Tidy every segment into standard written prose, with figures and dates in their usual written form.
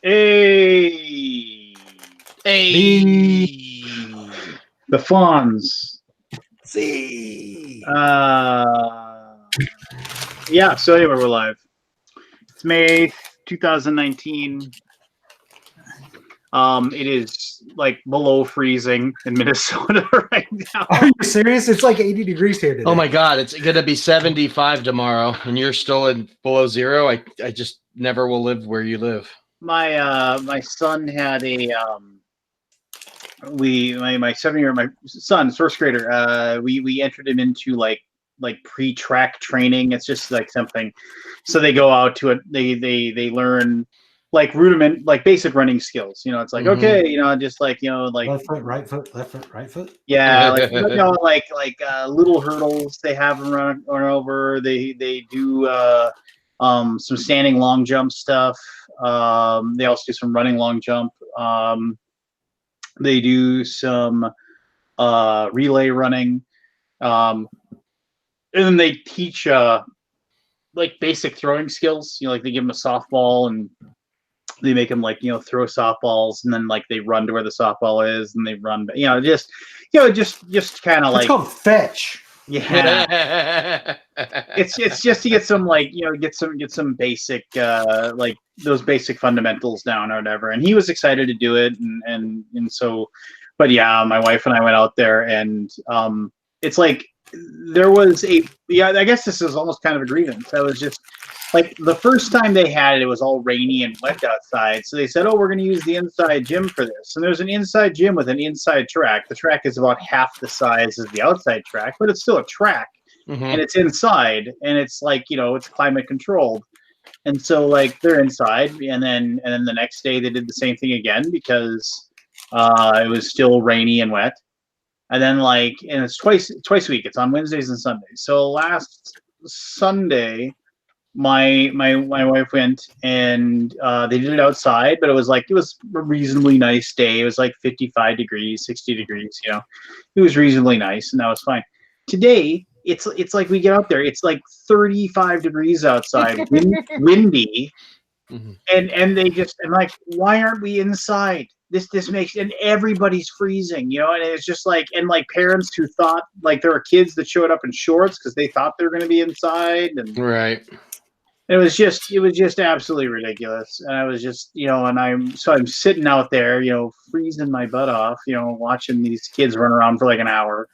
Hey, the Fawns. See. Yeah. So anyway, we're live. It's May 2019. It is like below freezing in Minnesota right now. Are you serious? It's like 80 degrees here today. Oh my God, it's gonna be 75 tomorrow, and you're still in below zero. I just never will live where you live. My son had a my 7-year my son, first grader, we entered him into like pre-track training. It's just like something, so they go out to it, they learn like basic running skills. It's like, okay, just like, like left foot, right foot, left foot, right foot. yeah, like little hurdles they have them run over. They do some standing long jump stuff. They also do some running long jump. They do some relay running. And then they teach like basic throwing skills. Like they give them a softball and they make them like, throw softballs, and then like they run to where the softball is and they run, just kind of like, it's called fetch. Yeah. it's just to get some like, get some basic like those basic fundamentals down or whatever. And he was excited to do it, and so, but yeah, my wife and I went out there, and it's like there was I guess this is almost kind of a grievance. I was just like, the first time they had it, it was all rainy and wet outside. So they said, oh, we're going to use the inside gym for this. And there's an inside gym with an inside track. The track is about half the size as the outside track, but it's still a track. Mm-hmm. And it's inside, and it's like, it's climate controlled. And so like they're inside, and then the next day they did the same thing again because it was still rainy and wet. And then and it's twice a week. It's on Wednesdays and Sundays. So last Sunday, my wife went, and they did it outside, but it was a reasonably nice day. It was like 55 degrees, 60 degrees, it was reasonably nice, and that was fine. Today, it's like we get out there, it's like 35 degrees outside, windy, mm-hmm. and they just, and like, why aren't we inside? This makes, and everybody's freezing, and it's just like, and like parents who thought, like, there were kids that showed up in shorts because they thought they were going to be inside, and right. It was just absolutely ridiculous. And I was just, and I'm sitting out there, freezing my butt off, watching these kids run around for like an hour.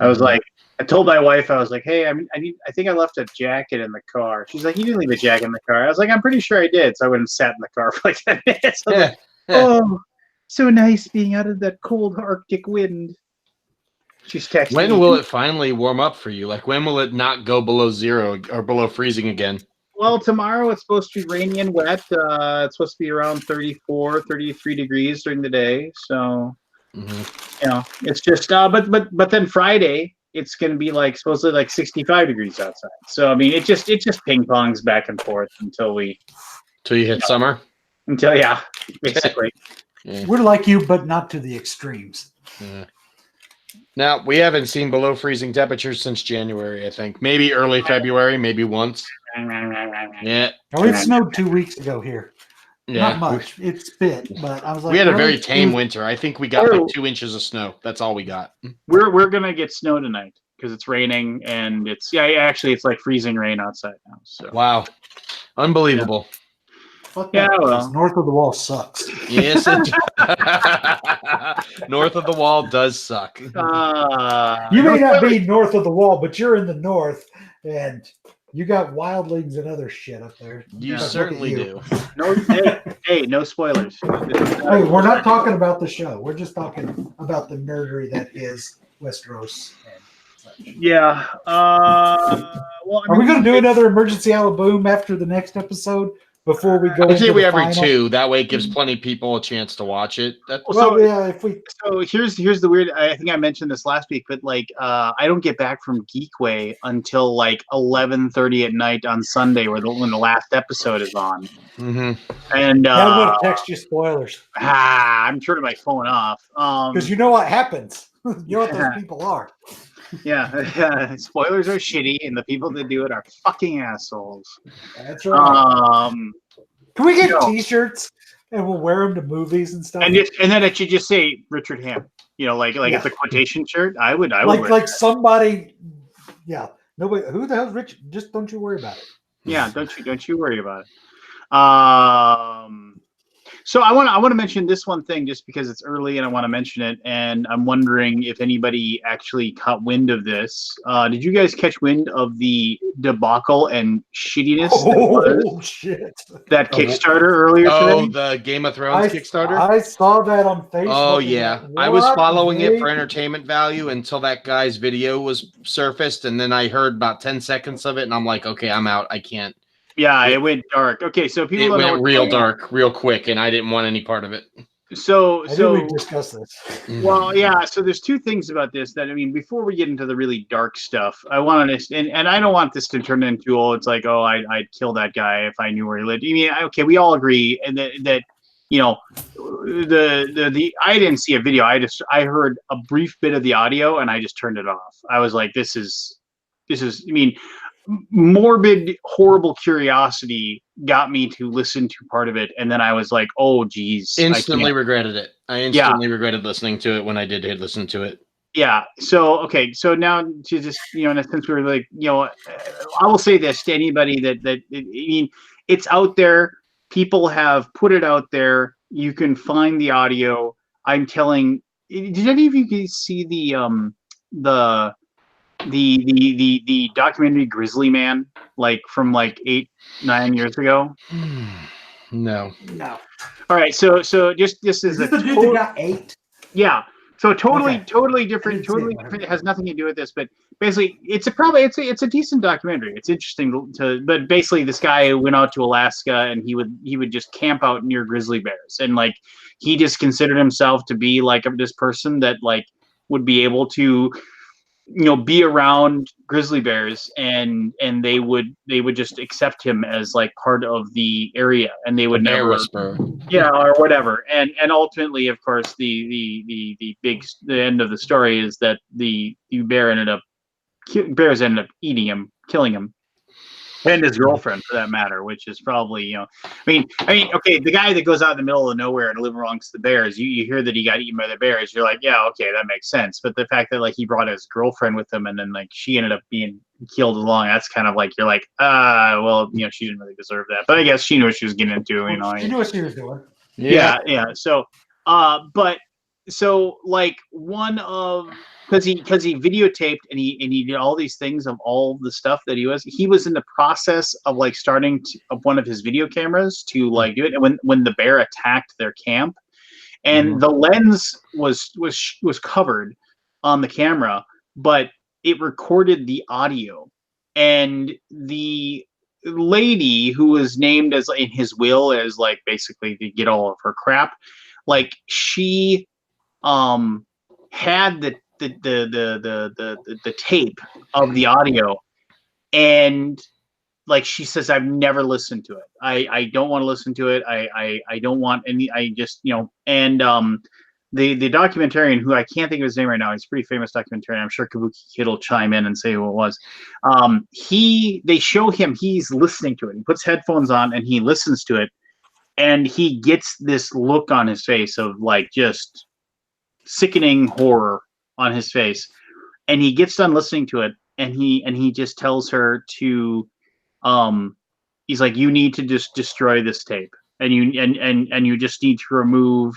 I was like, I told my wife, I was like, hey, I think I left a jacket in the car. She's like, you didn't leave a jacket in the car. I was like, I'm pretty sure I did. So I went and sat in the car for like 10 minutes. I was like, oh, so nice being out of that cold Arctic wind. She's texting. When will it finally warm up for you? Like, when will it not go below zero or below freezing again? Well, tomorrow it's supposed to be rainy and wet. It's supposed to be around 34, 33 degrees during the day. So, it's just, but then Friday it's going to be like supposedly like 65 degrees outside. So, I mean, it just ping pongs back and forth until you hit summer. Until, basically. Yeah. We're like you, but not to the extremes. Yeah. Now, we haven't seen below freezing temperatures since January, I think. Maybe early February, maybe once. Yeah. Oh, it snowed 2 weeks ago here. Yeah. Not much. It spit, but I was like, we had a very tame winter. I think we got like 2 inches of snow. That's all we got. We're gonna get snow tonight because it's raining, and it's like freezing rain outside now. So. Wow. Unbelievable. Yeah, well, north of the wall sucks. Yes, north of the wall does suck. You may not be north of the wall, but you're in the north, and you got wildlings and other shit up there. You certainly do. No, hey, no spoilers. Hey, we're not talking about the show. We're just talking about the nerdery that is Westeros and such. Yeah. Well, are we going to do another emergency Alaboom after the next episode? Before we go, I say we every final? 2. That way, it gives plenty of people a chance to watch it. So here's the weird. I think I mentioned this last week, but like, I don't get back from Geekway until like 11:30 at night on Sunday, when the last episode is on. Mm-hmm. And I'm going to text you spoilers. I'm turning my phone off. Because you know what happens. You know what those people are. Yeah, spoilers are shitty, and the people that do it are fucking assholes. That's right. Can we get No. T-shirts and we'll wear them to movies and stuff? And then it should just say Richard Ham. Like it's a quotation shirt. I would like somebody. Yeah. Nobody. Who the hell's Richard? Just don't you worry about it. Yeah. Don't you worry about it. So I want to mention this one thing just because it's early and I want to mention it, and I'm wondering if anybody actually caught wind of this. Did you guys catch wind of the debacle and shittiness that Kickstarter earlier today? Oh, the Game of Thrones Kickstarter? I saw that on Facebook. Oh, yeah. I was following it for entertainment value until that guy's video was surfaced, and then I heard about 10 seconds of it, and I'm like, okay, I'm out. I can't. Yeah, it went dark. Okay, so people went real dark, real quick, and I didn't want any part of it. So we discuss this. Well, yeah. So there's two things about this that before we get into the really dark stuff, I want to, and I don't want this to turn into it's like I'd kill that guy if I knew where he lived. Okay, we all agree, and that the I didn't see a video. I heard a brief bit of the audio and I just turned it off. I was like, this is. Morbid, horrible curiosity got me to listen to part of it, and then I was like, "Oh, geez!" Instantly regretted it. I instantly regretted listening to it when I did listen to it. Yeah. So okay. So now to just in a sense, we were like, I will say this to anybody that it's out there. People have put it out there. You can find the audio. I'm telling. Did any of you see the documentary Grizzly Man, from 8-9 years ago? No. All right, so just this is the dude that got 8. Yeah. So totally different. Totally different. It has nothing to do with this, but basically, it's a decent documentary. It's interesting but basically, this guy went out to Alaska and he would just camp out near grizzly bears, and he just considered himself to be this person that would be able to be around grizzly bears, and they would just accept him as part of the area, and they would never whisper. or whatever. And ultimately, of course, the end of the story is that the bears ended up eating him, killing him, and his girlfriend for that matter, which is probably okay, the guy that goes out in the middle of nowhere to live amongst the bears, you hear that he got eaten by the bears, you're like, yeah, okay, that makes sense. But the fact that he brought his girlfriend with him and then she ended up being killed along, that's kind of you're like, well, she didn't really deserve that, but I guess she knew what she was getting into. She knew what she was doing. Yeah. So one of, because he videotaped and he did all these things of all the stuff that he was in the process of starting one of his video cameras to do it, and when the bear attacked their camp, and the lens was covered on the camera, but it recorded the audio, and the lady who was named as in his will as basically to get all of her crap, she had the tape of the audio, and she says, I've never listened to it. I don't want to listen to it. I don't want any. I just and the documentarian, who I can't think of his name right now, he's a pretty famous documentarian. I'm sure Kabuki Kid will chime in and say who it was. They show him, he's listening to it. He puts headphones on and he listens to it, and he gets this look on his face of just sickening horror on his face, and he gets done listening to it, and he just tells her to he's like, you need to just destroy this tape, and you just need to remove,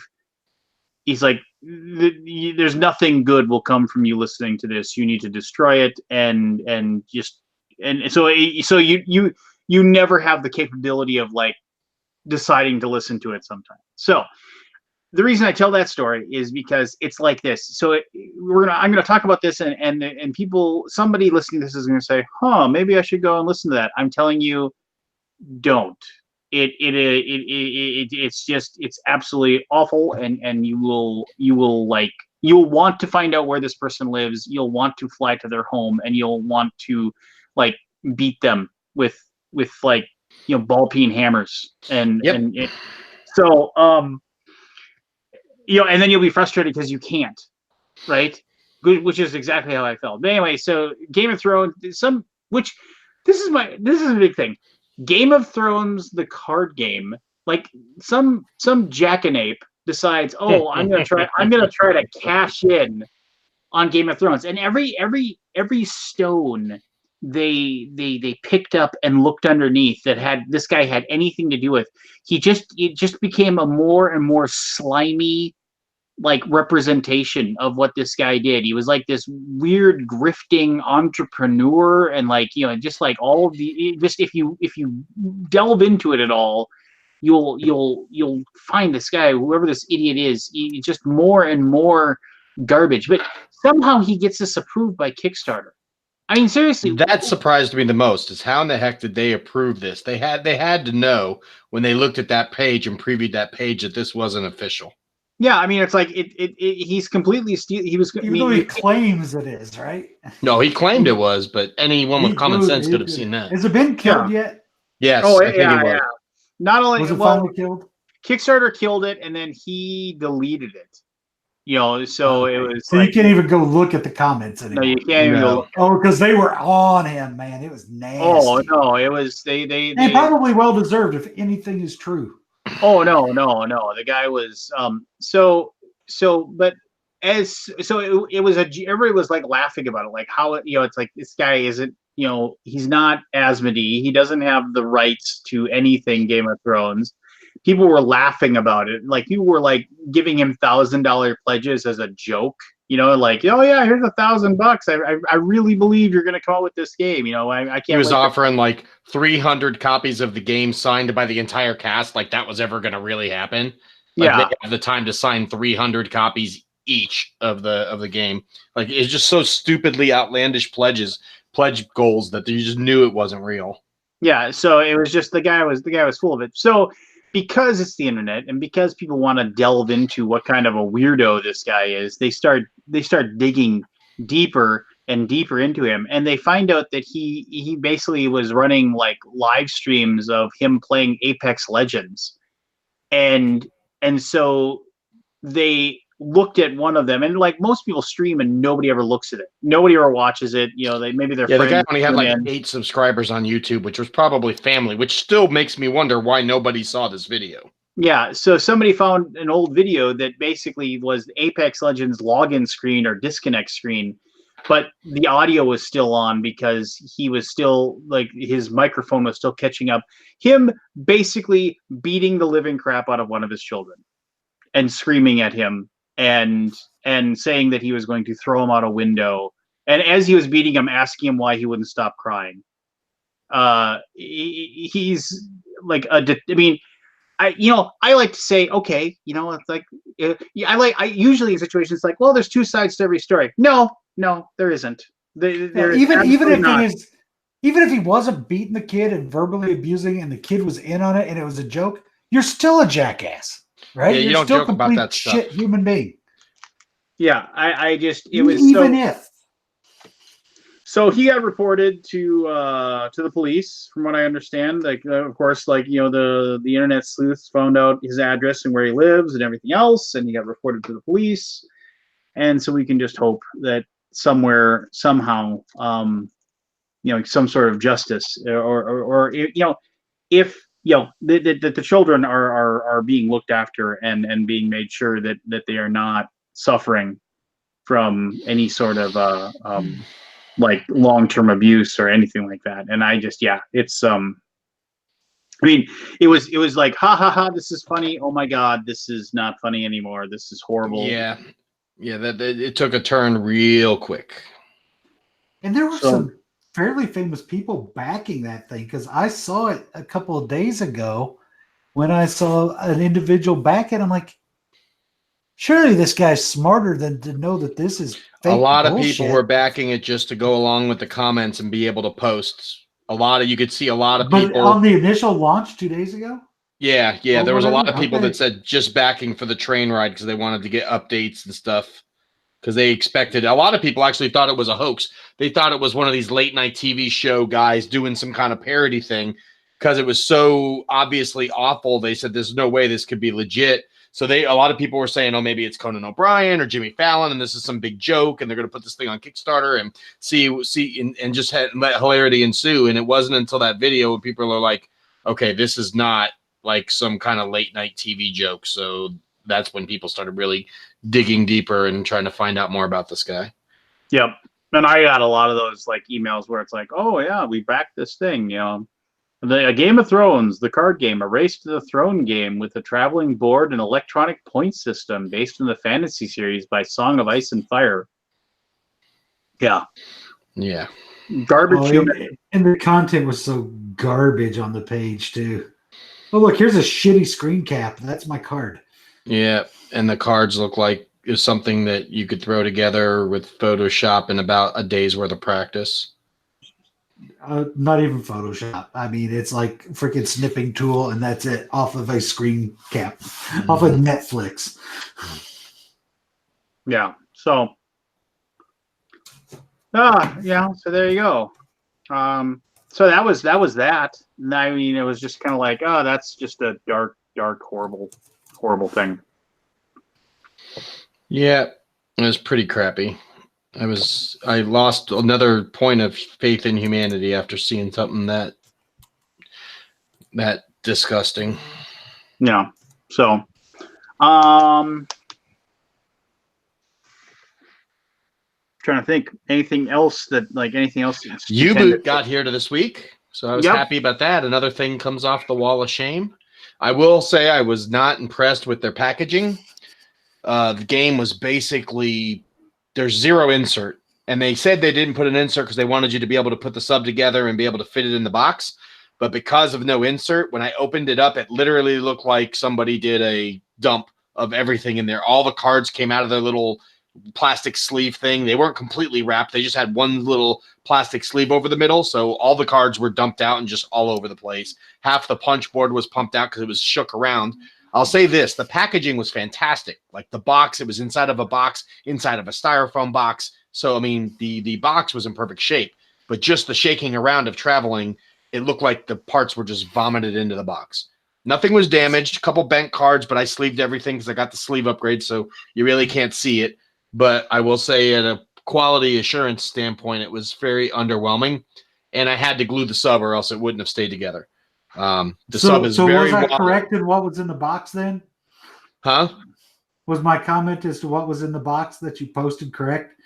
he's like, there's nothing good will come from you listening to this. You need to destroy it, and so you never have the capability of deciding to listen to it sometime. So the reason I tell that story is because it's like this. So I'm gonna talk about this, and people, somebody listening to this is gonna say, "Huh, maybe I should go and listen to that." I'm telling you, don't. It's absolutely awful, and you'll want to find out where this person lives. You'll want to fly to their home, and you'll want to beat them with ball peen hammers, and so and then you'll be frustrated because you can't, right? Which is exactly how I felt. But anyway, so Game of Thrones, this is a big thing. Game of Thrones, the card game, like some jackanape decides, oh, I'm gonna try to cash in on Game of Thrones, and every stone they picked up and looked underneath that had this guy had anything to do with, it just became a more and more slimy like representation of what this guy did. He was like this weird grifting entrepreneur, and like, just like all of the, just if you delve into it at all, you'll find this guy, whoever this idiot is, just more and more garbage. But somehow he gets this approved by Kickstarter. I mean, seriously, that surprised me the most. Is how in the heck did they approve this? They had to know when they looked at that page and previewed that page that this wasn't official. Yeah, I mean, it's like he's completely he was, even though he claims it is, right? No, he claimed it was, but anyone with common sense could have seen that. Has it been killed yet? Yes. Oh, yeah. Not only was it finally killed? Kickstarter killed it, and then he deleted it. So it was. So like, you can't even go look at the comments anymore. No, you can't even go look. Oh, because they were on him, man. It was nasty. Oh no, it was they probably well deserved if anything is true. Oh no. The guy was but it was everybody was like laughing about it, like how it's like this guy isn't, he's not Asmodee, he doesn't have the rights to anything Game of Thrones. People were laughing about it, like people were like giving him $1,000 pledges as a joke, like, oh yeah, here's $1,000. I really believe you're gonna come out with this game. I can't. He was offering like 300 copies of the game signed by the entire cast, like that was ever gonna really happen. Like, yeah, they have the time to sign 300 copies each of the game. Like, it's just so stupidly outlandish pledge goals that you just knew it wasn't real. Yeah, so it was just the guy was full of it. So because it's the internet, and because people want to delve into what kind of a weirdo this guy is, they start digging deeper and deeper into him, and they find out that he basically was running like live streams of him playing Apex Legends, and so they looked at one of them, and like most people stream and nobody ever looks at it, nobody ever watches it. Maybe their the guy only had like 8 subscribers on YouTube, which was probably family, which still makes me wonder why nobody saw this video. Yeah, so somebody found an old video that basically was Apex Legends login screen or disconnect screen, but the audio was still on because he was still, like, his microphone was still catching up. Him basically beating the living crap out of one of his children and screaming at him and saying that he was going to throw him out a window. And as he was beating him, asking him why he wouldn't stop crying. He's like I like to say, okay, it's like, I usually in situations like, well, there's two sides to every story. No, there isn't. Even if he wasn't beating the kid and verbally abusing, and the kid was in on it and it was a joke, you're still a jackass, right? Yeah, you don't joke about that stuff. Shit human being. Yeah, So he got reported to the police, from what I understand. Like, of course, like, the internet sleuths found out his address and where he lives and everything else, and he got reported to the police. And so we can just hope that somewhere, somehow, some sort of justice, or if the children are being looked after and being made sure that they are not suffering from any sort of like long-term abuse or anything like that. And I just, it's I mean, it was like, ha ha ha, this is funny. Oh my God, this is not funny anymore. This is horrible. Yeah, that it took a turn real quick. And there were some fairly famous people backing that thing, because I saw it a couple of days ago when I saw an individual back it. I'm like, surely this guy's smarter than to know that this is fake. A lot of bullshit. people were backing it just to go along with the comments and be able to post. You could see a lot of people. But on the initial launch 2 days ago? Yeah. There was a lot of people that said just backing for the train ride because they wanted to get updates and stuff. Because they expected, a lot of people actually thought it was a hoax. They thought it was one of these late night TV show guys doing some kind of parody thing because it was so obviously awful. They said there's no way this could be legit. So a lot of people were saying, oh, maybe it's Conan O'Brien or Jimmy Fallon, and this is some big joke, and they're going to put this thing on Kickstarter and and just let hilarity ensue. And it wasn't until that video when people are like, okay, this is not like some kind of late night TV joke. So that's when people started really digging deeper and trying to find out more about this guy. Yep. And I got a lot of those like emails where it's like, oh yeah, we backed this thing, A Game of Thrones, the card game, a Race to the Throne game with a traveling board and electronic point system based in the fantasy series by Song of Ice and Fire. Yeah. Yeah. Garbage human. And the content was so garbage on the page too. Oh, look, here's a shitty screen cap. That's my card. Yeah. And the cards look like it's something that you could throw together with Photoshop in about a day's worth of practice. Not even Photoshop. I mean, it's like freaking snipping tool, and that's it, off of a screen cap, off of Netflix. Yeah. So, so there you go. So that was that. And I mean, it was just kind of like, oh, that's just a dark, horrible thing. Yeah, it was pretty crappy. I lost another point of faith in humanity after seeing something that disgusting. Yeah. So, trying to think anything else. U-Boot got here to this week, so I was happy about that. Another thing comes off the wall of shame. I will say I was not impressed with their packaging. The game was basically, there's zero insert, and they said they didn't put an insert because they wanted you to be able to put the sub together and be able to fit it in the box. But because of no insert, when I opened it up, it literally looked like somebody did a dump of everything in there. All the cards came out of their little plastic sleeve thing. They weren't completely wrapped. They just had one little plastic sleeve over the middle. So all the cards were dumped out and just all over the place. Half the punch board was pumped out because it was shook around. I'll say this, the packaging was fantastic. Like the box, it was inside of a box, inside of a styrofoam box. So, I mean, the box was in perfect shape, but just the shaking around of traveling, it looked like the parts were just vomited into the box. Nothing was damaged, a couple bent cards, but I sleeved everything because I got the sleeve upgrade, so you really can't see it. But I will say at a quality assurance standpoint, it was very underwhelming, and I had to glue the sub or else it wouldn't have stayed together. Sub is very was I correct in what was in the box then? Huh? Was my comment as to what was in the box that you posted correct?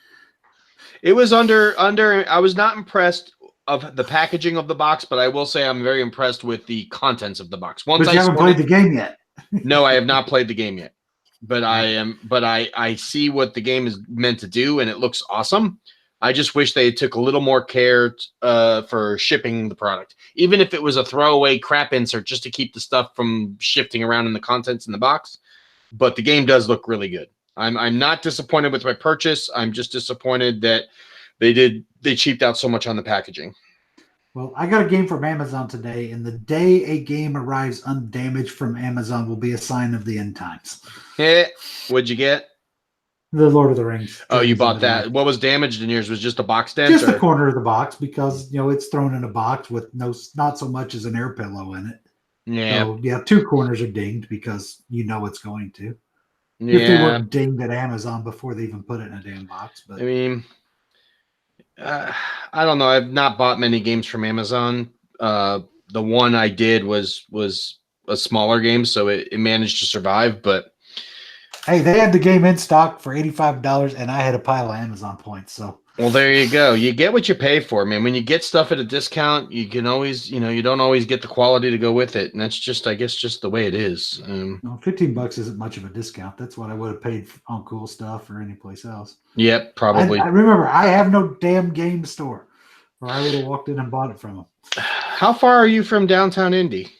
It was under I was not impressed of the packaging of the box, but I will say I'm very impressed with the contents of the box. But you haven't played the game yet. No, I have not played the game yet. But I see what the game is meant to do, and it looks awesome. I just wish they took a little more care for shipping the product. Even if it was a throwaway crap insert just to keep the stuff from shifting around in the contents in the box. But the game does look really good. I'm not disappointed with my purchase. I'm just disappointed that they cheaped out so much on the packaging. Well, I got a game from Amazon today, and the day a game arrives undamaged from Amazon will be a sign of the end times. Yeah. What'd you get? The Lord of the Rings. Oh, you bought that. What was damaged in yours? Was just a box dent? Just the corner of the box because, it's thrown in a box with not so much as an air pillow in it. Yeah. So, yeah, two corners are dinged because it's going to. Yeah. If they weren't dinged at Amazon before they even put it in a damn box. But I mean, I don't know. I've not bought many games from Amazon. The one I did was a smaller game, so it managed to survive, but hey, they had the game in stock for $85, and I had a pile of Amazon points. So, well, there you go. You get what you pay for, man. When you get stuff at a discount, you can always, you don't always get the quality to go with it, and that's just, I guess, just the way it is. $15 isn't much of a discount. That's what I would have paid on Cool Stuff or any place else. Yep, probably. I remember I have no damn game store, or I would have walked in and bought it from them. How far are you from downtown Indy?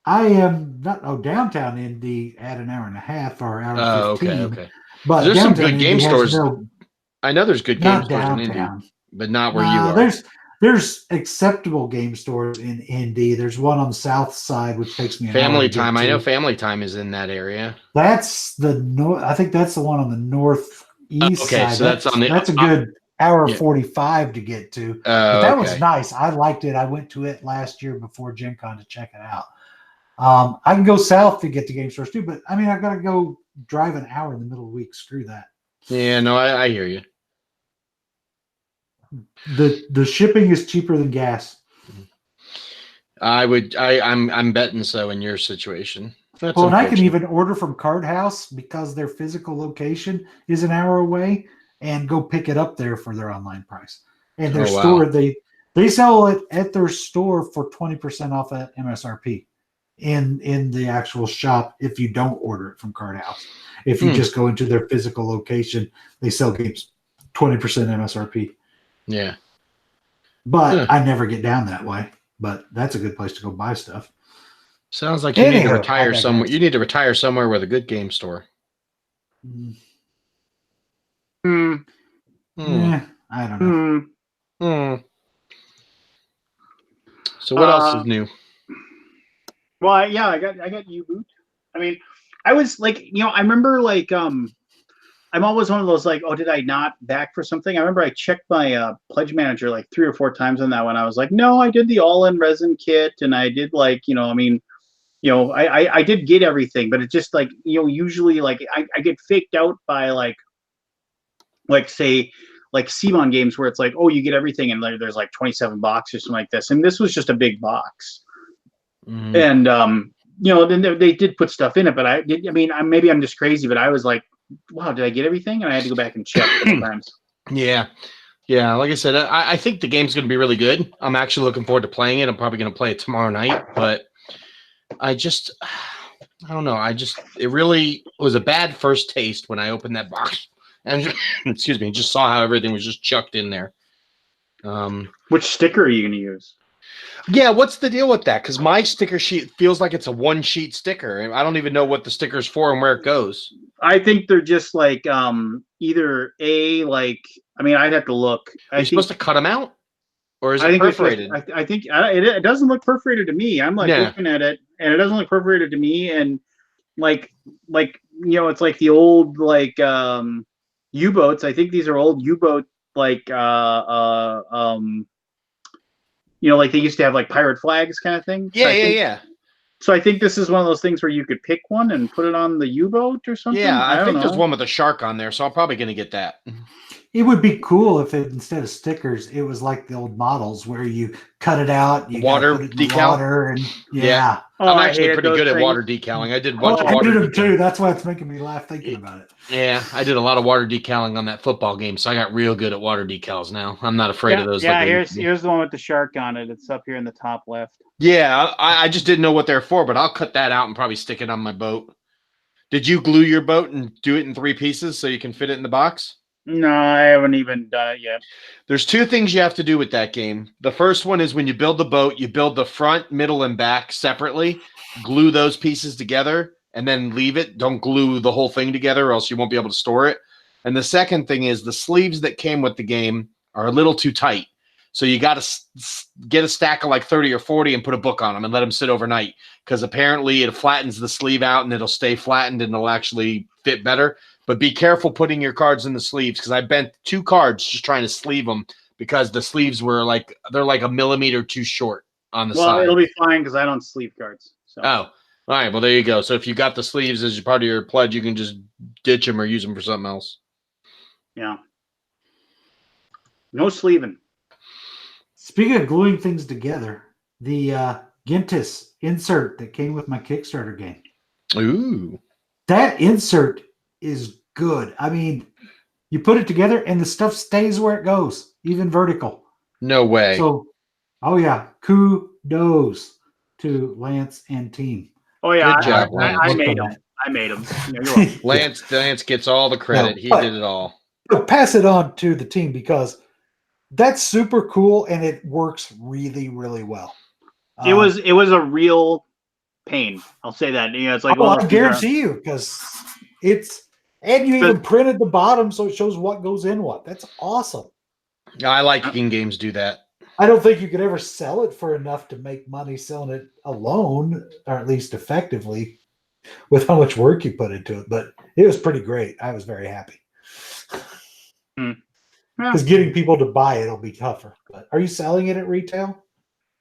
I am not downtown Indy at an hour and a half or hour and 15. Okay. But there's some good game stores. No, I know there's good game stores downtown. in Indy, but not where you are. There's acceptable game stores in Indy. There's one on the south side, which takes me an Family hour to Time. get to. I know Family Time is in that area. That's the north. I think that's the one on the northeast side. So that's on the. That's a good hour 45 to get to. But that was nice. I liked it. I went to it last year before Gen Con to check it out. I can go south to get to game stores too, but I mean, I've got to go drive an hour in the middle of the week. Screw that. Yeah, no, I hear you. The shipping is cheaper than gas. I'm betting so in your situation. That's and I can even order from Card House because their physical location is an hour away and go pick it up there for their online price. And their store, they sell it at their store for 20% off at MSRP in the actual shop if you don't order it from Card House. If you just go into their physical location, they sell games 20% MSRP. Yeah. But I never get down that way. But that's a good place to go buy stuff. Sounds like you need to retire somewhere. You need to retire somewhere with a good game store. I don't know. So what else is new? Well, I got U-Boot. I mean, I was like, I remember like I'm always one of those like, oh, did I not back for something? I remember I checked my pledge manager like 3 or 4 times on that one. I was like, no, I did the all-in resin kit, and I did like, I did get everything, but it's just like, usually like I get faked out by like say like Simon games where it's like, oh, you get everything and there's like 27 boxes or something like this, and this was just a big box, and then they did put stuff in it, but maybe I'm just crazy, but I was like, wow, did I get everything? And I had to go back and check a couple times. Yeah. Like I said, I think the game's going to be really good. I'm actually looking forward to playing it. I'm probably going to play it tomorrow night, but I don't know. It really was a bad first taste when I opened that box and excuse me, just saw how everything was just chucked in there. Which sticker are you going to use? Yeah, what's the deal with that? Because my sticker sheet feels like it's a 1-sheet sticker. I don't even know what the sticker's for and where it goes. I think they're just like either I'd have to look. Are you supposed to cut them out, or is it perforated? I think it doesn't look perforated to me. I'm like looking at it, and it doesn't look perforated to me. And like it's like the old like U-boats. I think these are old U-boat like like they used to have like pirate flags kind of thing. Yeah. So I think this is one of those things where you could pick one and put it on the U-boat or something. Yeah, I think there's one with a shark on there, so I'm probably going to get that. It would be cool if instead of stickers, it was like the old models where you cut it out, you water put it in decal, water, and yeah. I'm actually pretty good at water decaling. I did a bunch of water. I did them too. That's why it's making me laugh thinking about it. Yeah, I did a lot of water decaling on that football game, so I got real good at water decals now. I'm not afraid of those. Yeah, here's the one with the shark on it. It's up here in the top left. Yeah, I just didn't know what they're for, but I'll cut that out and probably stick it on my boat. Did you glue your boat and do it in 3 pieces so you can fit it in the box? No, I haven't even done it yet. There's 2 things you have to do with that game. The first one is when you build the boat, you build the front, middle, and back separately, glue those pieces together, and then leave it. Don't glue the whole thing together or else you won't be able to store it. And the second thing is the sleeves that came with the game are a little too tight. So you got to get a stack of like 30 or 40 and put a book on them and let them sit overnight, because apparently it flattens the sleeve out and it'll stay flattened and it'll actually fit better. But be careful putting your cards in the sleeves, because I bent 2 cards just trying to sleeve them because the sleeves were they're like a millimeter too short on the side. Well, it'll be fine because I don't sleeve cards. So. Oh, all right. Well, there you go. So if you got the sleeves as part of your pledge, you can just ditch them or use them for something else. Yeah. No sleeving. Speaking of gluing things together, the Gintis insert that came with my Kickstarter game. Ooh. That insert is good. I mean, you put it together and the stuff stays where it goes, even vertical. No way. So, oh yeah, kudos to Lance and team. Oh yeah, good job, Lance. I made them. I made them. Yeah, Lance gets all the credit. He did it all. But pass it on to the team because that's super cool and it works really, really well. It was a real pain. I'll say that. It's like I guarantee you, because and you even printed the bottom so it shows what goes in what. That's awesome. I like when games do that. I don't think you could ever sell it for enough to make money selling it alone, or at least effectively, with how much work you put into it. But it was pretty great. I was very happy. Because getting people to buy it will be tougher. But are you selling it at retail?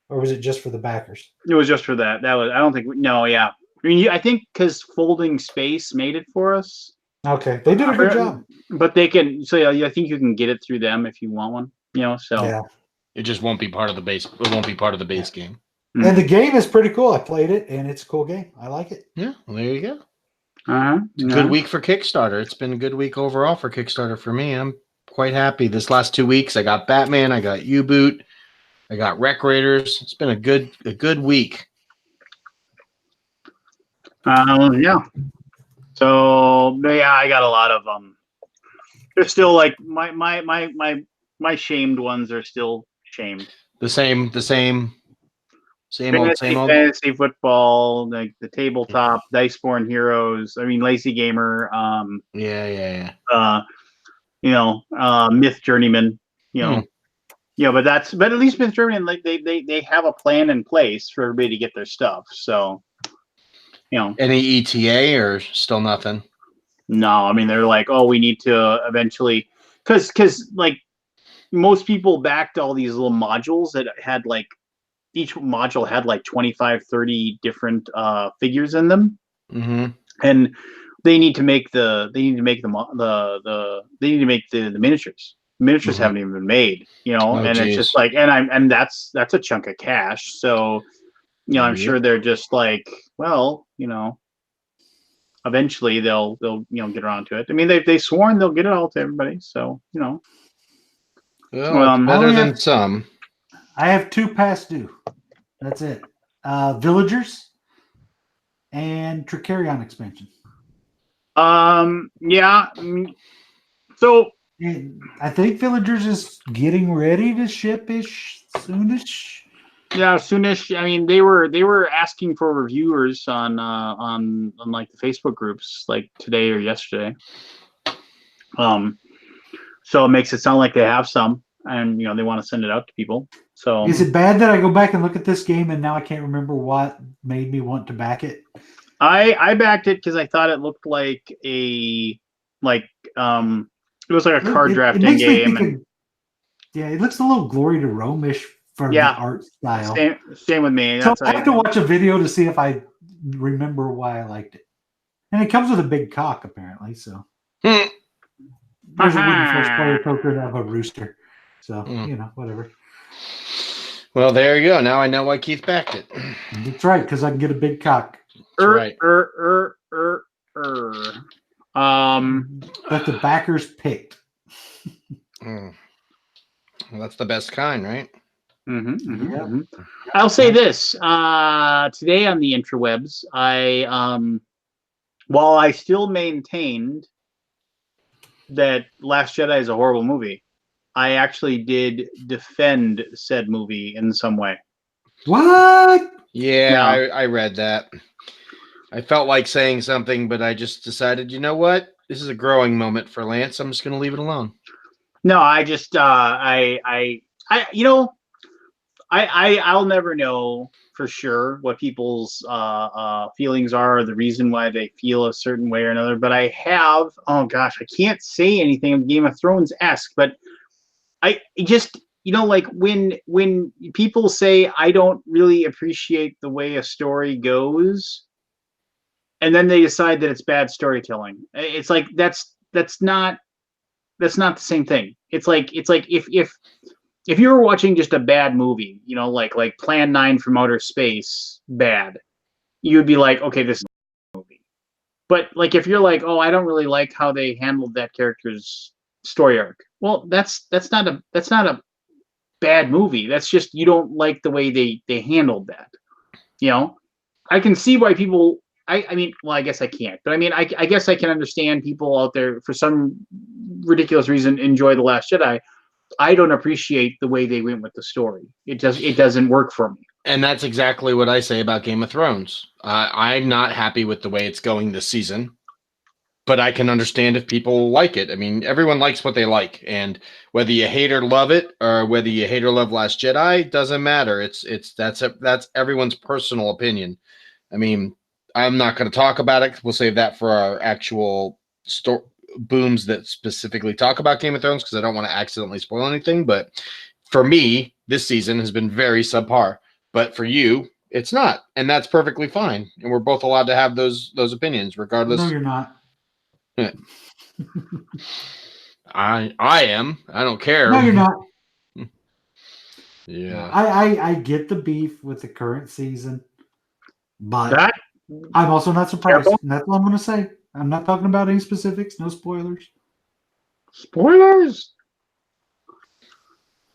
or was it just for the backers? It was just for that. That was. I don't think. No. Yeah. I mean, I think because folding space made it for us. Okay, they did a good job. But they can. So yeah, I think you can get it through them if you want one. So yeah, it just won't be part of the base. It won't be part of the base game. And the game is pretty cool. I played it, and it's a cool game. I like it. Yeah, well, there you go. It's a good week for Kickstarter. It's been a good week overall for Kickstarter for me. I'm quite happy. This last 2 weeks, I got Batman, I got U-Boot, I got Wreck Raiders. It's been a good week. Yeah. So yeah, I got a lot of They're still like my shamed ones are still shamed. The same old. Fantasy football, like the tabletop, Diceborn Heroes. I mean, Lazy Gamer. Yeah. Myth Journeyman. But at least Myth Journeyman, like they have a plan in place for everybody to get their stuff. So, any ETA or still nothing? No, I mean they're like, oh, we need to eventually, because like most people backed all these little modules that had like. Each module had like 25, 30 different figures in them, and they need to make the miniatures. Miniatures haven't even been made, and it's just like, and that's a chunk of cash. So, I'm sure they're just like, well, eventually they'll get around to it. I mean, they've sworn they'll get it all to everybody. So, well, better than some. I have 2 past due. That's it. Villagers and Tricarion expansion. Yeah. So and I think Villagers is getting ready to ship-ish soonish. Yeah, soonish. I mean, they were asking for reviewers on like the Facebook groups like today or yesterday. So it makes it sound like they have some, and they want to send it out to people. So is it bad that I go back and look at this game and now I can't remember what made me want to back it? I backed it because I thought it looked like it was like a card drafting game. It looks a little Glory to Rome-ish for the art style. Same with me. So I have to watch a video to see if I remember why I liked it. And it comes with a big cock, apparently. So there's a wooden first-player token of a rooster. So whatever. Well, there you go. Now I know why Keith backed it. That's right, because I can get a big cock. That's right. That the backers picked. Well, that's the best kind, right? I'll say this. Today on the interwebs, while I still maintained that Last Jedi is a horrible movie, I actually did defend said movie in some way. What? Yeah, I read that. I felt like saying something, but I just decided, you know what? This is a growing moment for Lance. I'm just going to leave it alone. No, I just I'll never know for sure what people's feelings are, or the reason why they feel a certain way or another. But I have, oh gosh, I can't say anything of Game of Thrones-esque, but I just, like when people say I don't really appreciate the way a story goes, and then they decide that it's bad storytelling. It's like that's not the same thing. It's like if you were watching just a bad movie, like Plan 9 from Outer Space, bad, you would be like, okay, this is a movie. But like if you're like, oh, I don't really like how they handled that character's story arc. Well, that's not a bad movie. That's just you don't like the way they handled that. I can see why people. I mean, well, I guess I can't, but I mean, I guess I can understand people out there for some ridiculous reason enjoy The Last Jedi. I don't appreciate the way they went with the story. It doesn't work for me. And that's exactly what I say about Game of Thrones. I'm not happy with the way it's going this season, but I can understand if people like it. I mean, everyone likes what they like, and whether you hate or love it, or whether you hate or love Last Jedi, doesn't matter. That's everyone's personal opinion. I mean, I'm not going to talk about it. We'll save that for our actual booms that specifically talk about Game of Thrones, because I don't want to accidentally spoil anything. But for me, this season has been very subpar. but for you, it's not, and that's perfectly fine. And we're both allowed to have those opinions, regardless. No, you're not. I am. I don't care. No, you're not. Yeah. I get the beef with the current season, but That I'm also not surprised. Careful. And that's all I'm going to say. I'm not talking about any specifics. No spoilers. spoilers.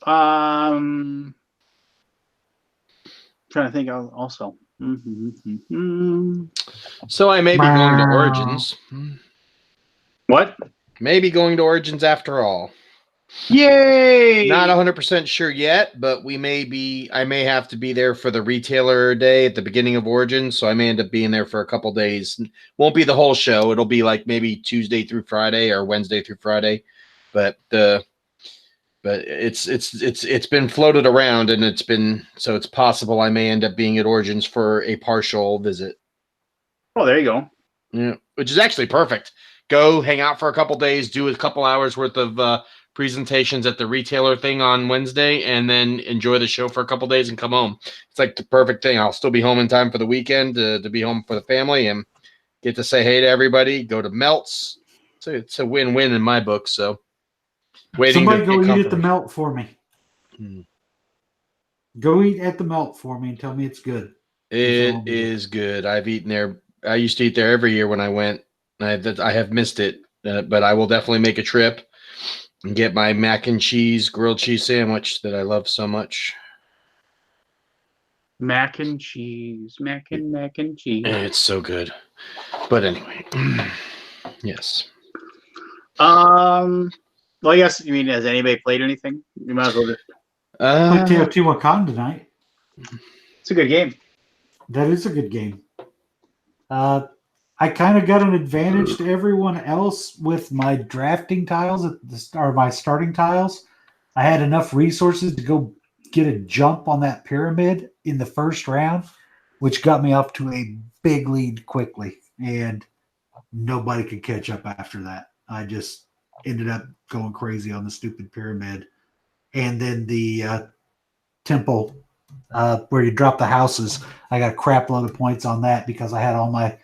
Trying to think also. So I may be going to Origins. What? Maybe going to Origins after all. Yay! Not 100% sure yet, but I may have to be there for the retailer day at the beginning of Origins, so I may end up being there for a couple days. Won't be the whole show. It'll be like maybe Tuesday through Friday or Wednesday through Friday. But it's been floated around, and it's possible I may end up being at Origins for a partial visit. Oh, there you go. Yeah, which is actually perfect. Go hang out for a couple days, do a couple hours worth of presentations at the retailer thing on Wednesday, and then enjoy the show for a couple days and come home. It's like the perfect thing. I'll still be home in time for the weekend to be home for the family and get to say hey to everybody, go to Melts. So it's a win-win in my book. So Somebody go eat at the Melt for me. Hmm. Go eat at the Melt for me and tell me it's good. It is good. I've eaten there. I used to eat there every year when I went. I have missed it, but I will definitely make a trip and get my mac and cheese, grilled cheese sandwich that I love so much. Mac and cheese. Mac and cheese. It's so good. But anyway, yes. Well, I guess, has anybody played anything? You might as well just. Play Teotihuacan tonight. It's a good game. That is a good game. I kind of got an advantage to everyone else with my drafting tiles or my starting tiles. I had enough resources to go get a jump on that pyramid in the first round, which got me up to a big lead quickly, and nobody could catch up after that. I just ended up going crazy on the stupid pyramid. And then the temple where you drop the houses, I got a crap load of points on that because I had all my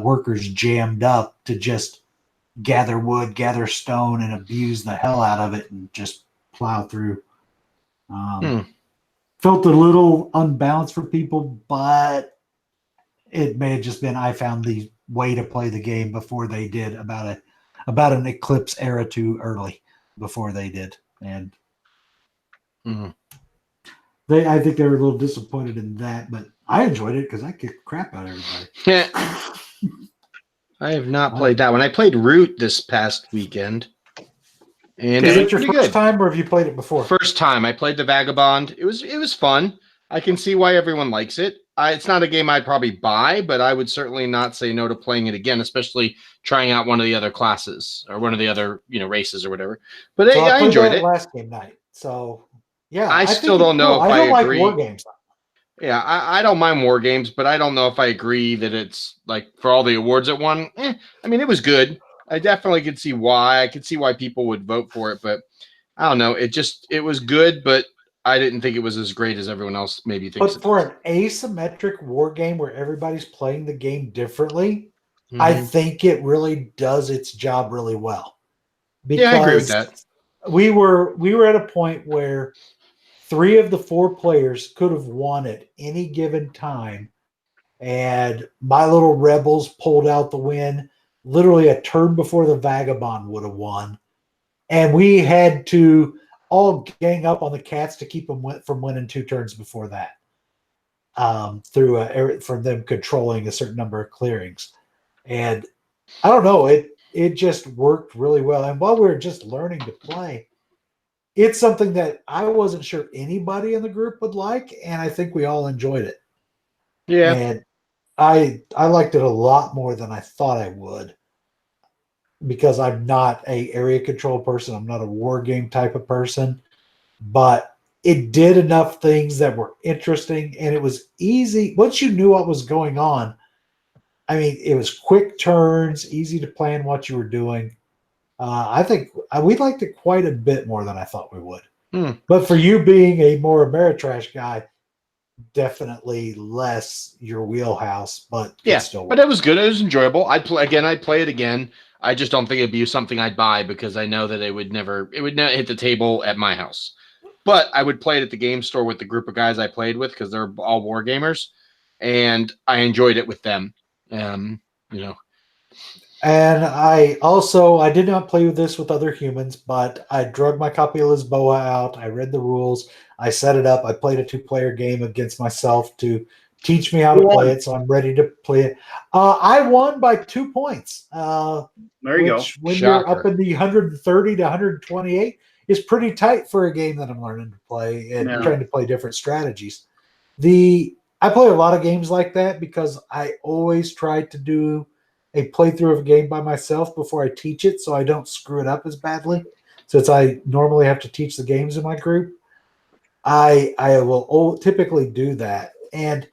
workers jammed up to just gather wood, gather stone, and abuse the hell out of it and just plow through. Felt a little unbalanced for people, but it may have just been I found the way to play the game before they did, about an Eclipse era too early before they did. And I think they were a little disappointed in that, but I enjoyed it because I kicked crap out of everybody. Yeah. I have not played that one. I played Root this past weekend. And is it your first time, or have you played it before? First time. I played the Vagabond. It was fun. I can see why everyone likes it. It's not a game I'd probably buy, but I would certainly not say no to playing it again, especially trying out one of the other classes or one of the other races or whatever. But so I enjoyed it last game night. So yeah, I still don't know if I don't like agree. war games. Yeah, I don't mind war games, but I don't know if I agree that it's like for all the awards it won. I mean, it was good. I definitely could see why. I could see why people would vote for it, but I don't know. It was good, but I didn't think it was as great as everyone else maybe thinks. But for an asymmetric war game where everybody's playing the game differently, I think it really does its job really well. Because yeah, I agree with that. We were at a point where 3 of the 4 players could have won at any given time, and my little rebels pulled out the win literally a turn before the Vagabond would have won, and we had to all gang up on the cats to keep them from winning 2 turns before that, from them controlling a certain number of clearings. And I don't know, it just worked really well. And while we were just learning to play, it's something that I wasn't sure anybody in the group would like, and I think we all enjoyed it. Yeah. And I liked it a lot more than I thought I would, because I'm not a area control person. I'm not a war game type of person, but it did enough things that were interesting, and it was easy. Once you knew what was going on, I mean, it was quick turns, easy to plan what you were doing. I think we liked it quite a bit more than I thought we would. But for you being a more Ameritrash guy, definitely less your wheelhouse, but Yeah, it still but it was good. It was enjoyable. I'd play again. I'd play it again. I just don't think it'd be something I'd buy because I know that it would never hit the table at my house. But I would play it at the game store with the group of guys I played with because they're all war gamers, and I enjoyed it with them. You know, And I did not play with this with other humans, but I drug my copy of Lisboa out. I read the rules. I set it up. I played a 2-player game against myself to teach me how to play it. So I'm ready to play it. I won by 2 points, There you go. which when you're Shocker. up in the 130 to 128 is pretty tight for a game that I'm learning to play and Yeah. trying to play different strategies. I play a lot of games like that because I always try to do a playthrough of a game by myself before I teach it, so I don't screw it up as badly. Since I normally have to teach the games in my group, I will typically do that. And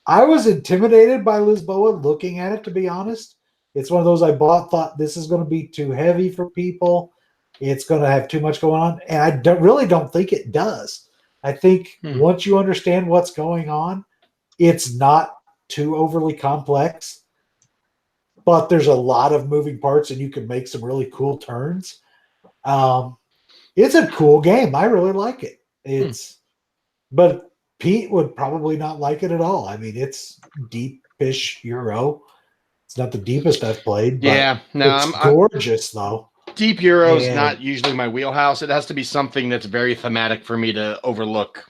I was intimidated by Lisboa looking at it, to be honest. It's one of those I bought, thought this is going to be too heavy for people. It's going to have too much going on. And I really don't think it does. I think once you understand what's going on, it's not too overly complex, but there's a lot of moving parts and you can make some really cool turns. It's a cool game. I really like it. But Pete would probably not like it at all. I mean, it's deep-ish Euro. It's not the deepest I've played, but yeah, no, it's gorgeous though. Deep Euro is And not usually my wheelhouse. It has to be something that's very thematic for me to overlook.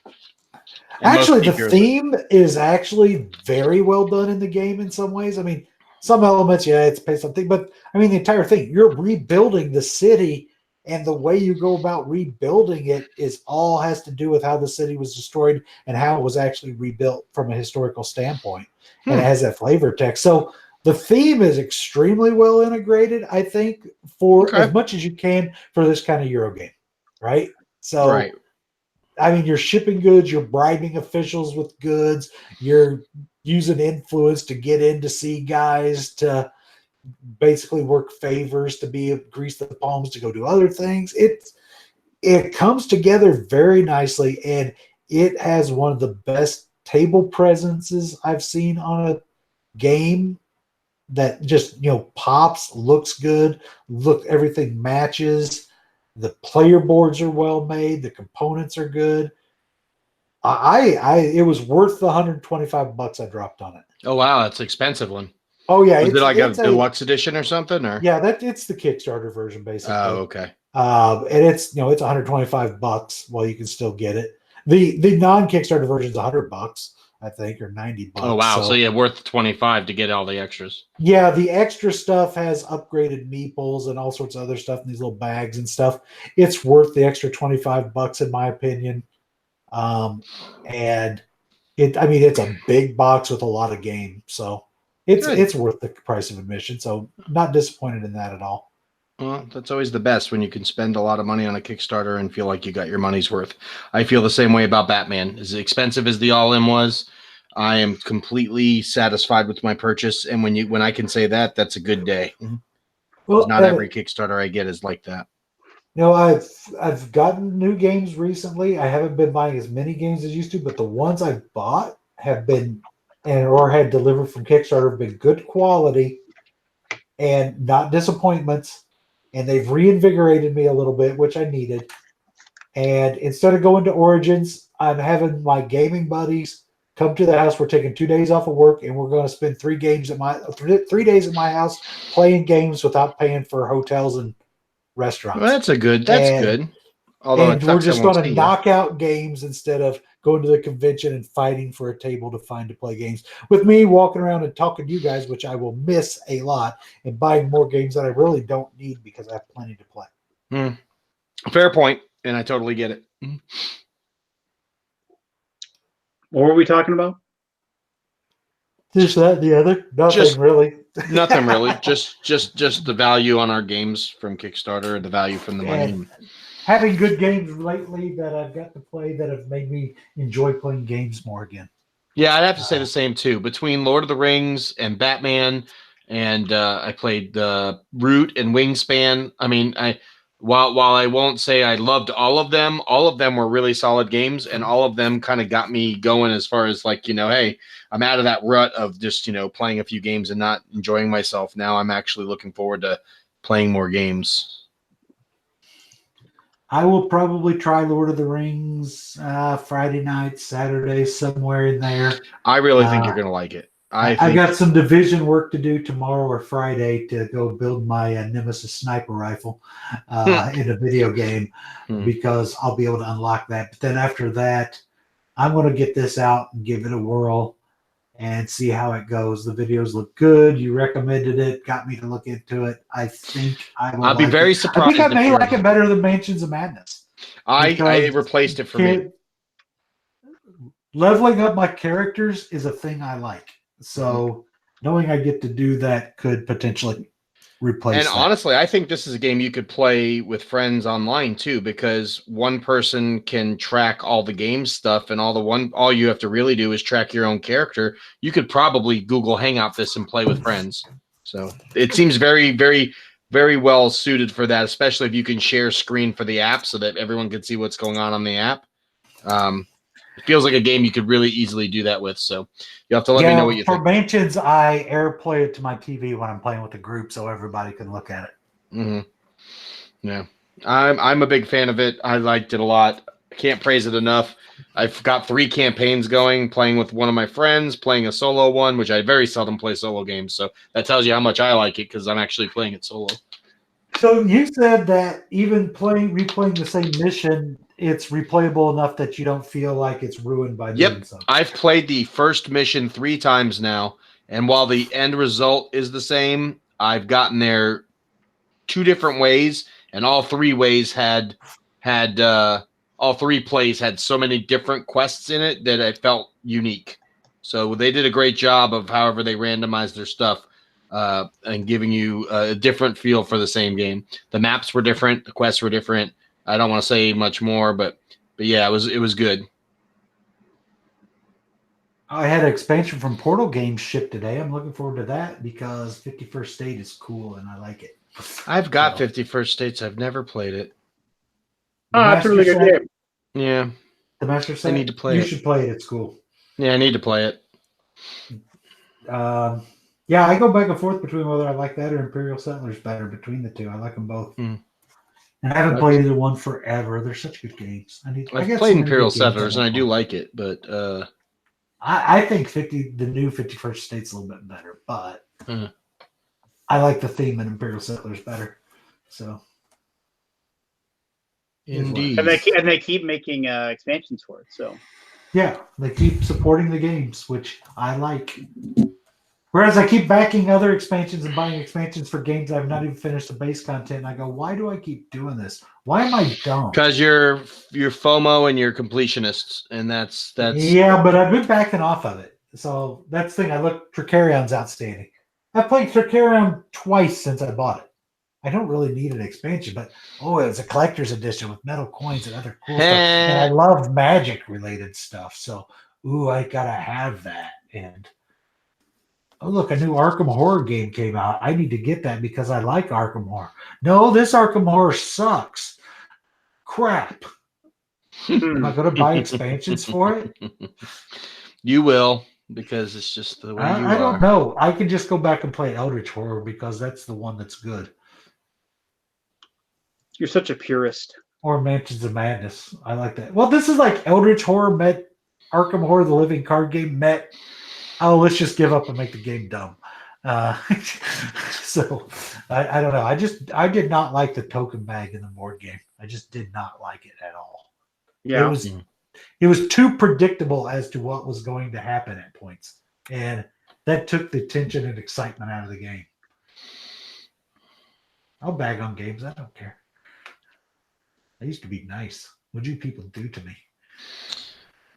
And actually, the theme is actually very well done in the game in some ways. I mean, some elements, yeah, it's based on thing, but I mean, the entire thing, you're rebuilding the city, and the way you go about rebuilding it is all has to do with how the city was destroyed and how it was actually rebuilt from a historical standpoint. And it has that flavor text. So the theme is extremely well integrated, I think, for as much as you can for this kind of Euro game, right? So, I mean, you're shipping goods, you're bribing officials with goods, you're using influence to get in to see guys to basically work favors to grease the palms to go do other things. It comes together very nicely, and it has one of the best table presences I've seen on a game that just pops, looks good, everything matches. The player boards are well made, the components are good. It was worth the $125 I dropped on it. Oh wow, that's an expensive one. Oh yeah, is it like a deluxe edition or something? Or yeah, it's the Kickstarter version basically. Oh, okay. And it's it's $125 while you can still get it. The non-Kickstarter version is $100, I think, or $90. Oh wow, so yeah, worth $25 to get all the extras. Yeah, the extra stuff has upgraded meeples and all sorts of other stuff in these little bags and stuff. It's worth the extra $25 in my opinion. And it's a big box with a lot of games, so it's worth the price of admission. So not disappointed in that at all. Well, that's always the best when you can spend a lot of money on a Kickstarter and feel like you got your money's worth. I feel the same way about Batman. As expensive as the all-in was, I am completely satisfied with my purchase. And when I can say that, that's a good day. Well, not every Kickstarter I get is like that. I've gotten new games recently. I haven't been buying as many games as I used to, but the ones I've bought have been or had delivered from Kickstarter have been good quality and not disappointments. And they've reinvigorated me a little bit, which I needed. And instead of going to Origins, I'm having my gaming buddies come to the house. We're taking 2 days off of work, and we're going to spend 3 days at my house playing games without paying for hotels and restaurants. Well, that's good. Although we're just going to knock out games instead of going to the convention and fighting for a table to play games. With me walking around and talking to you guys, which I will miss a lot, and buying more games that I really don't need because I have plenty to play. Fair point, and I totally get it. What were we talking about? This, that, the other. Nothing really. Nothing really. Just the value on our games from Kickstarter, the value from the money. Having good games lately that I've got to play that have made me enjoy playing games more again. Yeah, I'd have to say the same too. Between Lord of the Rings and Batman, and I played Root and Wingspan. I mean, while I won't say I loved all of them were really solid games, and all of them kind of got me going as far as like, hey, I'm out of that rut of just, playing a few games and not enjoying myself. Now I'm actually looking forward to playing more games. I will probably try Lord of the Rings Friday night, Saturday, somewhere in there. I really think you're going to like it. I've got some division work to do tomorrow or Friday to go build my Nemesis sniper rifle in a video game because I'll be able to unlock that. But then after that, I'm going to get this out and give it a whirl and see how it goes. The videos look good. You recommended it, got me to look into it. I think I will. I'll be very surprised. I think I may like it better than Mansions of Madness. I replaced it for me. Leveling up my characters is a thing I like. So knowing I get to do that could potentially replace that. Honestly, I think this is a game you could play with friends online too, because one person can track all the game stuff and all you have to really do is track your own character. You could probably Google Hangout this and play with friends. So it seems very, very, very well suited for that, especially if you can share screen for the app so that everyone can see what's going on the app. It feels like a game you could really easily do that with. So you'll have to let me know what you think. For Mansions, I AirPlay it to my TV when I'm playing with the group so everybody can look at it. Mm-hmm. Yeah. I'm a big fan of it. I liked it a lot. I can't praise it enough. I've got 3 campaigns going, playing with one of my friends, playing a solo one, which I very seldom play solo games. So that tells you how much I like it because I'm actually playing it solo. So you said that even replaying the same mission, it's replayable enough that you don't feel like it's ruined by doing something. I've played the first mission 3 times now, and while the end result is the same, I've gotten there 2 different ways, and all 3 ways all 3 plays had so many different quests in it that I felt unique. So they did a great job of however they randomized their stuff and giving you a different feel for the same game. The maps were different, the quests were different. I don't want to say much more, but yeah, it was good. I had an expansion from Portal Games shipped today. I'm looking forward to that because 51st State is cool and I like it. I've got 51st States. I've never played it. That's a really good game. Yeah. The Master Set? I need to play it. You should play it at school. Yeah, I need to play it. Yeah, I go back and forth between whether I like that or Imperial Settlers better between the two. I like them both. And I haven't played either one forever. They're such good games. I've played Imperial Settlers, and I do like it, but I think the new 51st State's a little bit better, but I like the theme in Imperial Settlers better. So, indeed, and they keep making expansions for it. So, yeah, they keep supporting the games, which I like. Whereas I keep backing other expansions and buying expansions for games I've not even finished the base content. And I go, why do I keep doing this? Why am I dumb? Because you're FOMO and you're completionists, and that's yeah. But I've been backing off of it, so that's the thing. I look, Tricarion's outstanding. I've played Tricarion twice since I bought it. I don't really need an expansion, but it was a collector's edition with metal coins and other cool stuff. And I love magic related stuff, so I gotta have that. And oh, look, a new Arkham Horror game came out. I need to get that because I like Arkham Horror. No, this Arkham Horror sucks. Crap. Am I going to buy expansions for it? You will, because it's just the way you are. I don't know. I can just go back and play Eldritch Horror because that's the one that's good. You're such a purist. Or Mansions of Madness. I like that. Well, this is like Eldritch Horror met Arkham Horror, the living card game met. Oh, let's just give up and make the game dumb. So I don't know. I did not like the token bag in the board game. I just did not like it at all. Yeah, it was too predictable as to what was going to happen at points, and that took the tension and excitement out of the game. I'll bag on games. I don't care. I used to be nice. What do you people do to me?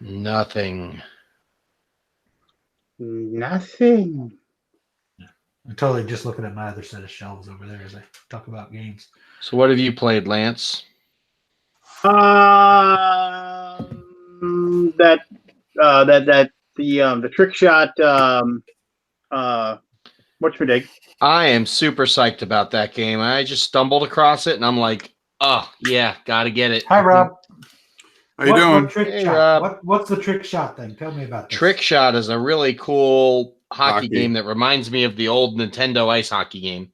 Nothing. Nothing. I'm totally just looking at my other set of shelves over there as I talk about games. So what have you played, Lance? The trick shot. What's your dig? I am super psyched about that game. I just stumbled across it, and I'm like, Oh yeah, gotta get it. Hi, Rob. How you doing? What trick Hey, shot? Rob. What's the trick shot thing? Tell me about this. Trick Shot is a really cool hockey Hockey. game that reminds me of the old Nintendo ice hockey game.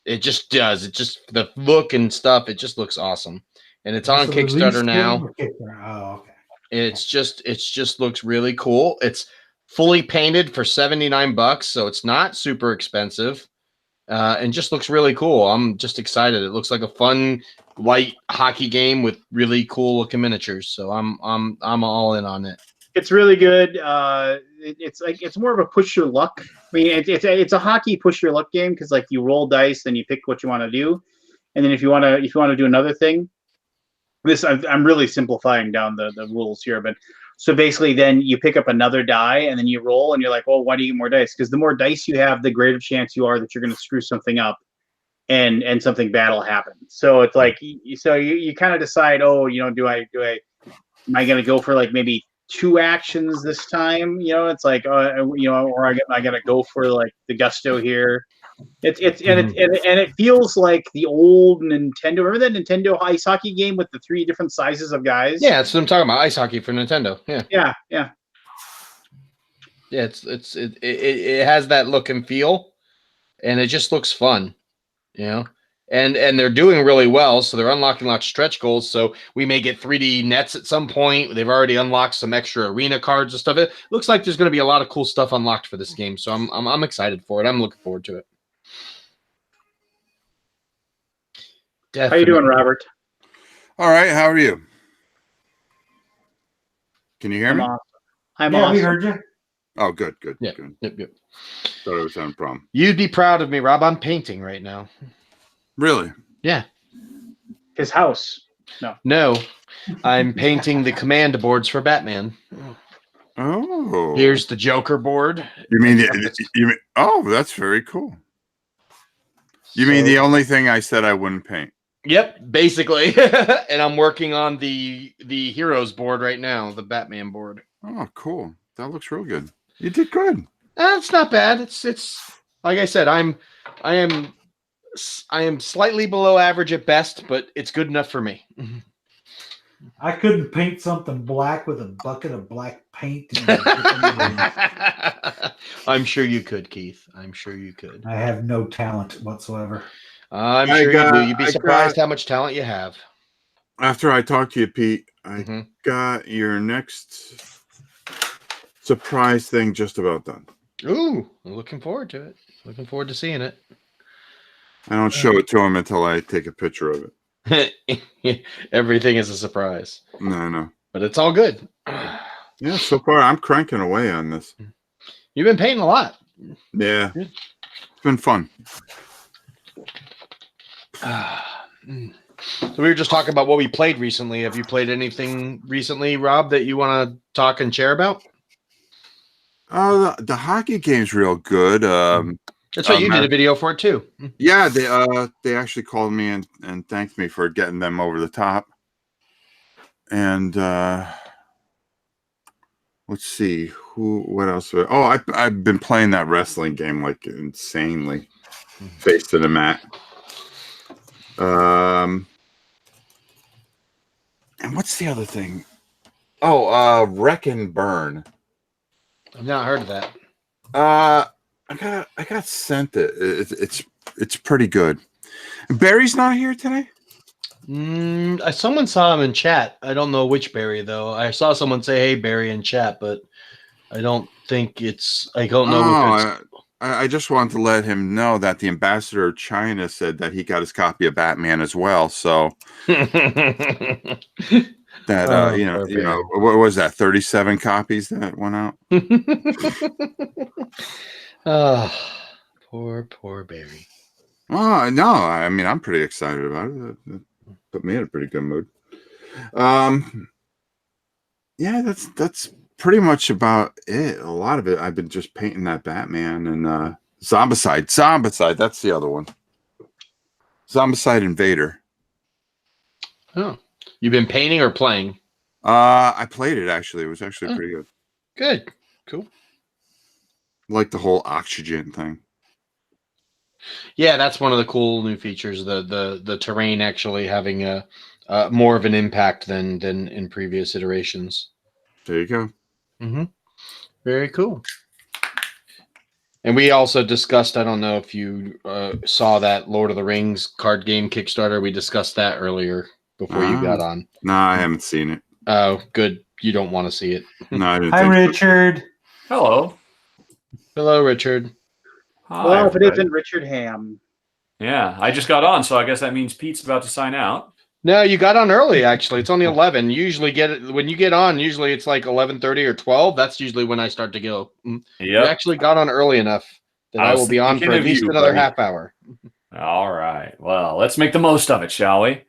It just does. It just the look and stuff. It just looks awesome, and it's on Kickstarter now. Oh, okay. It's just looks really cool. It's fully painted for $79, so it's not super expensive, and just looks really cool. I'm just excited. It looks like a fun light hockey game with really cool looking miniatures. So I'm all in on it. It's really good. It's more of a push your luck. I mean, it's a hockey push your luck game because like you roll dice, then you pick what you want to do, and then if you want to do another thing, I'm really simplifying down the rules here, but so basically then you pick up another die and then you roll and you're like, well, why do you get more dice? Because the more dice you have, the greater chance you are that you're going to screw something up and something bad will happen. So it's like you kind of decide, oh, am I going to go for like maybe 2 actions this time? It's like or I got to go for like the gusto here. And it feels like the old Nintendo. Remember that Nintendo ice hockey game with the 3 different sizes of guys? Yeah, that's what I'm talking about. Ice hockey for Nintendo. Yeah. Yeah. It has that look and feel, and it just looks fun, And they're doing really well, so they're unlocking lots of stretch goals. So we may get 3D nets at some point. They've already unlocked some extra arena cards and stuff. It looks like there's going to be a lot of cool stuff unlocked for this game. So I'm excited for it. I'm looking forward to it. Definitely. How you doing, Robert? All right. How are you? Can you hear me? I'm awesome. awesome. We heard you. Oh, good. Yeah. Good. Yep. Thought it was having a problem. You'd be proud of me, Rob. I'm painting right now. Really? Yeah. His house. No, I'm painting the command boards for Batman. Oh. Here's the Joker board. You mean oh, that's very cool. You mean the only thing I said I wouldn't paint? Yep, basically. And I'm working on the Heroes board right now, the Batman board. Oh, cool. That looks real good. You did good. It's not bad. It's like I said, I am slightly below average at best, but it's good enough for me. I couldn't paint something black with a bucket of black paint. I'm sure you could, Keith. I'm sure you could. I have no talent whatsoever. I'm sure you do. You'd be surprised how much talent you have. After I talk to you, Pete, I got your next surprise thing just about done. Ooh, I'm looking forward to it. Looking forward to seeing it. I don't show it to him until I take a picture of it. Everything is a surprise. No. But it's all good. Yeah, so far I'm cranking away on this. You've been painting a lot. Yeah. It's been fun. So we were just talking about what we played recently. Have you played anything recently, Rob, that you want to talk and share about? The hockey game's real good. That's right. You did a video for it too. Yeah, they actually called me and thanked me for getting them over the top. And let's see what else. Oh, I've been playing that wrestling game like insanely, face to the mat. And what's the other thing? Oh, Wreck and Burn. I've not heard of that. I got sent it. It's pretty good. Barry's not here today. Someone saw him in chat. I don't know which Barry though. I saw someone say, "Hey, Barry" in chat, but I don't think it's. I don't know if it's. I just wanted to let him know that the ambassador of China said that he got his copy of Batman as well. So that what was that? 37 copies that went out. Poor Barry. Oh no! I mean, I'm pretty excited about it. It put me in a pretty good mood. Yeah, that's pretty much about it. A lot of it, I've been just painting that Batman and Zombicide. That's the other one. Zombicide Invader. Oh, you've been painting or playing? I played it actually. It was actually pretty good. Good, cool. Like the whole oxygen thing. Yeah, that's one of the cool new features. The terrain actually having a more of an impact than in previous iterations. There you go. Mm-hmm. Very cool. And we also discussed, I don't know if you saw that Lord of the Rings card game Kickstarter. We discussed that earlier before you got on. No, I haven't seen it. Oh, good. You don't want to see it. No, I didn't Hi, think so. Richard. Hello. Hello, Richard. Hi, Well, if it everybody. isn't Richard Ham. Yeah, I just got on, so I guess that means Pete's about to sign out. No, you got on early, actually. It's only 11. You usually get it when you get on, usually it's like 11:30 or 12. That's usually when I start to go. You actually got on early enough that I will be on for at least another half hour. All right. Well, let's make the most of it, shall we?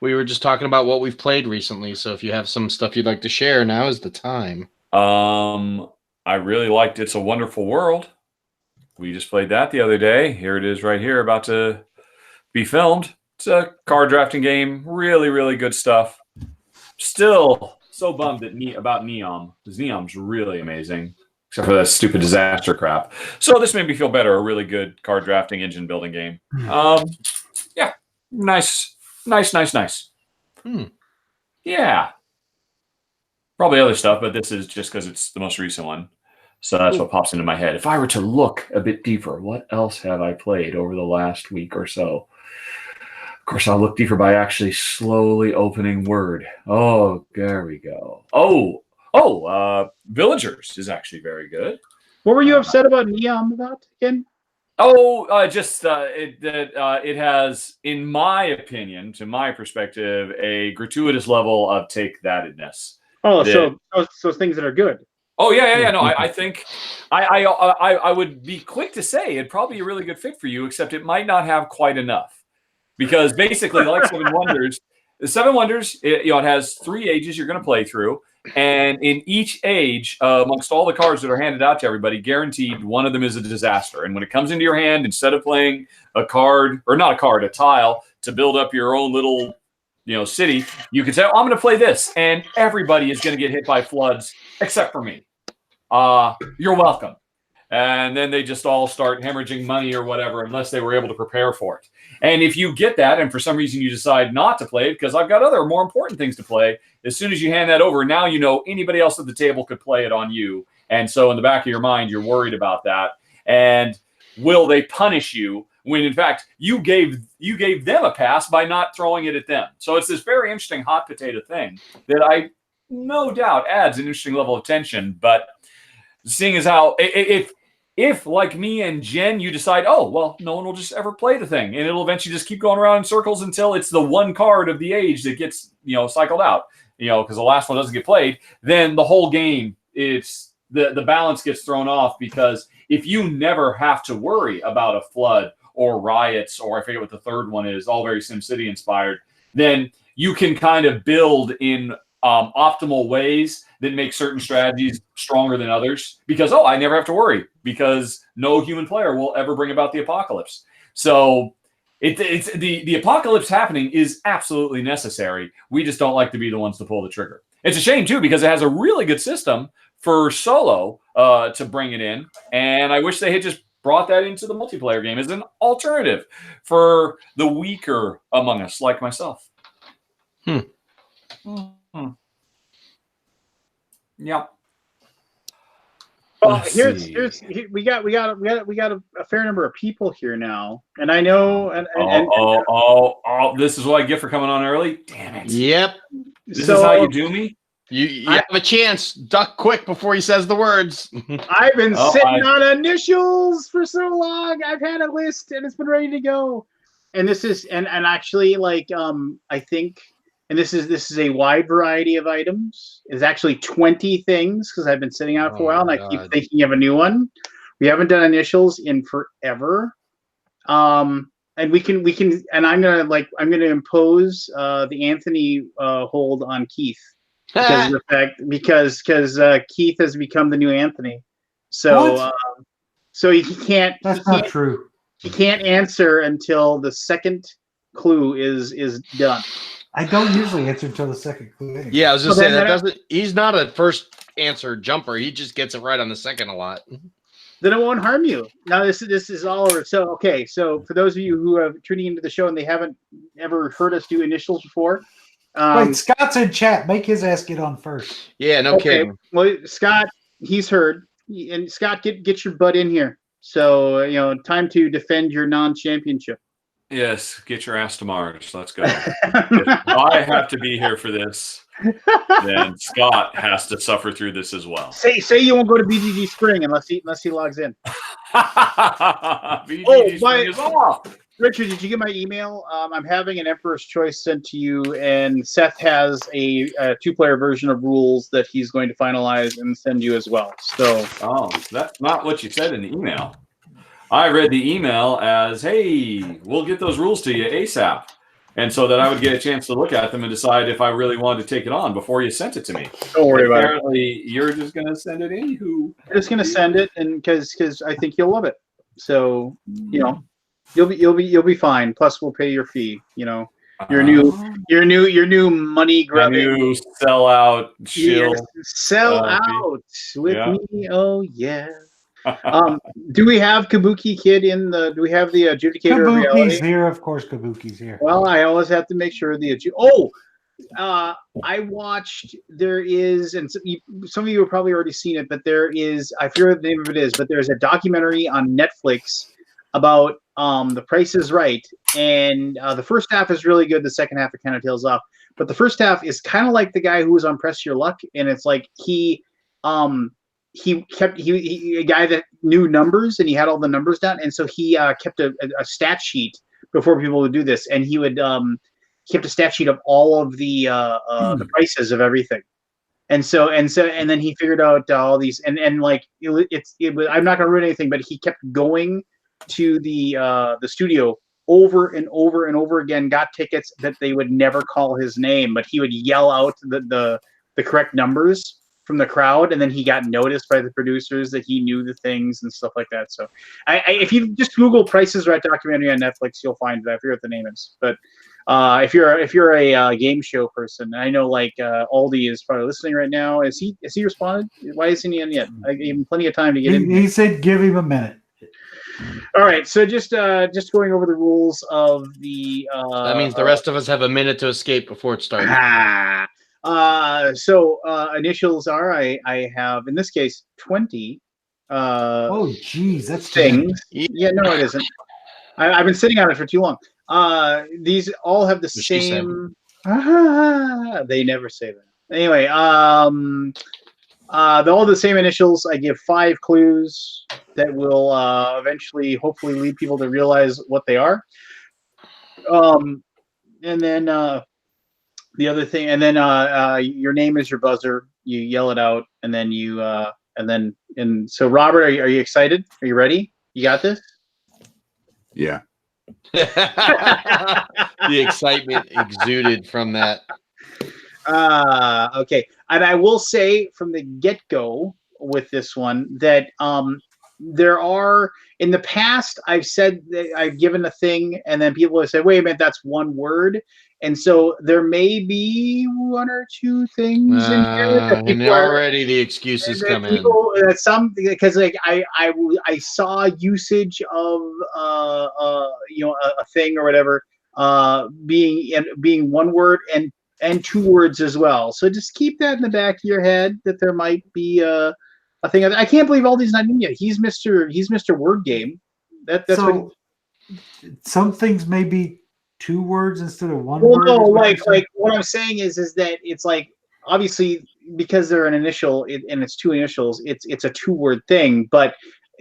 We were just talking about what we've played recently, so if you have some stuff you'd like to share, now is the time. I really liked It's a Wonderful World. We just played that the other day. Here it is right here, about to be filmed. It's a card drafting game. Really, really good stuff. Still so bummed about Neom, because Neom's really amazing, except for that stupid disaster crap. So this made me feel better. A really good card drafting engine building game. Yeah, nice. Yeah. Probably other stuff, but this is just because it's the most recent one. So that's what pops into my head. If I were to look a bit deeper, what else have I played over the last week or so? Of course, I'll look deeper by actually slowly opening Word. Oh, there we go. Villagers is actually very good. What were you upset about Neom about again? It has, in my opinion, to my perspective, a gratuitous level of take thatedness. Oh, so things that are good. Oh yeah. No, I think I would be quick to say it'd probably be a really good fit for you, except it might not have quite enough, because basically, like Seven Wonders, the Seven Wonders, it has 3 ages you're going to play through, and in each age, amongst all the cards that are handed out to everybody, guaranteed one of them is a disaster. And when it comes into your hand, instead of playing a tile to build up your own little city, you can say, I'm going to play this, and everybody is going to get hit by floods except for me. You're welcome. And then they just all start hemorrhaging money or whatever, unless they were able to prepare for it. And if you get that, and for some reason you decide not to play it, because I've got other more important things to play, as soon as you hand that over, now anybody else at the table could play it on you. And so in the back of your mind, you're worried about that. And will they punish you when, in fact, you gave them a pass by not throwing it at them? So it's this very interesting hot potato thing that I no doubt adds an interesting level of tension. But seeing as how if like me and Jen, you decide, no one will just ever play the thing, and it'll eventually just keep going around in circles until it's the one card of the age that gets cycled out, because the last one doesn't get played, then the whole game, it's the balance gets thrown off, because if you never have to worry about a flood or riots, or I forget what the third one is, all very SimCity inspired, then you can kind of build in optimal ways that make certain strategies stronger than others, because I never have to worry, because no human player will ever bring about the apocalypse. So it's the apocalypse happening is absolutely necessary. We just don't like to be the ones to pull the trigger. It's a shame too, because it has a really good system for solo to bring it in, and I wish they had just brought that into the multiplayer game as an alternative for the weaker among us, like myself. Yeah. Well, we got a fair number of people here now, and I know. This is what I get for coming on early. Damn it! Yep. This is how you do me. You have a chance. Duck quick before he says the words. I've been sitting on initials for so long. I've had a list and it's been ready to go. And this is and actually, I think. And this is a wide variety of items. It's actually 20 things, because I've been sitting on it for a while, and I keep thinking of a new one. We haven't done initials in forever. And we can, and I'm gonna impose the Anthony hold on Keith, because Keith has become the new Anthony. So so he can't. That's not true. He can't answer until the second clue is done. I don't usually answer until the second clue. Anyway. Yeah, I was just saying he's not a first answer jumper. He just gets it right on the second a lot. Then it won't harm you. Now this is all over. So okay, so for those of you who are tuning into the show and they haven't ever heard us do initials before, Wait, Scott's in chat. Make his ass get on first. Yeah, no kidding. Well, Scott, he's heard, and Scott, get your butt in here. So time to defend your non-championship. Yes, get your ass to Mars. Let's go. If I have to be here for this, then Scott has to suffer through this as well. Say you won't go to BGG Spring unless he logs in. BGG Spring is off. Richard, did you get my email? I'm having an Emperor's Choice sent to you, and Seth has a 2-player version of rules that he's going to finalize and send you as well. So, that's not what you said in the email. I read the email as, "Hey, we'll get those rules to you ASAP," and so that I would get a chance to look at them and decide if I really wanted to take it on before you sent it to me. Don't worry about it. Apparently, you're just going to send it anywho. I'm just going to send it, and because I think you'll love it. So you'll be fine. Plus, we'll pay your fee. Your new money grubbing. New sellout shill. Yes, sell out with me. Oh yeah. Do we have Kabuki Kid in the? Do we have the adjudicator of reality? Kabuki's here, of course. Kabuki's here. Well, I always have to make sure I watched. There is, and some of you have probably already seen it, but there is. I forget what the name of it is, but there's a documentary on Netflix about The Price is Right, and the first half is really good. The second half it kind of tails off, but the first half is kind of like the guy who was on Press Your Luck, and it's like he a guy that knew numbers and he had all the numbers down, and so he kept a stat sheet before people would do this, and he would kept a stat sheet of all of the prices of everything, and then he figured out all these and like I'm not gonna ruin anything, but he kept going to the studio over and over and over again, got tickets that they would never call his name, but he would yell out the correct numbers from the crowd, and then he got noticed by the producers that he knew the things and stuff like that. So if you just Google Price is Right documentary on Netflix, you'll find that. I forget what the name is, but if you're a game show person, I know like Aldi is probably listening right now. Is he responded? Why isn't he in yet? I gave him plenty of time to get in. He said give him a minute. All right, so just going over the rules of the that means the rest of us have a minute to escape before it starts. Initials are I have in this case 20 oh geez, that's things. Yeah, no, it isn't. I've been sitting on it for too long. These all have the same they never say that. Anyway, they're all the same initials. I give 5 clues that will eventually hopefully lead people to realize what they are. And then the other thing, and then your name is your buzzer. You yell it out, and then so Robert, are you excited? Are you ready? You got this? Yeah. The excitement exuded from that. Okay, and I will say from the get-go with this one that there are, in the past, I've said that I've given a thing, and then people have said, "Wait a minute, that's one word." And so there may be 1 or 2 things in here that and already the excuses come in. Some because like I saw usage of a thing or whatever being 1 word and 2 words as well. So just keep that in the back of your head that there might be a thing. I can't believe Aldi's not in yet. He's Mr. Word Game. That's so some things may be 2 words instead of 1 word. word. No, like what I'm saying is that it's like obviously because they're an initial and it's 2 initials, it's a 2-word thing. But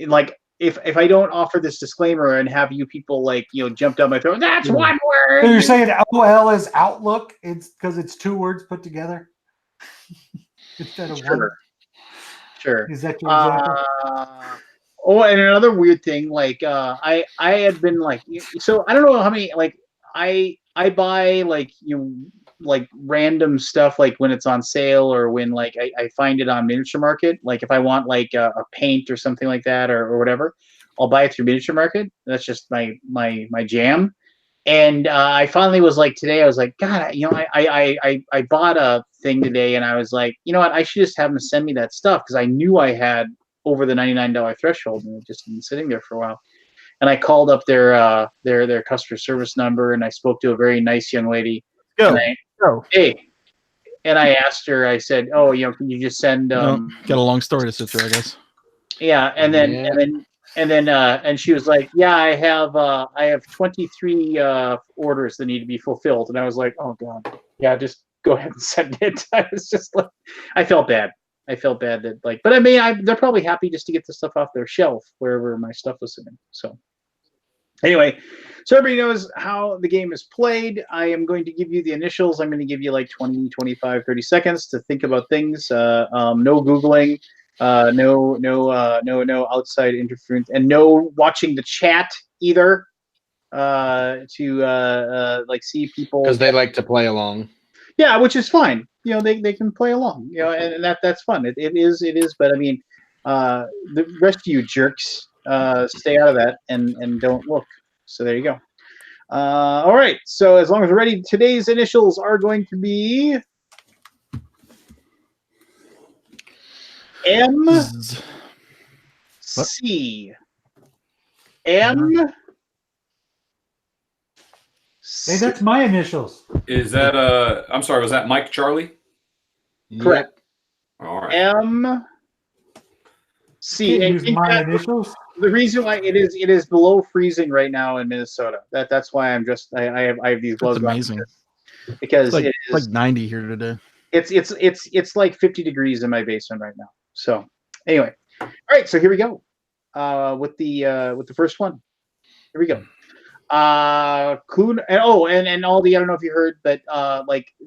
like if I don't offer this disclaimer and have you people like jumped down my throat, that's 1 word. So you're saying OL is Outlook? It's because it's 2 words put together instead of 1. Sure. Is that your example? And another weird thing, like I had been like, so I don't know how many like I buy like like random stuff like when it's on sale or when like I find it on Miniature Market. Like if I want like a paint or something like that or whatever, I'll buy it through Miniature Market. That's just my jam. And I finally was like today, I was like, God, I bought a thing today, and I was like, you know what, I should just have them send me that stuff because I knew I had over the $99 threshold, and it just been sitting there for a while. And I called up their customer service number, and I spoke to a very nice young lady. Hey, and I asked her. I said, "Oh, can you just send?" Got a long story to sit through, I guess. Yeah, and she was like, "Yeah, I have 23 orders that need to be fulfilled," and I was like, "Oh God, yeah, just go ahead and send it." I was just like, I felt bad. That but I mean, they're probably happy just to get the stuff off their shelf wherever my stuff was sitting. So anyway, so everybody knows how the game is played. I am going to give you the initials. I'm going to give you like 20, 25, 30 seconds to think about things. No Googling. No outside interference, and no watching the chat either. To see people, because they like to play along. Yeah, which is fine. They can play along. And that's fun. It is. But I mean, the rest of you jerks, stay out of that and don't look. So there you go. All right. So as long as we're ready, today's initials are going to be M C M. Hey, that's my initials. Is that I'm sorry, was that Mike Charlie? Correct. All right. M C. Use my initials. The reason why it is below freezing right now in Minnesota. That's why I'm just I have these gloves. That's amazing. Because it's it is like 90 here today. It's like 50 degrees in my basement right now. So anyway, all right. So here we go. With the first one. Here we go. Clue. And all the, I don't know if you heard, but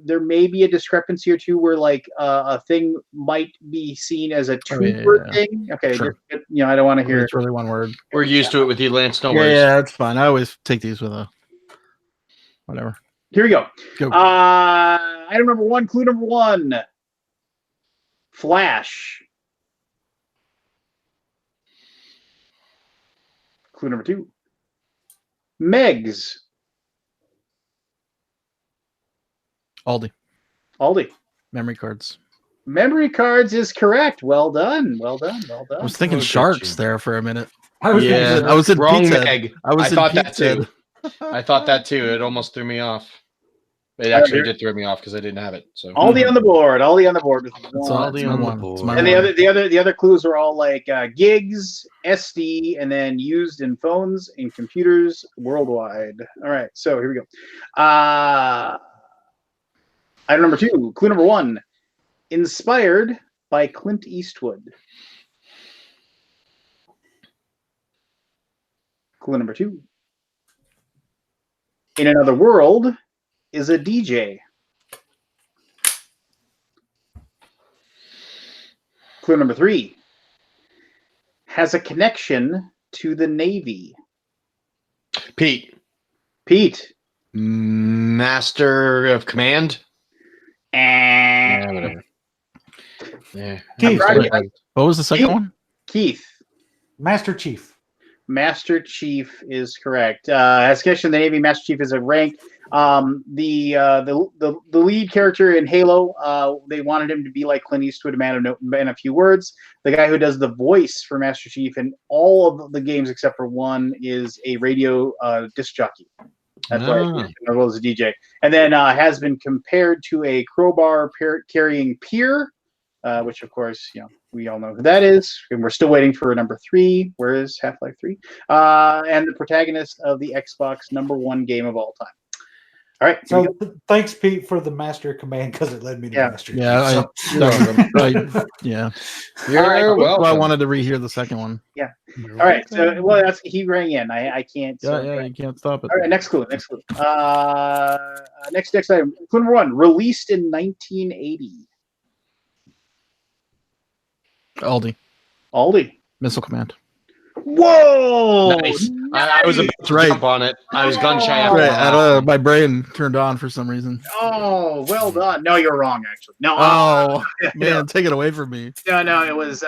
there may be a discrepancy or two where a thing might be seen as a two-word thing. Okay, sure. I don't want to hear. It's really one word. We're used to it with you, Lance. No worries. Yeah, that's fine. I always take these with a whatever. Here we go. Go. Item number one. Clue number one. Flash. Clue number two. Megs. Aldi. Memory cards. Memory cards is correct. Well done. I was thinking Oh, sharks there for a minute. I was I was in Wrong Pizza. Meg. I thought that too. I thought that too. It almost threw me off. It actually did throw me off because I didn't have it. So Aldi on the board. Aldi on the board. It's Aldi on one. It's my And one. the other clues are all like gigs, SD, and then used in phones and computers worldwide. All right, so here we go. Item number two. Clue number one. Inspired by Clint Eastwood. Clue number two. In Another World is a DJ. Clue number three. Has a connection to the Navy. Pete. Master of Command. Yeah, whatever. Yeah. Keith. What was the second one? Keith. Master Chief. Master Chief is correct. Has a connection to the Navy. Master Chief is a rank. The lead character in Halo, they wanted him to be like Clint Eastwood, a man of few words. The guy who does the voice for Master Chief in all of the games except for one is a radio disc jockey. That's why as well as a DJ. And then has been compared to a crowbar carrying peer, which of course we all know who that is. And we're still waiting for number 3. Where is Half-Life 3? And the protagonist of the Xbox #1 game of all time. All right. So thanks, Pete, for the Master Command because it led me to Master. Yeah, You're welcome. welcome. I wanted to rehear the second one. Yeah. All right. So he rang in. I can't. You can't stop it. All right. Next clue. Next item. Clue number 1. Released in 1980. Aldi. Missile Command. Whoa! Nice. I was about to jump on it. I was gun shy after Right. that. My brain turned on for some reason. Oh, well done. No, you're wrong. Actually, no. Man, take it away from me. No. It was.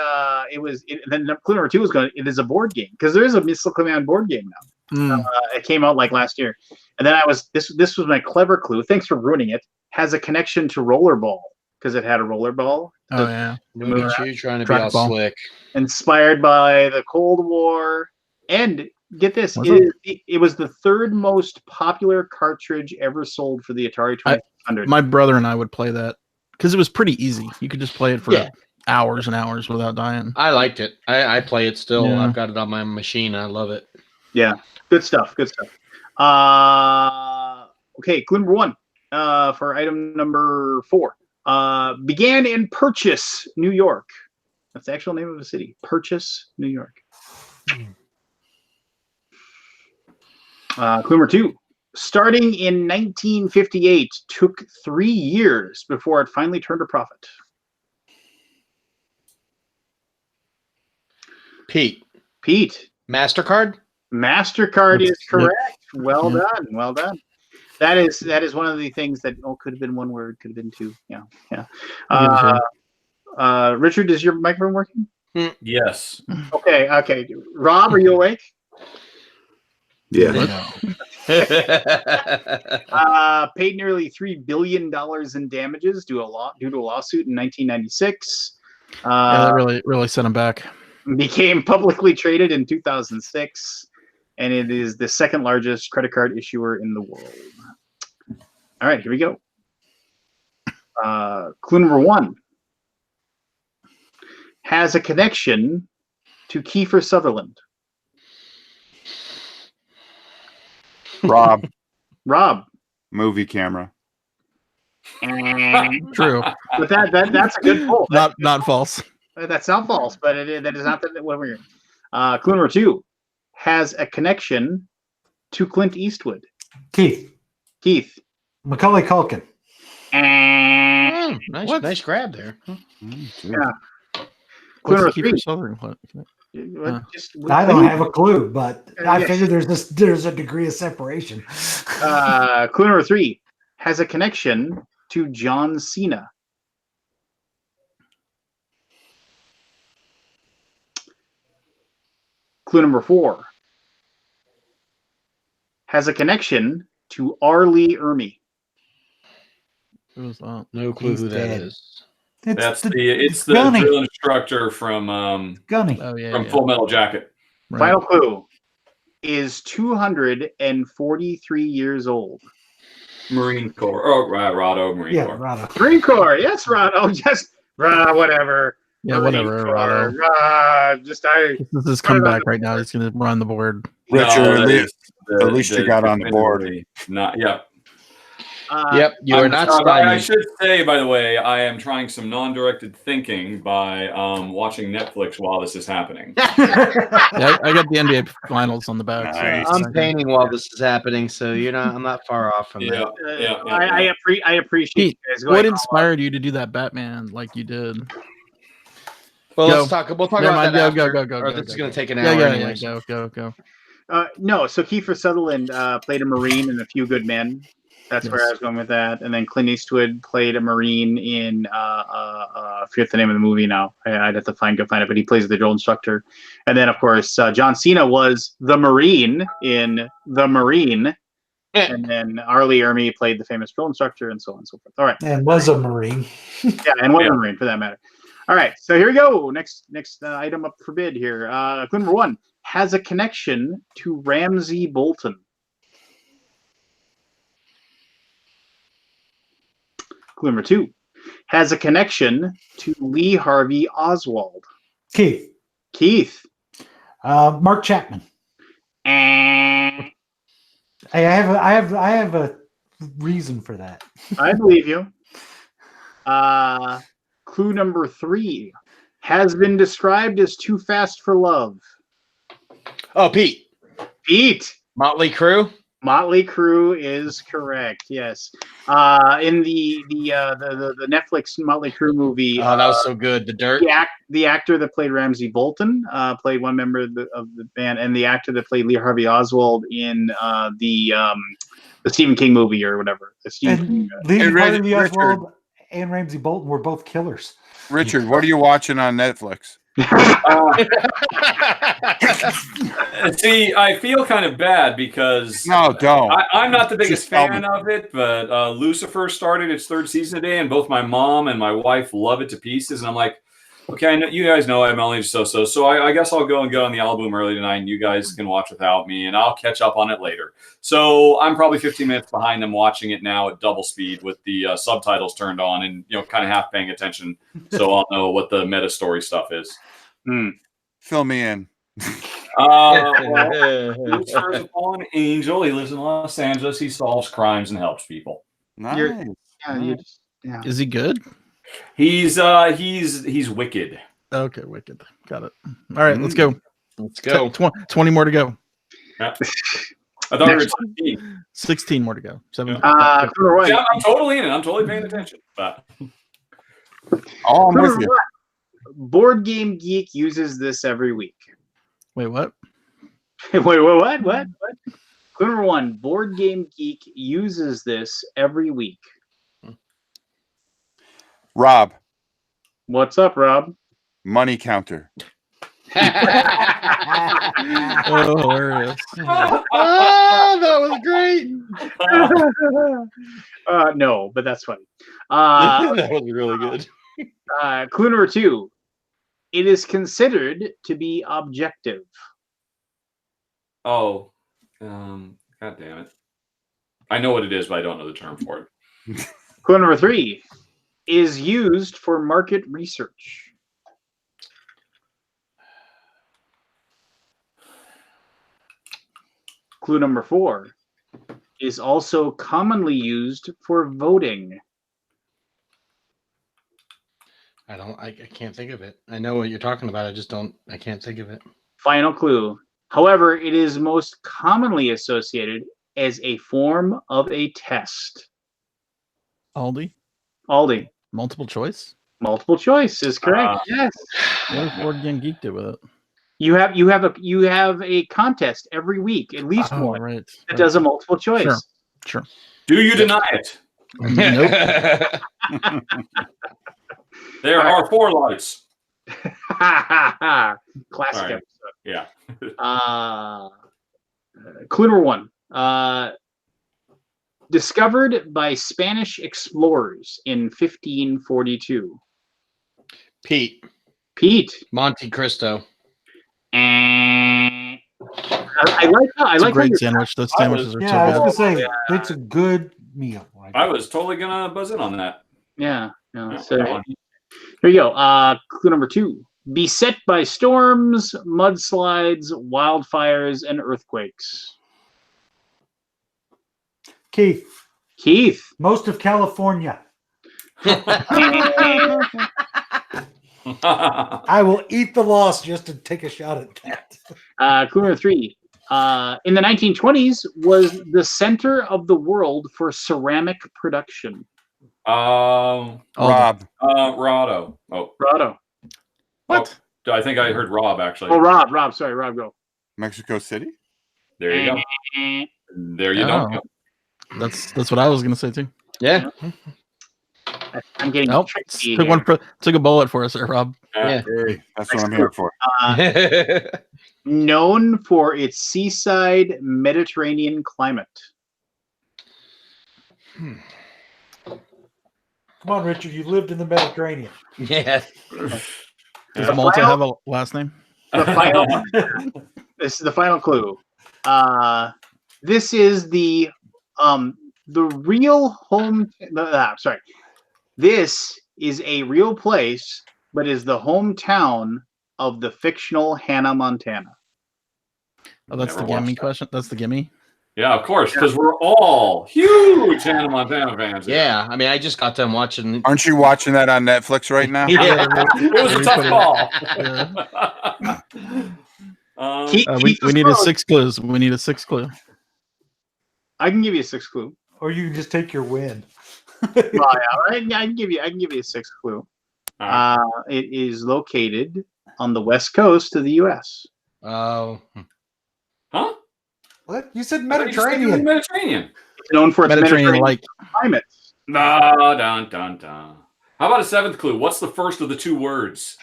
Then clue number 2 was going. It is a board game because there is a Missile Command board game now. It came out like last year, and then I was. This was my clever clue. Thanks for ruining it. Has a connection to Rollerball because it had a rollerball. Oh yeah. Look at you trying to be all Trackball. slick. Inspired by the Cold War. And get this, Was it was the third most popular cartridge ever sold for the Atari 2600. My brother and I would play that because it was pretty easy. You could just play it for Yeah. hours and hours without dying. I liked it. I play it still. Yeah. I've got it on my machine. I love it. Yeah, good stuff. Good stuff. Okay, clue number 1 for item number 4. Began in Purchase, New York. That's the actual name of the city. Purchase, New York. Clue number 2. Starting in 1958, took 3 years before it finally turned a profit. Pete. MasterCard? MasterCard is Yep. correct. Well Yep. done. Well done. That is one of the things that could have been one word, could have been two. Yeah. Richard, is your microphone working? Yes. Okay. Rob, are you awake? Yeah. Paid nearly $3 billion in damages due to a lawsuit in 1996. Yeah, that really set him back. Became publicly traded in 2006, and it is the second largest credit card issuer in the world. All right, here we go. Clue number 1 has a connection to Kiefer Sutherland. Rob, Movie camera. True. But that's a good pull. Not false. That's not false, but that is not what we're hearing. Clue number 2 has a connection to Clint Eastwood. Keith. Macaulay Culkin. Nice grab there. Yeah. What's Clue the number 3. Kiefer Sutherland? I don't have a clue, but I figure there's a degree of separation. Clue number 3 has a connection to John Cena. Clue number 4 has a connection to R. Lee Ermey. Who's that? No clue who that is. It's the Gunny. drill instructor from Gunny. Oh yeah. from Full Metal Jacket. Right. Final clue is 243 years old. Marine Corps. Oh, Rado, Marine Yeah, Corps. Rado. Marine Corps. Yes, Rado. Just whatever. Yeah, Marine whatever. Corps. Rado. I This is come back right now. He's gonna run the board. Richard, No, at least you got on the board. Not yeah. Yep, you are not stymied. I should say, by the way, I am trying some non-directed thinking by watching Netflix while this is happening. Yeah, I got the NBA finals on the back. Nice. So I'm painting while this is happening, so I'm not far off from that. I appreciate Pete, you guys going what all inspired you to do that Batman like you did? Well, Go. we'll talk Never about mind, that go, after, go, go, or go, this go, is going go. to take an Yeah, hour yeah, anyways. yeah. Go. No, so Kiefer Sutherland played a Marine in A Few Good Men. That's where I was going with that. And then Clint Eastwood played a Marine in I forget the name of the movie now. I'd have to go find it, but he plays the drill instructor. And then of course John Cena was the Marine in The Marine. And then R. Lee Ermey played the famous drill instructor, and so on and so forth. All right. And was a Marine. Yeah, and was a Marine for that matter. All right, so here we go. Next item up for bid here. Clue number 1 has a connection to Ramsay Bolton. Clue number 2 has a connection to Lee Harvey Oswald. Keith. Mark Chapman. Hey, I have a reason for that. I believe you. Clue number 3 has been described as too fast for love. Oh, Pete. Motley Crue. Motley Crue is correct. Yes. In the Netflix Motley Crue movie. Oh, that was so good. The Dirt. The actor that played Ramsay Bolton played one member of the band, and the actor that played Lee Harvey Oswald in the Stephen King movie or whatever. Lee Harvey Oswald and Ramsay Bolton were both killers. Richard, what are you watching on Netflix? See, I feel kind of bad because No, don't. I'm not the biggest Just tell fan me. of it, but Lucifer started its 3rd season today, and both my mom and my wife love it to pieces. And I'm like, okay, I know, you guys know I'm only so-so, so I guess I'll go and get on the Alaboom early tonight, and you guys can watch without me, and I'll catch up on it later. So I'm probably 15 minutes behind them watching it now at double speed with the subtitles turned on and, kind of half paying attention so I'll know what the meta story stuff is. Fill me in. Lucifer is a fallen angel. He lives in Los Angeles. He solves crimes and helps people. Nice. Is he good? He's wicked. Okay, wicked. Got it. All right, let's go. Let's go. 20 more to go. Yeah. I thought we were 16. 16 more to go. 17. Yeah, I'm totally in it. I'm totally paying attention. But Oh, I'm with you. Board Game Geek uses this every week. Wait, what? What? Clue number 1, Board Game Geek uses this every week. Rob, What's up, Rob? money counter. Oh, hilarious. Oh, that was great. No, but that's funny. That was really good. Clue number 2. It is considered to be objective. God damn it. I know what it is, but I don't know the term for it. Clue number 3 is used for market research. Clue number 4 is also commonly used for voting. I can't think of it. I know what you're talking about. I can't think of it. Final clue. However, it is most commonly associated as a form of a test. Aldi? Multiple choice is correct. Yes. What does Board Game Geek do with it? You have a contest every week, at least one Right. that does a multiple choice. Sure. Do you deny it? Nope. There are 4 lights. Classic Sorry. episode. Yeah. Clue number 1. Discovered by Spanish explorers in 1542. Pete. Monte Cristo. I like It's a how great you're- sandwich. Those sandwiches are Yeah, I so was good. gonna say it's a good meal. Right? I was totally gonna buzz in on that. Yeah. No, Yeah, so that one. here you go. Clue number 2. Beset by storms, mudslides, wildfires, and earthquakes. Keith, Keith. most of California. I will eat the loss just to take a shot at that. Clue number 3. In the 1920s, was the center of the world for ceramic production. Rob. Rob. Rado. Oh, Grotto. What? I think I heard Rob actually. Oh, Rob. Sorry, Rob, go. Mexico City. There you go. There you Oh. go. That's what I was gonna say too. Yeah. I'm getting Nope. tricky Took here. took a bullet for us there, Rob. Yeah. Hey, that's what I'm here for. Known for its seaside Mediterranean climate. Come on, Richard. You lived in the Mediterranean. Yeah. Does Malta have a last name? The final. This is the final clue. This is the real home. Sorry, this is a real place, but is the hometown of the fictional Hannah Montana. Oh, that's Never the gimme watched that. question. That's the gimme. Yeah, of course, because we're all huge Hannah Montana fans. here. Yeah. I mean, I just got done watching. Aren't you watching that on Netflix right now? Yeah. It was a tough call. Keith- We Keith was need a close. 6 clues. We need a 6 clue. I can give you a 6th clue. Or you can just take your win. Well, yeah, I can give you a 6th clue. It is located on the west coast of the U.S. Oh. Huh? What? You said I thought you said it was Mediterranean. Mediterranean. It's known for its Mediterranean Mediterranean like. climate. Dun, dun, dun, dun. How about a 7th clue? What's the first of the 2 words?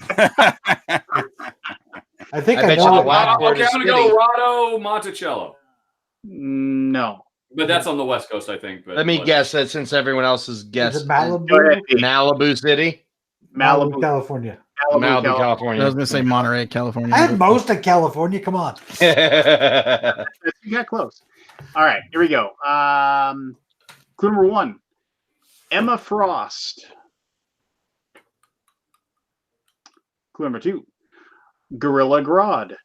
I think I I bet you know. the it. Black- Okay, I'm Florida gonna go City. Rado Monticello, No. but that's on the West Coast, I think. But Let me whatever. guess that since everyone else has Is guessed it Go ahead, Malibu? Pete. Malibu City, Malibu, Malibu, California. Malibu, I was California. gonna say Monterey, California. I had most of California. Come on. You got close. All right, here we go. Clue number 1. Emma Frost. Clue number 2. Gorilla Grodd.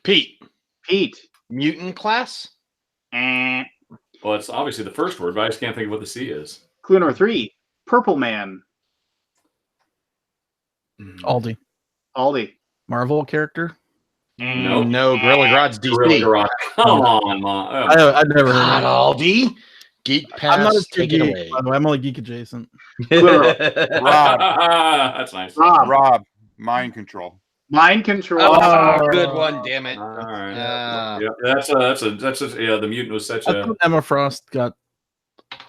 Pete, Pete. mutant class. Eh. Well, it's obviously the first word, but I just can't think of what the C is. Clue number 3. Purple Man. Aldi. Aldi. Marvel character. Nope. No, Gorilla Grodd's DC. Gorilla Garage. Come on, Mom. I've never heard God, of it. Aldi. Geek I'm not a Pass, take it geek, away. by the way. I'm only geek adjacent. Rob, That's nice. Rob, mind control. Mind Control. Oh, good one, damn it. All right. Uh, Yeah, that's yeah. The mutant was such I a. thought Emma Frost got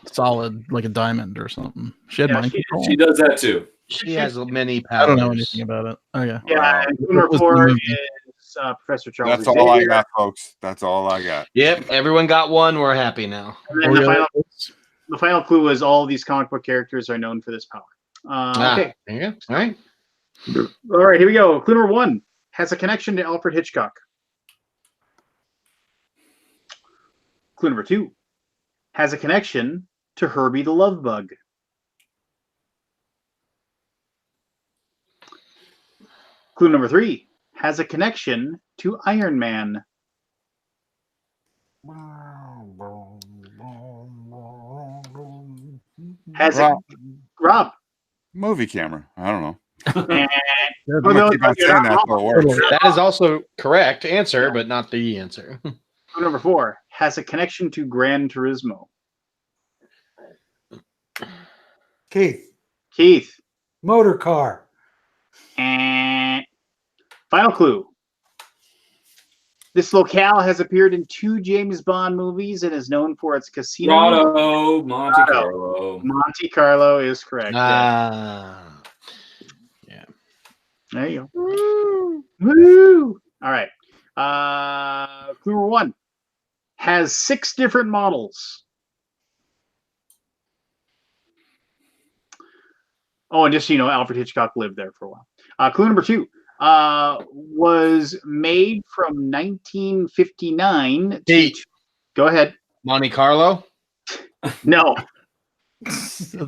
solid, like a diamond or something. She had Yeah, mind she- control. She does that too. she has many powers. I don't know anything about it. Okay. Yeah, Wow. and clue number What was the 4 movie? is Professor Charles That's all I Xavier. got, folks. That's all I got. Yep, everyone got one. We're happy now. And then the final clue is all of these comic book characters are known for this power. Okay. There you go. All right. All right, here we go. Clue number 1 has a connection to Alfred Hitchcock. Clue number 2 has a connection to Herbie the Love Bug. Clue number 3 has a connection to Iron Man. Has a Rob. Movie camera. I don't know. And I'm gonna keep on saying that till it works. That is also correct answer, but not the answer. clue number 4 has a connection to Gran Turismo. Keith, Keith. motor car. And final clue. This locale has appeared in 2 James Bond movies and is known for its casino. Grotto, Monte Carlo. Monte Carlo is correct. Yeah. There you go. Woo! All right. Clue number 1 has 6 different models. Oh, and just so you know, Alfred Hitchcock lived there for a while. Clue number 2 was made from 1959 Pete. Go ahead. Monte Carlo. No.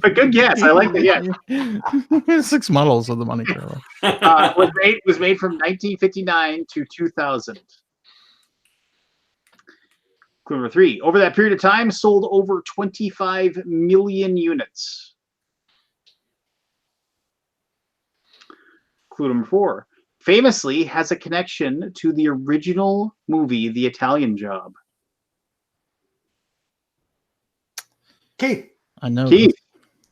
But good guess. I like the guess. 6 models of the Monte Carlo. Was made from 1959 to 2000. Clue number 3. Over that period of time, sold over 25 million units. Clue number 4. Famously has a connection to the original movie, The Italian Job. Keith, I know. Keith.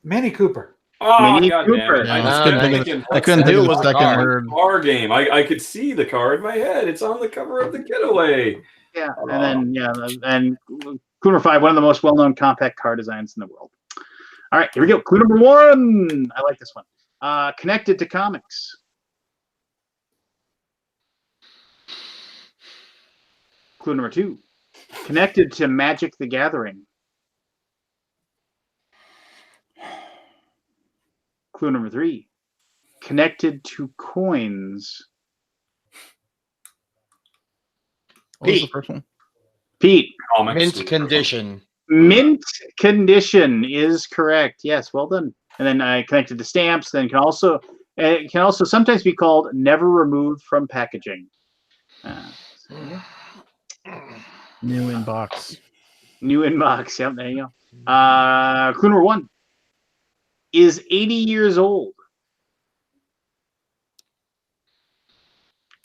Mini Cooper. Oh, Mini God Cooper. damn it. I I couldn't think of I couldn't think of the second word. car game. I could see the car in my head. It's on the cover of the Getaway. Yeah, and then clue number 5, one of the most well-known compact car designs in the world. All right, here we go. Clue number 1. I like this one. Connected to comics. Clue number 2. Connected to Magic the Gathering. Clue number 3. Connected to coins. What was the Pete. first one? Pete. Comics. Mint condition. Mint condition is correct. Yes, well done. And then connected to stamps. Then it can also sometimes be called never removed from packaging. New inbox. New inbox. Yep, there you go. Clue number 1 is 80 years old.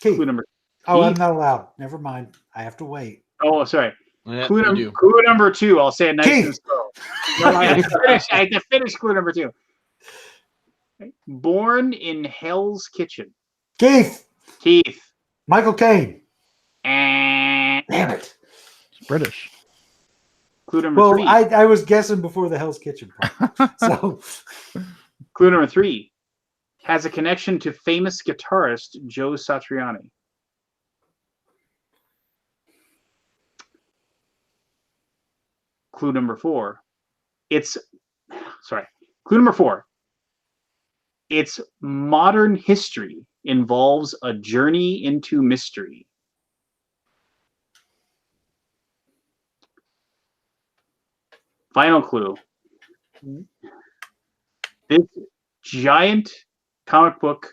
Keith. Clue number. Oh, I'm Keith. not allowed. Never mind. I have to wait. Oh, sorry. Yeah, Clue, you do. clue number 2. I'll say it nice Keith. and slow. No, I have to finish clue number 2. Born in Hell's Kitchen. Keith. Keith. Michael Caine. And Damn it. It's British. clue number Well, 3. I was guessing before the Hell's Kitchen part. So Clue number 3. has a connection to famous guitarist Joe Satriani? Clue number 4. Clue number 4. Its modern history involves a journey into mystery. Final clue. This giant comic book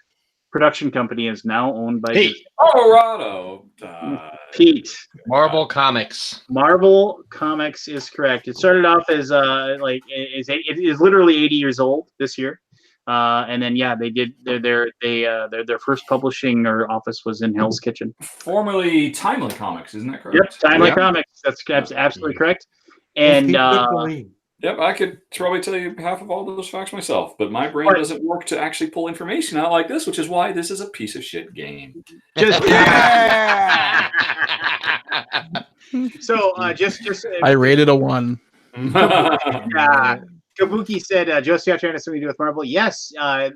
production company is now owned by Pete. Colorado. Pete. Marvel Comics. Marvel Comics is correct. It started off as it is literally 80 years old this year, and then they did their first publishing or office was in Hell's Kitchen. Formerly Timely Comics, isn't that correct? Yep, Timely Comics. That's absolutely correct. And yep, I could probably tell you half of all those facts myself, but my brain doesn't work to actually pull information out like this, which is why this is a piece of shit game. Just I rated a 1. Kabuki said Joe Satriani has something to do with Marvel. Yes,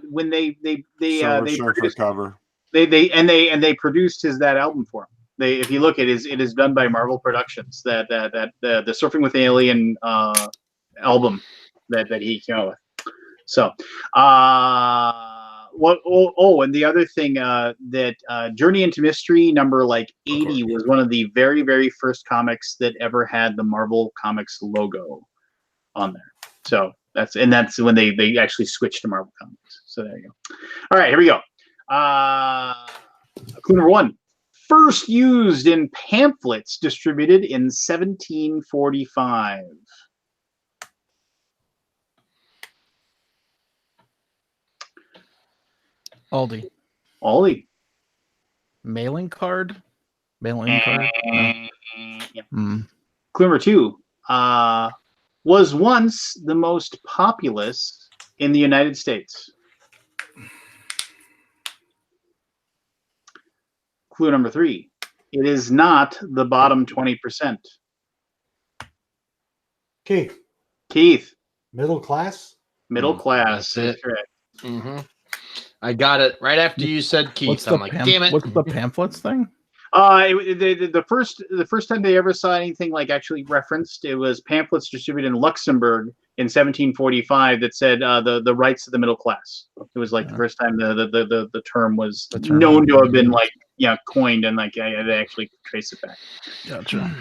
when they Surfer cover. They produced that album for him. If you look, it is done by Marvel Productions. The Surfing with the Alien album that he came out with. So, and the other thing that Journey into Mystery number 80 was one of the very, very first comics that ever had the Marvel Comics logo on there. So that's when they actually switched to Marvel Comics. So there you go. All right, here we go. Clue number 1. First used in pamphlets distributed in 1745. Aldi. Mailing card? Mailing card? No. Yep. Clue number 2. Was once the most populous in the United States. Clue number 3. It is not the bottom 20%. Keith. Middle class? Middle class. That's it. Correct. Mm-hmm. I got it right after you said Keith. I'm like, damn it. What's the pamphlets thing? The first time they ever saw anything actually referenced, it was pamphlets distributed in Luxembourg in 1745 that said the rights of the middle class. It was the first time the term was known to have been coined, and they actually trace it back. Gotcha.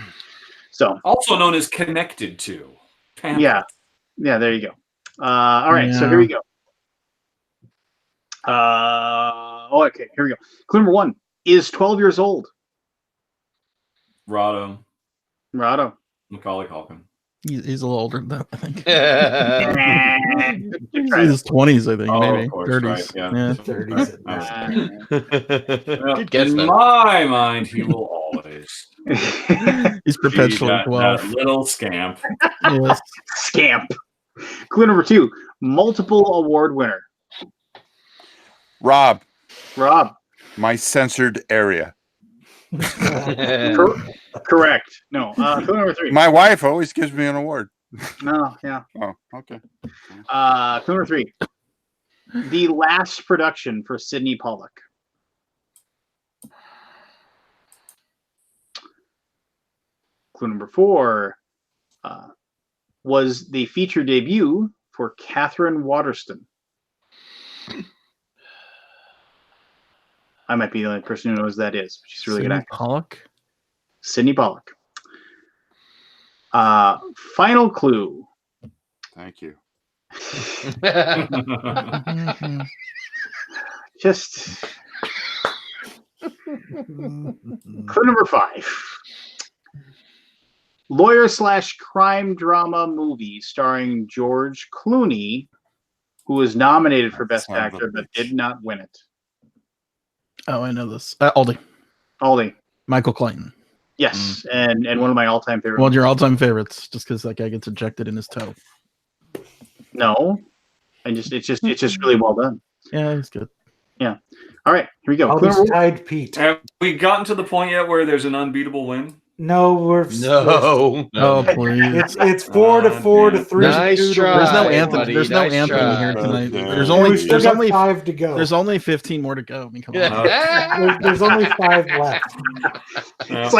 So also known as connected to. Pamphlets. Yeah. There you go. All right, so here we go. Okay, here we go. Clue number 1 is 12 years old. Rado. Macaulay Culkin. He's a little older than that, I think. He's in his 20s, I think, maybe. Course, 30s. Right, yeah. 30s. Good guess, in though. my mind, he will always. He's perpetually that 12. little scamp. Yes. Scamp. Clue number 2, multiple award winner. Rob. My censored area. Correct. No. Clue number 3. My wife always gives me an award. No, yeah. Oh, okay. Clue number 3. The last production for Sidney Pollack. Clue number 4 was the feature debut for Catherine Waterston. I might be the only person who knows that is. But she's really good actress. Sidney Pollack. Final clue. Thank you. Just clue number 5. Lawyer/crime drama movie starring George Clooney, who was nominated for Best Actor but did not win it. Oh, I know this. Aldi. Michael Clayton. Yes, and one of my all-time favorites. One of your all-time favorites, just because that guy gets ejected in his toe. No, it's just really well done. Yeah, it's good. Yeah. All right, here we go. Always tied Pete. Have we gotten to the point yet where there's an unbeatable win? No, No. Oh, please. It's 4-4 to 3-2 Nice to try. There's no win. Anthony. buddy. There's no Nice Anthony try. here tonight. Yeah. There's And only we still there's got only 5 to go. there's only 15 more to go. I mean, come on. There's only 5 left. It's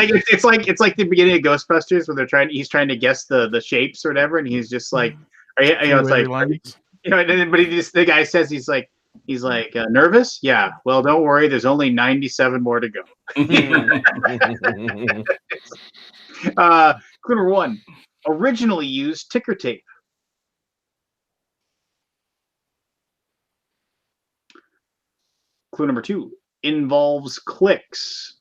like the beginning of Ghostbusters where he's trying to guess the shapes or whatever, and he's just like, it's like, Lines. but the guy says he's like nervous. Yeah, well, don't worry. There's only 97 more to go. Clue number 1: originally used ticker tape. Clue number 2: involves clicks.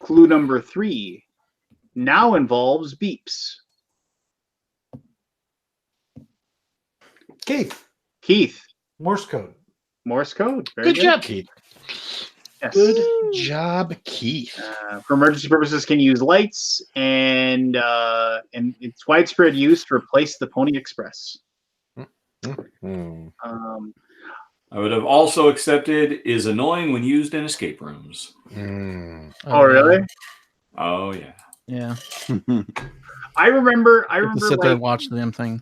Clue number 3: now involves beeps. Keith. Morse code. Morse code. Very Good job, Keith. Yes. Good job, Keith. For emergency purposes, can use lights, and its widespread use to replace the Pony Express. I would have also accepted is annoying when used in escape rooms. Oh, really? Oh, yeah. Yeah. I remember To sit there and watch the damn thing.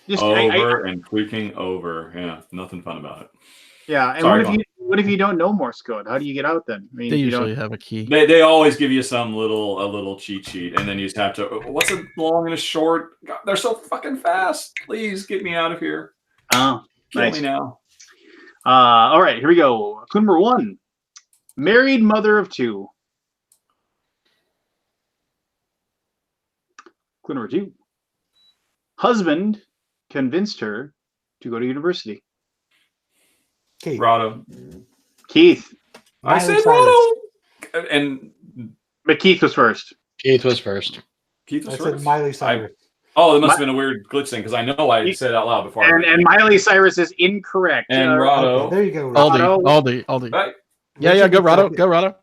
just And tweaking over. Yeah, nothing fun about it. yeah. And Sorry, what if you don't know Morse code? How do you get out then? I mean, They you don't. usually have a key. They always give you a little cheat sheet, and then you just have to. What's a long and a short? God, they're so fucking fast. Please get me out of here. Oh, Kill nice. me now. All right, here we go. Clue number 1: married mother of 2. Clue number 2: husband convinced her to go to university. Keith. Rado. Keith. I Miley said Cyrus. Rado. And But Keith was first. Keith was first. Keith I was said first. Miley Cyrus. Oh, it must have been a weird glitch thing because I know I said it out loud before. And Miley Cyrus is incorrect. And Rado. Okay, there you go. Rado. Aldi. Right. Yeah, go Rado. Go Rado.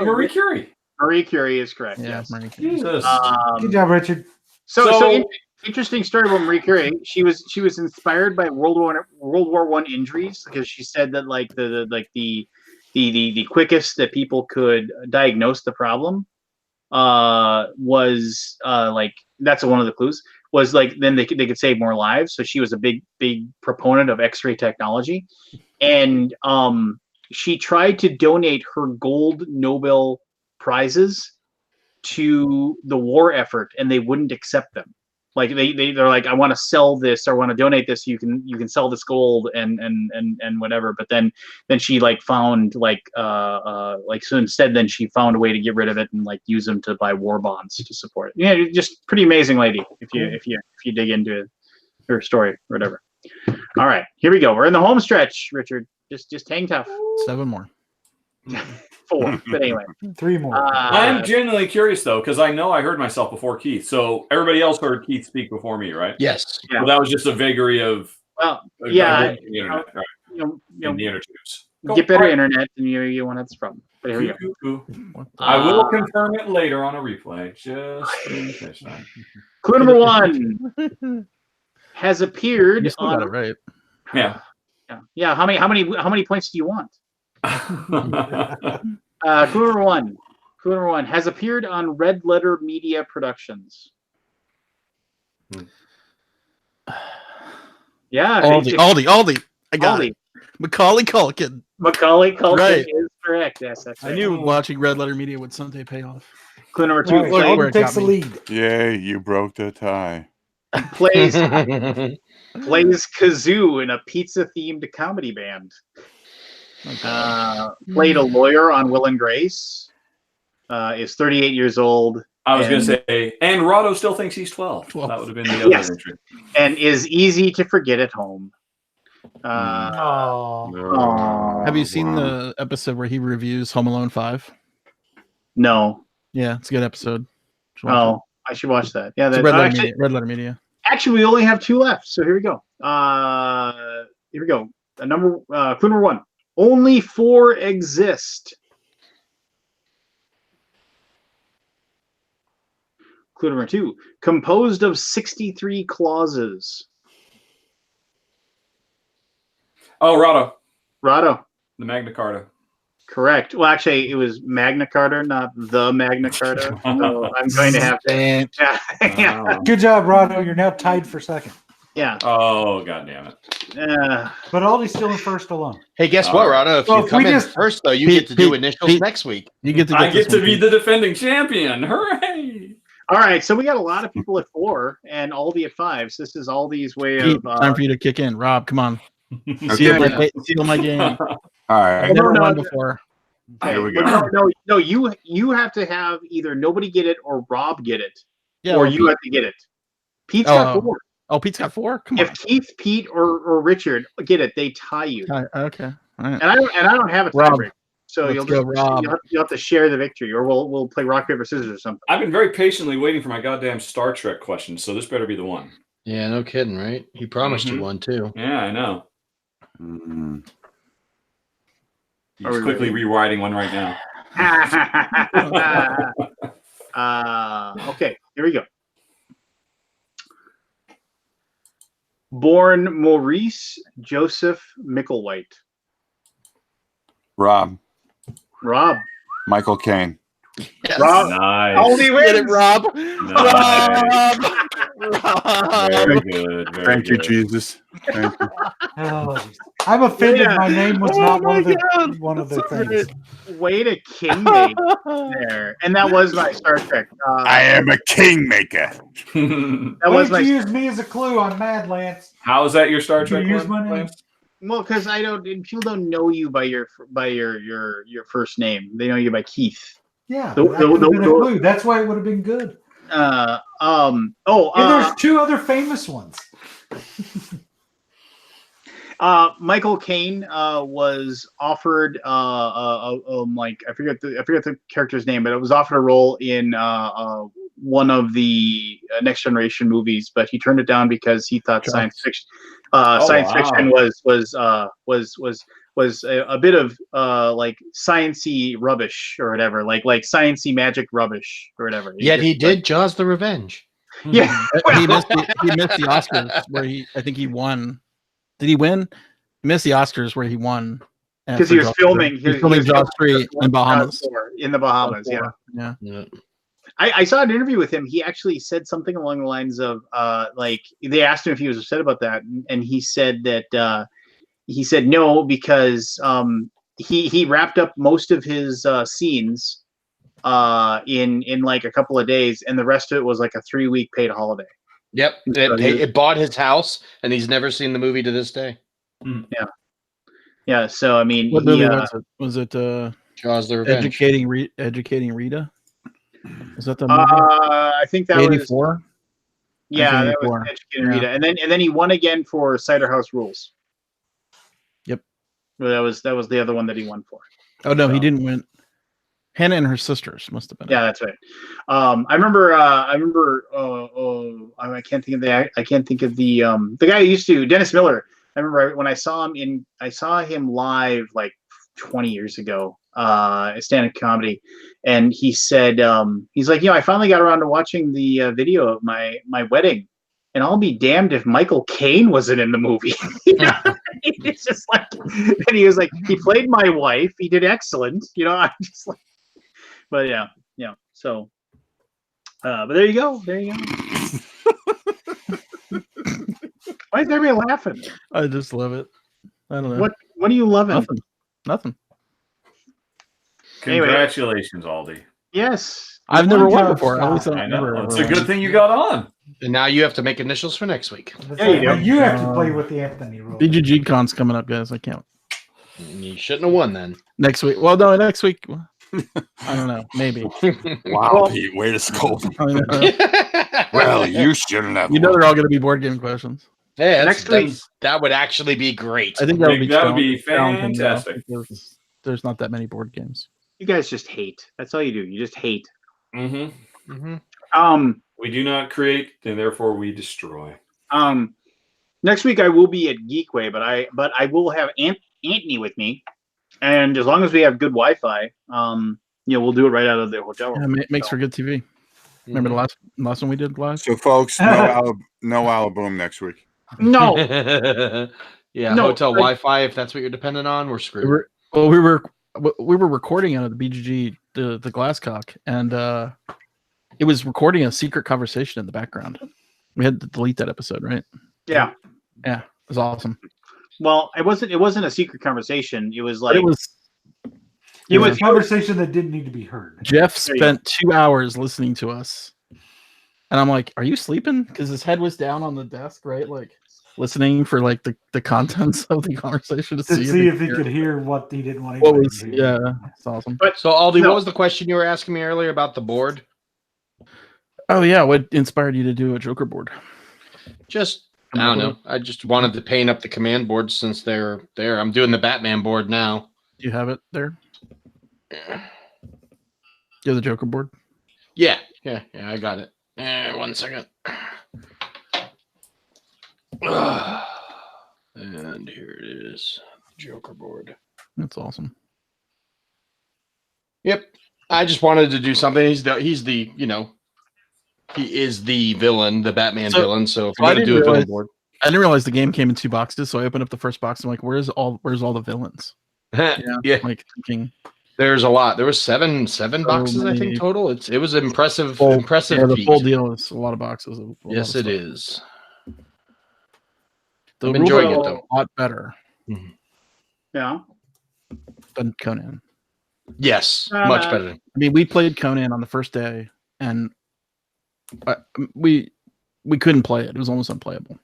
Marie Curie. Marie Curie is correct. Yeah, Yes. Marie Curie. Jesus. Good job, Richard. So interesting story about Marie Curie. She was inspired by World War I injuries because she said that like the quickest that people could diagnose the problem was like that's one of the clues was like then they could save more lives. So she was a big proponent of X-ray technology, and she tried to donate her gold Nobel prizes to the war effort, and they wouldn't accept them. Like they're like, I want to sell this, or I want to donate this. You can sell this gold and whatever. But then she like found so instead then she found a way to get rid of it and like use them to buy war bonds to support it. Yeah, just pretty amazing lady if you dig into her story or whatever. All right, here we go. We're in the home stretch, Richard. Just hang tough. 7 more. 4, but anyway. 3 more. I'm genuinely curious though, because I know I heard myself before Keith. So everybody else heard Keith speak before me, right? Yes. Yeah. Well, that was just a vagary of Yeah. the internet, right? You In the intertubes. get better internet, and you won't have this problem. But here we go. I will confirm it later on a replay. Just in case. Clue number 1 has appeared You still got it right. Yeah. Yeah. How many points do you want? Clue number 1 has appeared on Red Letter Media Productions. Yeah. Aldi. I got Aldi. it. Macaulay Culkin. Macaulay Culkin Right. is correct. Yes, that's right. I knew watching Red Letter Media would someday pay off. Clue number 2 All right, where Alden it takes got the me. lead. Yay, you broke the tie. plays kazoo in a pizza-themed comedy band. Played a lawyer on Will and Grace. Is 38 years old. I was going to say, and Rado still thinks he's 12. 12. That would have been the other Yes. entry. And is easy to forget at home. Oh. Have you seen the episode where he reviews Home Alone 5? No. Yeah, it's a good episode. Should watch it. I should watch that. Yeah, It's that, Red Letter actually, Media. Red Letter Media. actually, we only have 2 left. So here we go. Here we go. Clue number 1. Only 4 exist. Clue number 2. Composed of 63 clauses. Oh, Rado. Rado. The Magna Carta. Correct. Well, actually, it was Magna Carta, not the Magna Carta. So I'm going to have to. Yeah. Good job, Rado. You're now tied for second. Yeah. Oh, God damn it. But Aldi's still in first alone. Hey, guess what, Rado? If you come in first, though, you get to do initials next week. You get to. I get to be the defending champion. Hooray! All right, so we got a lot of people at 4 and Aldi at 5. So this is Aldi's way of. Time for you to kick in, Rob. Come on. Okay. Seal my game. All right. I've never won before. Here we Well, go. no, you have to have either nobody get it or Rob get it, Yeah, or you have to get it. Pete's got 4. Oh, Pete's got 4. Come on. If Keith, Pete, or Richard get it, they tie you. Okay. All right. And I don't have a Rob. tiebreaker, so Let's you'll go, Rob. have to share the victory, or we'll play rock paper scissors or something. I've been very patiently waiting for my goddamn Star Trek question, so this better be the one. Yeah, no kidding, right? He promised you one, too. Yeah, I know. Mm-hmm. He's quickly rewriting one right now. Okay, here we go. Born Maurice Joseph Micklewhite. Rob. Michael Caine. Yes. Rob. Nice. Aldi wins. Get it, Rob. Nice. Rob. Very good. Very Thank you, good. Jesus. Thank you. Oh, I'm offended. Yeah. My name was not one of the things. Way to king me there, and that was my Star Trek. I am a kingmaker. That Why was did my. you use me as a clue on Mad Lance? How is that your Star Did you Trek use one, my name? Lance? Well, because people don't know you by your first name. They know you by Keith. Yeah, The- that could have the- been a the- clue. That's why it would have been good. And there's 2 other famous ones. Michael Caine was offered like I forget the character's name, but it was offered a role in one of the Next Generation movies, but he turned it down because he thought science fiction was a bit of like sciencey rubbish or whatever, like sciencey magic rubbish or whatever. Yet he did Jaws the Revenge. Yeah. He missed the Oscars where I think he won. Did he win? He missed the Oscars where he won. Because he was filming. He was filming Jaws 3 in Bahamas. In the Bahamas, yeah. Yeah. I saw an interview with him. He actually said something along the lines of like they asked him if he was upset about that, and he said that he said no because he wrapped up most of his scenes in like a couple of days, and the rest of it was like a 3-week paid holiday. Yep. It bought his house, and he's never seen the movie to this day. Yeah. So I mean, What movie was it? Was it Jaws the Revenge. Educating Rita? Is that the movie? I think that 84? was yeah, that 84. was Educating Rita, and then he won again for Cider House Rules. Yep. Well, that was the other one that he won for. Oh no, he didn't win. Hannah and Her Sisters must have been. Yeah, that's right. I remember. I can't think of the guy who used to Dennis Miller. I remember when I saw him live like 20 years ago, stand-up comedy, and he said he's like, I finally got around to watching the video of my wedding, and I'll be damned if Michael Caine wasn't in the movie. It's just like, and he was like, he played my wife, he did excellent. I'm just like. But yeah. So, but there you go. Why is everybody laughing? I just love it. I don't know. What are you loving? Nothing. Congratulations, Aldi. Yes. I've never won before. At least I know. I've It's never a good thing you got on. And now you have to make initials for next week. Yeah, you do. You have to play with the Anthony rule. BGG Con's coming up, guys. I can't. You shouldn't have won then. Next week. Well, no, next week. I don't know. Maybe. Wow, Pete, way to scold him. I know. Well, you shouldn't have. You know they're all going to be board game questions. Yeah, Next week. that would actually be great. I think that would be fantastic. because there's not that many board games. You guys just hate. That's all you do. You just hate. Mm-hmm. We do not create, and therefore we destroy. Next week I will be at Geekway, but I will have Anthony with me, and as long as we have good Wi-Fi, we'll do it right out of the hotel room. Yeah, makes for good TV. Remember the last one we did live? So, folks, no Alaboom next week. No. Yeah, No, hotel Wi-Fi. If that's what you're dependent on, we're screwed. We were we were recording out of the BGG, the Glasscock, and it was recording a secret conversation in the background. We had to delete that episode, right? Yeah. Yeah, it was awesome. Well, it wasn't a secret conversation. It was like But it was a conversation that didn't need to be heard. Jeff spent 2 hours listening to us, and I'm like, "Are you sleeping?" Because his head was down on the desk, right? Like listening for like the contents of the conversation to see if he could hear what he didn't want what to was. hear. Yeah, it's awesome. But So Aldi, no. what was the question you were asking me earlier about the board? Oh yeah, what inspired you to do a Joker board? Just I don't know. I just wanted to paint up the command board since they're there. I'm doing the Batman board now. Do you have it there? You have the Joker board? Yeah, I got it. 1 second. And here it is, Joker board. That's awesome. Yep. I just wanted to do something. He's the he is the villain, the Batman villain. So if I'm gonna do a villain board. I didn't realize the game came in 2 boxes, so I opened up the first box. I'm like, where's all the villains? Yeah. Like thinking there's a lot. There was seven boxes, I think, total. It was impressive. Impressive. Yeah, the feat. full deal is a lot of boxes. Yes, it is. The I'm enjoying rulebook it though. A lot better yeah. than Conan. Yes, much better. I mean, we played Conan on the first day, and we couldn't play it. It was almost unplayable.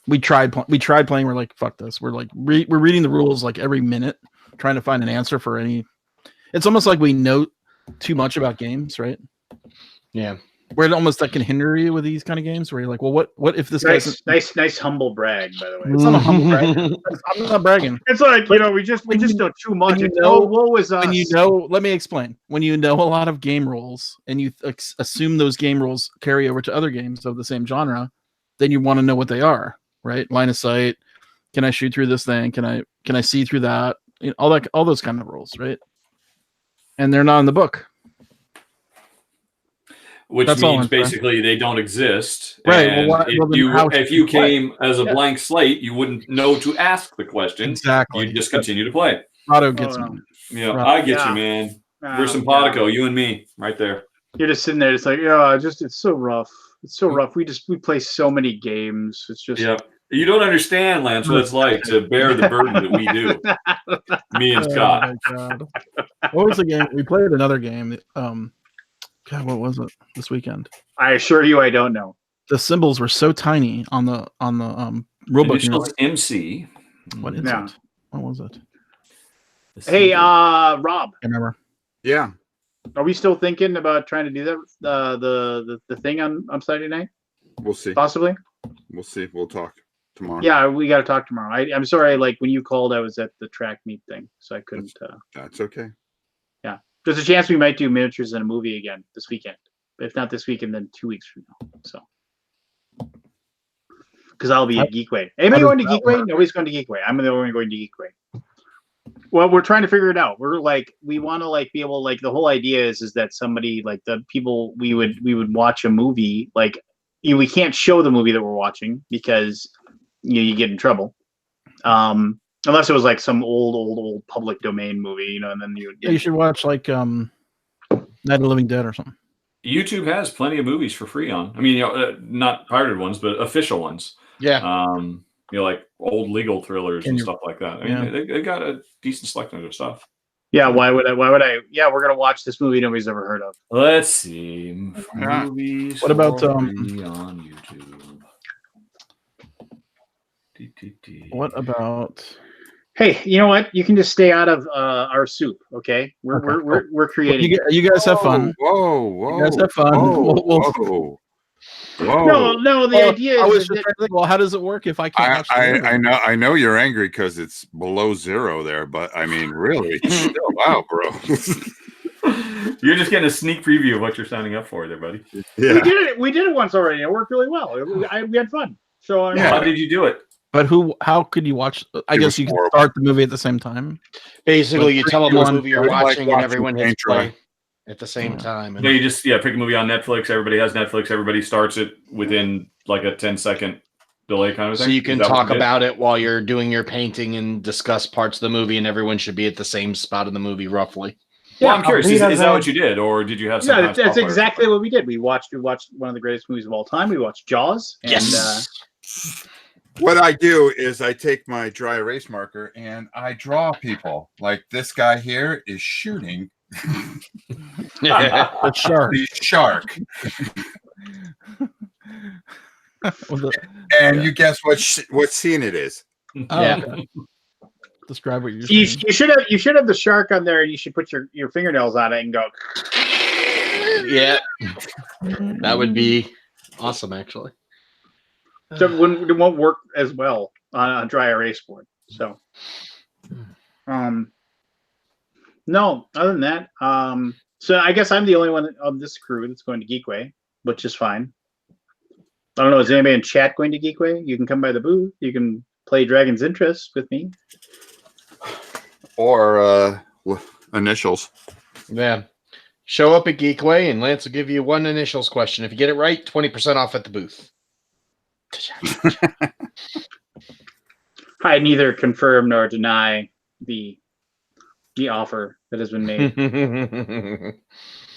We tried playing. We're like, fuck this. We're like, we're reading the rules like every minute, trying to find an answer for any. It's almost like we know too much about games, right? Yeah. Where it almost can hinder you with these kind of games, where you're like, well, what if this guy's nice humble brag, by the way. It's not a humble brag. I'm not bragging. It's like we just know too much. What was us? When you know, let me explain. When you know a lot of game rules and you assume those game rules carry over to other games of the same genre, then you want to know what they are, right? Line of sight. Can I shoot through this thing? Can I see through that? You know, all those kind of rules, right? And they're not in the book. Which means basically they don't exist. Right. And Well, if you came as a blank slate, you wouldn't know to ask the question. Exactly. You'd just continue to play. Otto gets me. Yeah, I get you, man. We're simpatico, you and me, right there. You're just sitting there, it's like, it's so rough. It's so rough. We play so many games. It's just You don't understand, Lance, what it's like to bear the burden that we do. Me and Scott. Oh my God. What was the game? We played another game. God, what was it this weekend? I assure you, I don't know. The symbols were so tiny on the rulebook. Initials MC. What is it? What was it? Hey, Rob. I remember. Yeah. Are we still thinking about trying to do that? The thing on Saturday night? We'll see. Possibly. We'll see. We'll talk tomorrow. Yeah, we got to talk tomorrow. I'm sorry. Like when you called, I was at the track meet thing, so I couldn't. That's okay. Yeah, there's a chance we might do miniatures in a movie again this weekend. But if not this weekend, then 2 weeks from now. So, because I'll be at Geekway. Anybody going to Geekway? Nobody's going to Geekway. I'm the only one going to Geekway. Well, we're trying to figure it out. We're like, we want to like be able, like the whole idea is that somebody, like the people we would watch a movie, like we can't show the movie that we're watching because you get in trouble. Unless it was like some old public domain movie, and then you should watch like Night of the Living Dead or something. YouTube has plenty of movies for free on. I mean, not pirated ones, but official ones. Yeah. Like old legal thrillers and stuff like that. I mean, they got a decent selection of stuff. Yeah, why would I? Yeah, we're gonna watch this movie nobody's ever heard of. Let's see. Movies. What about on YouTube? What about? Hey, you know what? You can just stay out of our soup, okay? We're creating. You guys have fun. Whoa! You guys have fun. Whoa! No. The idea is well, how does it work if I can't watch the movie? I know you're angry because it's below zero there, but I mean, really, chill out, bro. You're just getting a sneak preview of what you're signing up for, there, buddy. Yeah. We did it once already. It worked really well. We had fun. So how did you do it? But how could you watch? I guess you can start the movie at the same time. Basically, you tell them what movie you're watching, and everyone hits play at the same time. And you just pick a movie on Netflix. Everybody has Netflix. Everybody starts it within like a 10-second delay kind of thing. So you can talk about it while you're doing your painting and discuss parts of the movie, and everyone should be at the same spot in the movie roughly. Well, I'm curious. Is that what you did, or did you have some? Yeah, that's exactly what we did. We watched one of the greatest movies of all time. We watched Jaws. And, Yes. What I do is I take my dry erase marker and I draw people. Like this guy here is shooting The shark. the shark. Well, And you guess what scene it is? Yeah. okay. Describe what you're you saying. should have the shark on there, and you should put your fingernails on it and go. Yeah. That would be awesome, actually. So it won't work as well on a dry erase board. So, no. Other than that, so I guess I'm the only one of this crew that's going to Geekway, which is fine. I don't know. Is anybody in chat going to Geekway? You can come by the booth. You can play Dragon's Interest with me. Or initials. Yeah. Show up at Geekway, and Lance will give you one initials question. If you get it right, 20% off at the booth. I neither confirm nor deny the offer that has been made.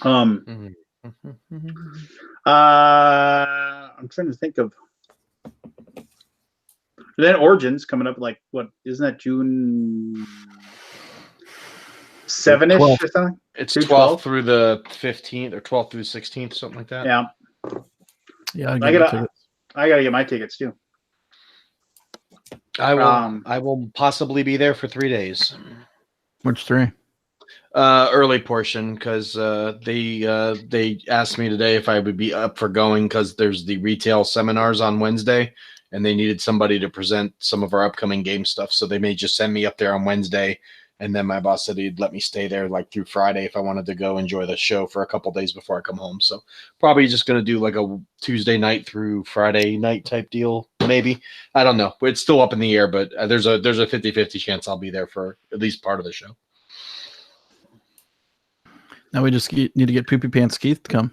I'm trying to think of. Then Origins coming up, like what? Isn't that June 7-ish or something? It's June 12th through the 15th or 12th through the 16th, something like that. Yeah. Yeah, I gotta get my tickets too. I will possibly be there for 3 days. Which 3? Early portion, because they asked me today if I would be up for going, because there's the retail seminars on Wednesday, and they needed somebody to present some of our upcoming game stuff. So they may just send me up there on Wednesday, and then my boss said he'd let me stay there like through Friday if I wanted to go enjoy the show for a couple days before I come home. So probably just going to do like a Tuesday night through Friday night type deal. Maybe. I don't know. It's still up in the air, but there's a 50-50 chance I'll be there for at least part of the show. Now we just need to get Poopy Pants Keith to come.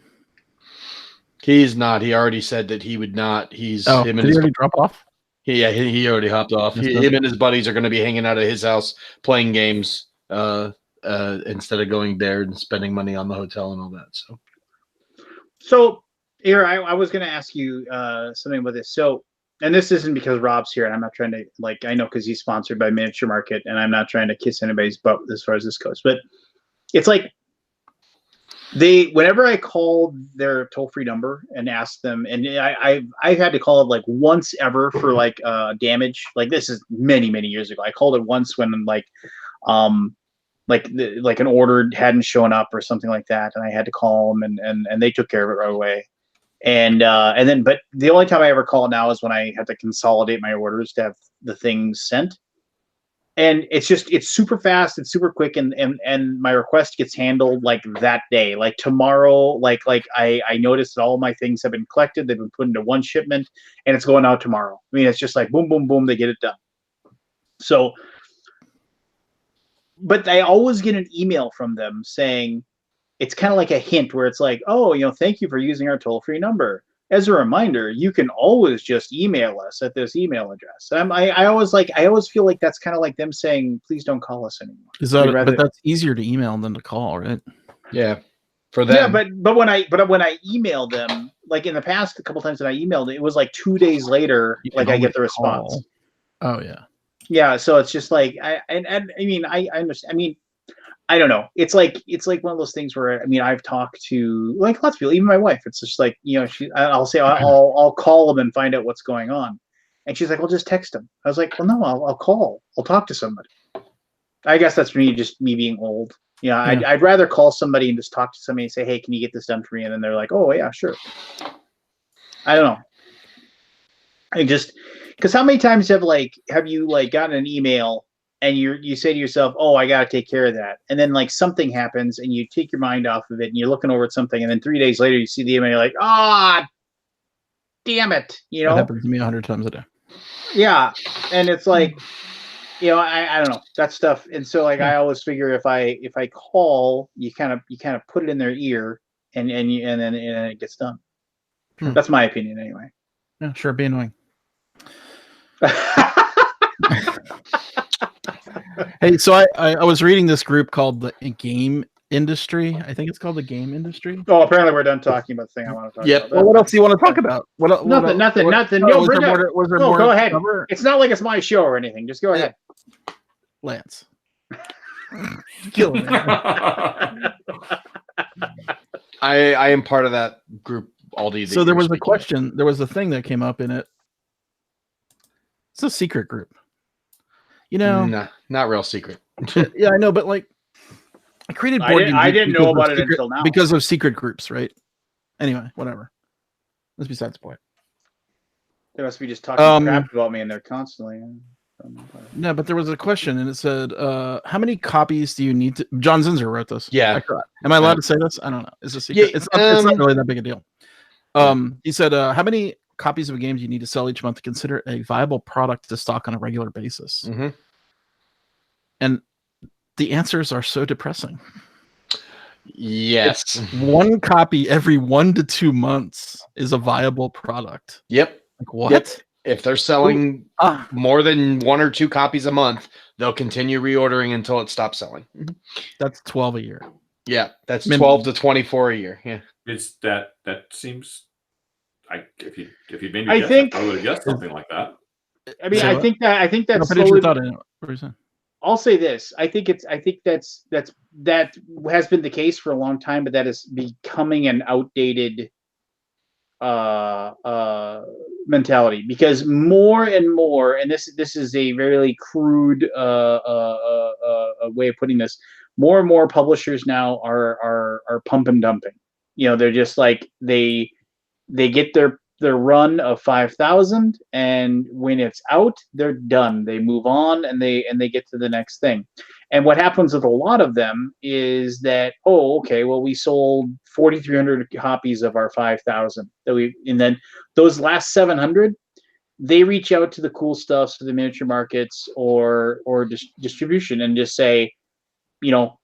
He's not. He already said that he would not. Did he already drop off? Yeah, he already hopped off. Him and his buddies are going to be hanging out at his house playing games instead of going there and spending money on the hotel and all that. So here, I was going to ask you something about this. So, and this isn't because Rob's here, and I'm not trying to, like, I know because he's sponsored by Miniature Market, and I'm not trying to kiss anybody's butt as far as this goes, but it's like, whenever I called their toll-free number and asked them, and I've had to call it like once ever for like damage. Like this is many years ago. I called it once when like an order hadn't shown up or something like that, and I had to call them, and they took care of it right away. And then, but the only time I ever call now is when I have to consolidate my orders to have the things sent. And it's super fast, it's super quick, and my request gets handled like that day, like tomorrow. Like I noticed that all my things have been collected, they've been put into one shipment, and it's going out tomorrow. I mean, it's just like boom, boom, boom, they get it done. So, but I always get an email from them saying, it's kind of like a hint where it's like, oh, thank you for using our toll-free number. As a reminder, you can always just email us at this email address. I always feel like that's kind of like them saying, please don't call us anymore. But that's easier to email than to call, right? Yeah, for them. Yeah, but when I email them, like in the past, a couple times that I emailed, it was like 2 days later, like I get the response. Call. Oh yeah. Yeah, so it's just like I mean I understand. I mean, I don't know. It's like one of those things where, I mean, I've talked to like lots of people, even my wife. It's just like, I'll say I'll call them and find out what's going on, and she's like, "Well, just text them." I was like, "Well, no, I'll call. I'll talk to somebody." I guess that's me being old. Yeah, I'd rather call somebody and just talk to somebody and say, "Hey, can you get this done for me?" And then they're like, "Oh yeah, sure." I don't know. I just because how many times have you gotten an email and you say to yourself, "Oh, I got to take care of that," and then like something happens and you take your mind off of it and you're looking over at something, and then 3 days later you see the email, and you're like, "Ah, damn it!" That happens to me 100 times a day. Yeah, and it's like, I don't know that stuff, and so like I always figure if I call, you kind of put it in their ear, and then it gets done. That's my opinion anyway. Yeah, sure, be annoying. Hey, so I was reading this group called the Game Industry. I think it's called the Game Industry. Oh, apparently we're done talking about the thing I want to talk about. Well, what else do you want to talk about? Nothing. Nothing. No, Was bring there up. more? Was there No, more go to ahead. cover? It's not like it's my show or anything. Just go ahead. Lance. Killing it. I am part of that group, Aldi. So there was a question. There was a thing that came up in it. It's a secret group. You know, Nah, not real secret. yeah, I know, but like, I created board games. I didn't know about it secret, until now. because of secret groups, right? Anyway, whatever. That's besides the point. They must be just talking crap about me in there constantly. No, but there was a question, and it said, "How many copies do you need to?" John Zinzer wrote this. Yeah. Am I allowed to say this? I don't know. It's a secret. Yeah, it's not really that big a deal. He said, "How many copies of a game do you need to sell each month to consider a viable product to stock on a regular basis?" Mm-hmm. And the answers are so depressing. Yes. One copy every 1 to 2 months is a viable product. Yep. Like what? Yep. If they're selling more than 1 or 2 copies a month, they'll continue reordering until it stops selling. That's 12 a year. Yeah, that's 12 to 24 a year. Yeah. It's that seems. If you maybe I think I would have guessed something like that. I mean, So I think that's finish slowly. your thought in it. What are you saying? I'll say this. I think that has been the case for a long time, but that is becoming an outdated mentality, because more and more, and this is a very crude way of putting this, more and more publishers now are pump and dumping. You know, they're just like they get their run of 5,000, and when it's out, they're done. They move on, and they get to the next thing. And what happens with a lot of them is that, oh, okay, well, we sold 4,300 copies of our 5,000 and then those last 700, they reach out to the cool stuff, to the miniature markets or distribution, and just say, you know,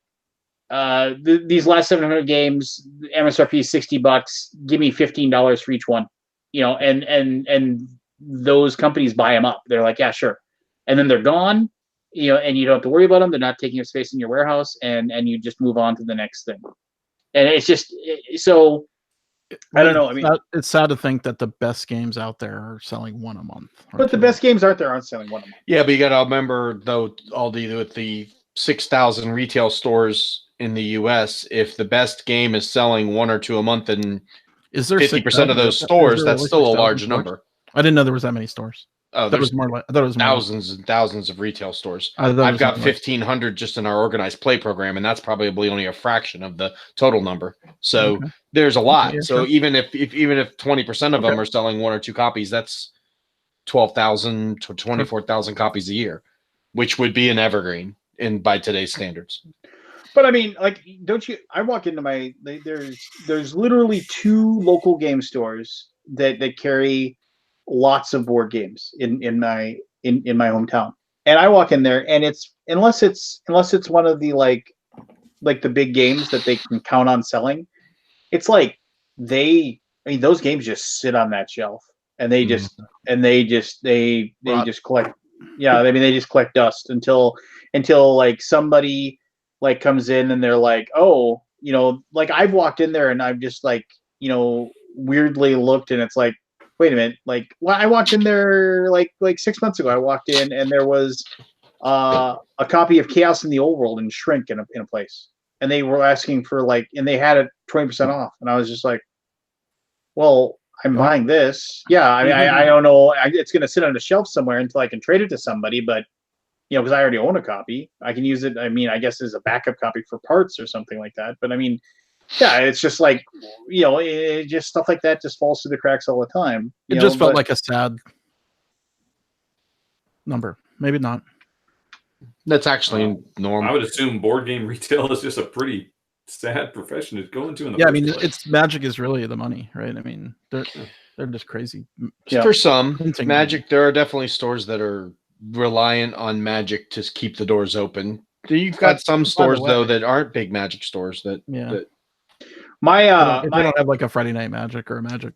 these last 700 games, MSRP is $60. Give me $15 for each one. You know, and those companies buy them up. They're like, yeah, sure. And then they're gone, you know, and you don't have to worry about them. They're not taking up space in your warehouse, and you just move on to the next thing. And it's just so, I don't know. I mean, it's sad to think that the best games out there are selling 1 a month. But the best games aren't selling 1 a month. Yeah, but you got to remember, though, Aldi, with the 6,000 retail stores in the U.S., if the best game is selling 1 or 2 a month, and is there 50% of those stores, that's still a large number. I didn't know there was that many stores. Oh, there's more. I thought it was thousands and thousands of retail stores. I've got 1,500 just in our organized play program, and that's probably only a fraction of the total number. So there's a lot. Yeah, so even if 20% of them are selling 1 or 2 copies, that's 12,000 to 24,000 copies a year, which would be an evergreen by today's standards. But I mean, like, don't you? I walk into there's literally 2 local game stores that carry lots of board games in my hometown, and I walk in there, and it's unless it's one of the like the big games that they can count on selling, it's like those games just sit on that shelf, and they just collect. Yeah, I mean, they just collect dust until like somebody like comes in and they're like, oh, you know, like I've walked in there and I've just like, you know, weirdly looked, and it's like, wait a minute, like, well, I walked in there like 6 months ago. I walked in and there was a copy of Chaos in the Old World and Shrink in a place, and they were asking for and they had it 20% off, and I was just like, well, I'm buying this. Yeah, I mean, I don't know. It's going to sit on a shelf somewhere until I can trade it to somebody, but you know, because I already own a copy, I can use it. I mean, I guess as a backup copy for parts or something like that. But I mean, yeah, it's just like, you know, just stuff like that just falls through the cracks all the time. It just felt like a sad number. Maybe not. That's actually normal. I would assume board game retail is just a pretty sad profession to go into. I mean, it's Magic is really the money, right? I mean, they're just crazy. Yeah. For some Magic, there are definitely stores that are reliant on Magic to keep the doors open. You've got some stores though that aren't big Magic stores that they don't have like a Friday Night Magic or a Magic.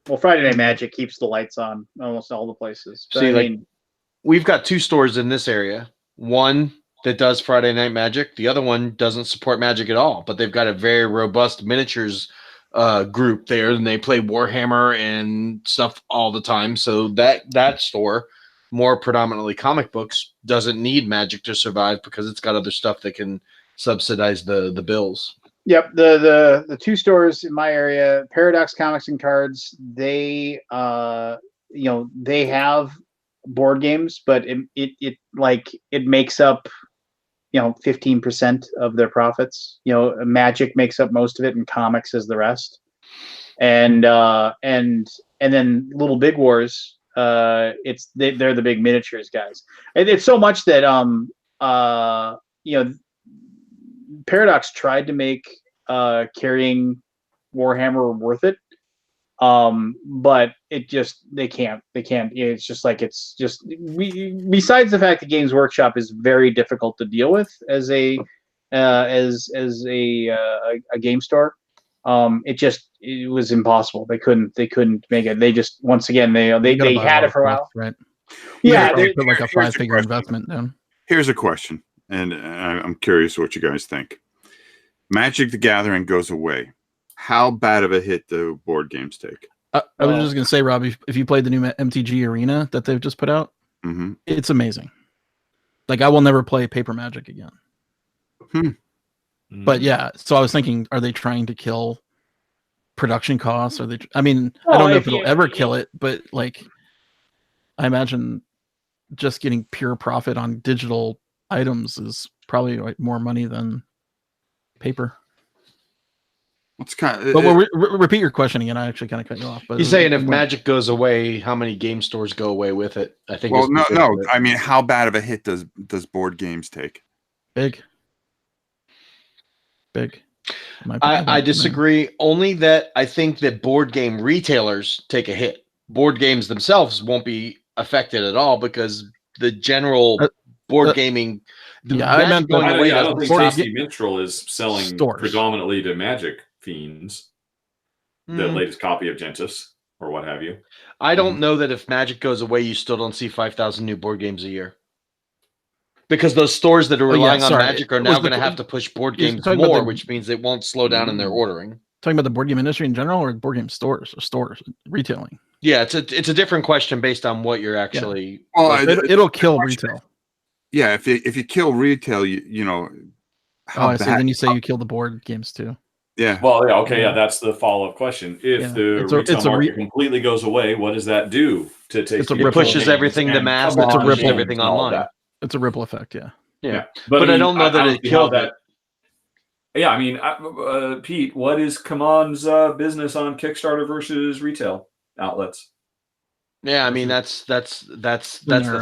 Well, Friday Night Magic keeps the lights on almost all the places. But see, we've got 2 stores in this area. One that does Friday Night Magic. The other one doesn't support Magic at all, but they've got a very robust miniatures group there, and they play Warhammer and stuff all the time. So that store, more predominantly comic books, doesn't need Magic to survive because it's got other stuff that can subsidize the bills. Yep, the 2 stores in my area, Paradox Comics and Cards, they they have board games, but it makes up 15% of their profits. Magic makes up most of it, and comics is the rest. And then Little Big Wars, they're the big miniatures guys. And it's so much that Paradox tried to make carrying Warhammer worth it, but they can't. It's just besides the fact that Games Workshop is very difficult to deal with as a game store. It was impossible. They couldn't make it. They just, once again, they had it for a while, right? Yeah, they put like a 5-figure investment down. Here's a question, and I'm curious what you guys think. Magic the Gathering goes away. How bad of a hit do board games take? I was just going to say, Rob, if you played the new MTG Arena that they've just put out, it's amazing. Like, I will never play Paper Magic again. But yeah, so I was thinking, are they trying to kill production costs? I don't know if it'll ever kill it, but like, I imagine just getting pure profit on digital items is probably like more money than paper. It's kind of, but repeat your question again. I actually kind of cut you off. But he's saying if Magic goes away, how many game stores go away with it? I think. Well, no. I mean, how bad of a hit does board games take? Big. I disagree. Only that I think that board game retailers take a hit. Board games themselves won't be affected at all because the general board gaming. I don't think Tasty Minstrel is selling stores predominantly to Magic fiends. The latest copy of Gentis or what have you. I don't know that if Magic goes away, you still don't see 5,000 new board games a year. Because those stores that are relying on Magic are now going to have to push board games more, which means it won't slow down in their ordering. Talking about the board game industry in general, or board game stores retailing? Yeah, it's a different question based on what you're actually. Yeah. Well, it'll kill retail. Yeah, if you kill retail, you know. I see. Then you say you kill the board games too. Yeah. Well, yeah, okay, yeah. That's the follow-up question. If the retail market completely goes away, what does that do to take? It pushes everything to mass. It's a ripple. Everything online. It's a ripple effect. Yeah. But I don't know that it killed that. Yeah, I mean, Pete, what is Kaman's business on Kickstarter versus retail outlets? Yeah, I mean that's the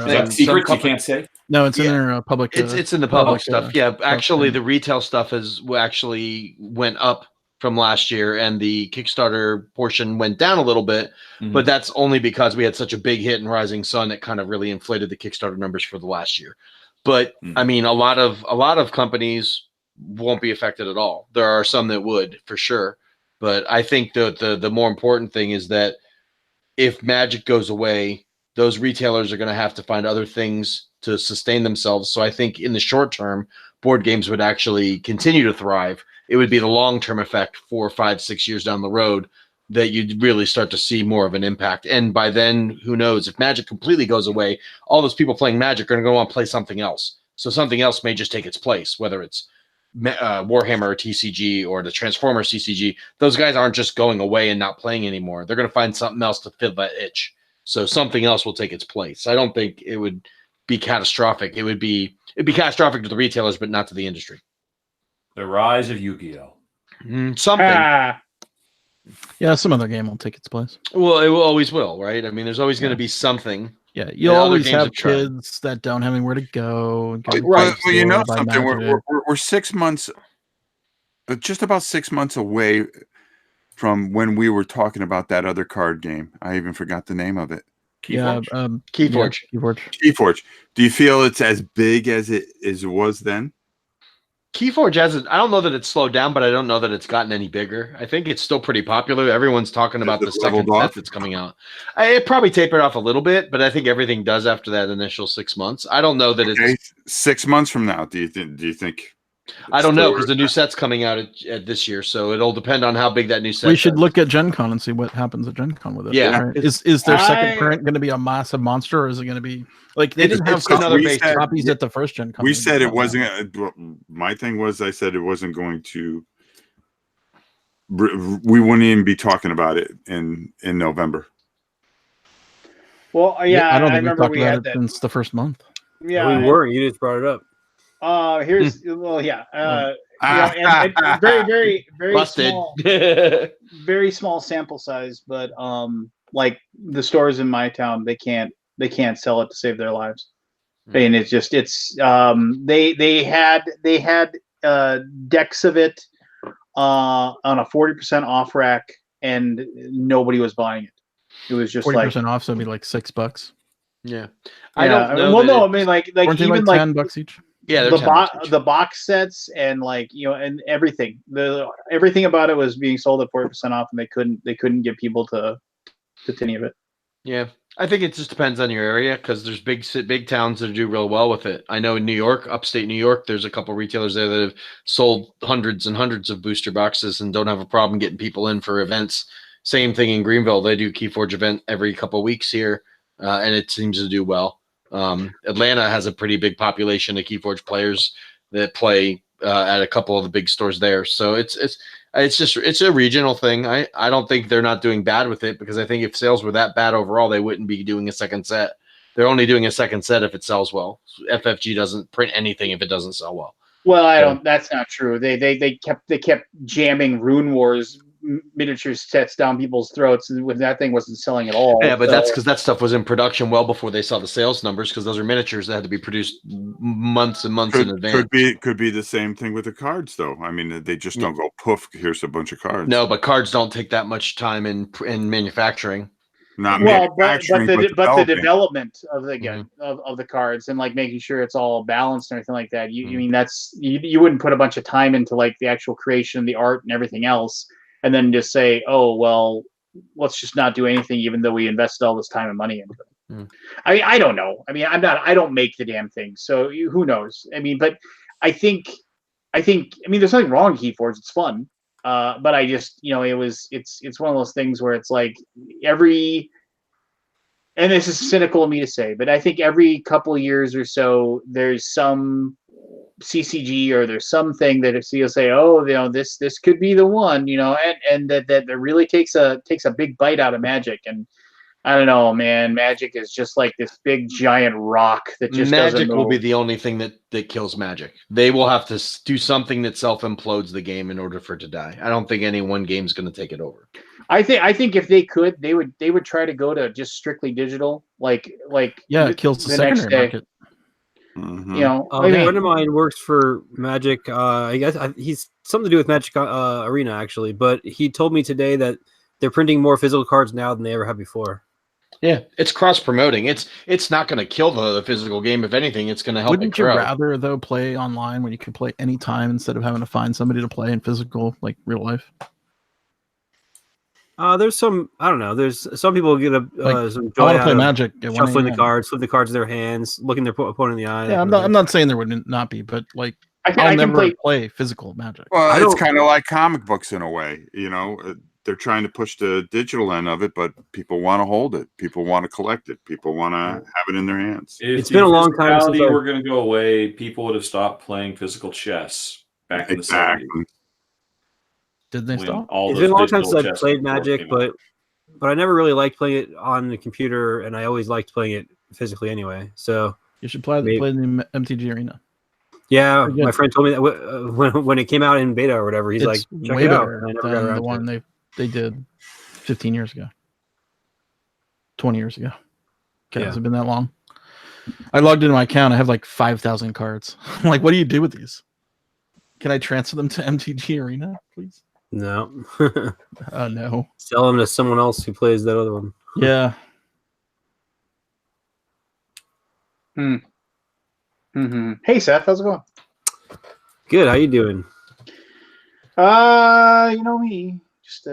thing. Secrets you can't say. No, it's in their public. It's in the public stuff. Yeah, actually, the retail stuff actually went up from last year, and the Kickstarter portion went down a little bit. But that's only because we had such a big hit in Rising Sun that kind of really inflated the Kickstarter numbers for the last year. But I mean, a lot of companies won't be affected at all. There are some that would for sure, but I think the more important thing is that if Magic goes away, those retailers are going to have to find other things to sustain themselves. So I think in the short term, board games would actually continue to thrive. It would be the long-term effect 4, 5, 6 years down the road that you'd really start to see more of an impact. And by then, who knows, if Magic completely goes away, all those people playing Magic are going to want to play something else. So something else may just take its place, whether it's Warhammer TCG or the Transformers CCG. Those guys aren't just going away and not playing anymore. They're going to find something else to fill that itch. So something else will take its place. I don't think it would be catastrophic. It'd be catastrophic to the retailers, but not to the industry. The rise of Yu-Gi-Oh! Something. Yeah, some other game will take its place. Well, it always will, right? I mean, there's always going to be something. Yeah, you'll always have kids that don't have anywhere to go. Well, you know something. We're 6 months, just about 6 months away from when we were talking about that other card game. I even forgot the name of it. Keyforge. Keyforge. Do you feel it's as big as it was then? Keyforge hasn't. I don't know that it's slowed down, but I don't know that it's gotten any bigger. I think it's still pretty popular. Everyone's talking about the second set that's coming out. It probably tapered off a little bit, but I think everything does after that initial 6 months. I don't know that it's 6 months from now. Do you think? I don't know because the new set's coming out at this year, so it'll depend on how big that new set. We should look at Gen Con and see what happens at Gen Con with it. Yeah, right? Is their second print going to be a massive monster, or is it going to be like they didn't have another base copies at the first Gen Con? We said it wasn't. My thing was, I said it wasn't going to. We wouldn't even be talking about it in November. Well, yeah, I don't think remember we talked about it since the first month. Yeah, we weren't. You just brought it up. Here's and very busted. Small, very small sample size, but like the stores in my town, they can't sell it to save their lives. And it's they had decks of it on a 40% off rack, and nobody was buying it. It was just 40% off, so it'd be like $6. Yeah, I don't know. Well, no, I mean like even like $10 each. Yeah, the box sets and and everything. Everything about it was being sold at 40% off, and they couldn't get people to any of it. Yeah, I think it just depends on your area because there's big towns that do real well with it. I know in New York, upstate New York, there's a couple retailers there that have sold hundreds and hundreds of booster boxes and don't have a problem getting people in for events. Same thing in Greenville. They do Keyforge event every couple of weeks here, and it seems to do well. Atlanta has a pretty big population of Keyforge players that play at a couple of the big stores there. So it's a regional thing. I don't think they're not doing bad with it because I think if sales were that bad overall, they wouldn't be doing a second set. They're only doing a second set if it sells well. FFG doesn't print anything if it doesn't sell well. Well, that's not true. They kept jamming Rune Wars miniature sets down people's throats when that thing wasn't selling at all. Yeah, but that's because that stuff was in production well before they saw the sales numbers because those are miniatures that had to be produced months and months in advance. Could be the same thing with the cards, though. I mean, they just don't go poof. Here's a bunch of cards. No, but cards don't take that much time in manufacturing. But the development of of the cards and like making sure it's all balanced and everything like that. I mean that's you wouldn't put a bunch of time into like the actual creation, the art, and everything else, and then just say, oh well, let's just not do anything, even though we invested all this time and money into it. I don't know. I mean, I don't make the damn thing, so who knows? I mean, but I think there's nothing wrong with Keyforge. It's fun. But I just, it's one of those things where it's like and this is cynical of me to say, but I think every couple of years or so, there's some CCG or there's something that if you'll say, oh, this could be the one, and that really takes a big bite out of Magic. And I don't know, man, Magic is just like this big giant rock that just Magic will be the only thing that kills Magic. They will have to do something that self-implodes the game in order for it to die. I don't think any one game's going to take it over. I think if they could, they would try to go to just strictly digital, like it kills the secondary market. Mm-hmm. A friend of mine works for Magic. I guess he's something to do with Magic Arena actually, but he told me today that they're printing more physical cards now than they ever have before. Yeah, it's cross promoting. It's not going to kill the physical game. If anything, it's going to help. Wouldn't you rather though play online when you can play anytime instead of having to find somebody to play in physical, like real life? There's some, I don't know. There's some people get some joy I want to play Magic, shuffling the cards, flip the cards in their hands, looking their opponent in the eye. Yeah, I'm not saying there would not be, but like I'll never play physical Magic. Well, it's kind of like comic books in a way. They're trying to push the digital end of it, but people want to hold it. People want to collect it. People want to have it in their hands. It's been a long time since we're going to go away. People would have stopped playing physical chess back in the 70s. Did they stop? It's been a long time since I've played Magic, but I never really liked playing it on the computer, and I always liked playing it physically anyway. So you should play the MTG Arena. Yeah, my friend told me that when it came out in beta or whatever, he's like, check it out. I never got around the one they did 15 years ago, 20 years ago. Okay, has it been that long? I logged into my account. I have like 5,000 cards. I'm like, what do you do with these? Can I transfer them to MTG Arena, please? No. No. Sell them to someone else who plays that other one. Yeah. Mm-hmm. Hey, Seth, how's it going? Good. How you doing? You know me, just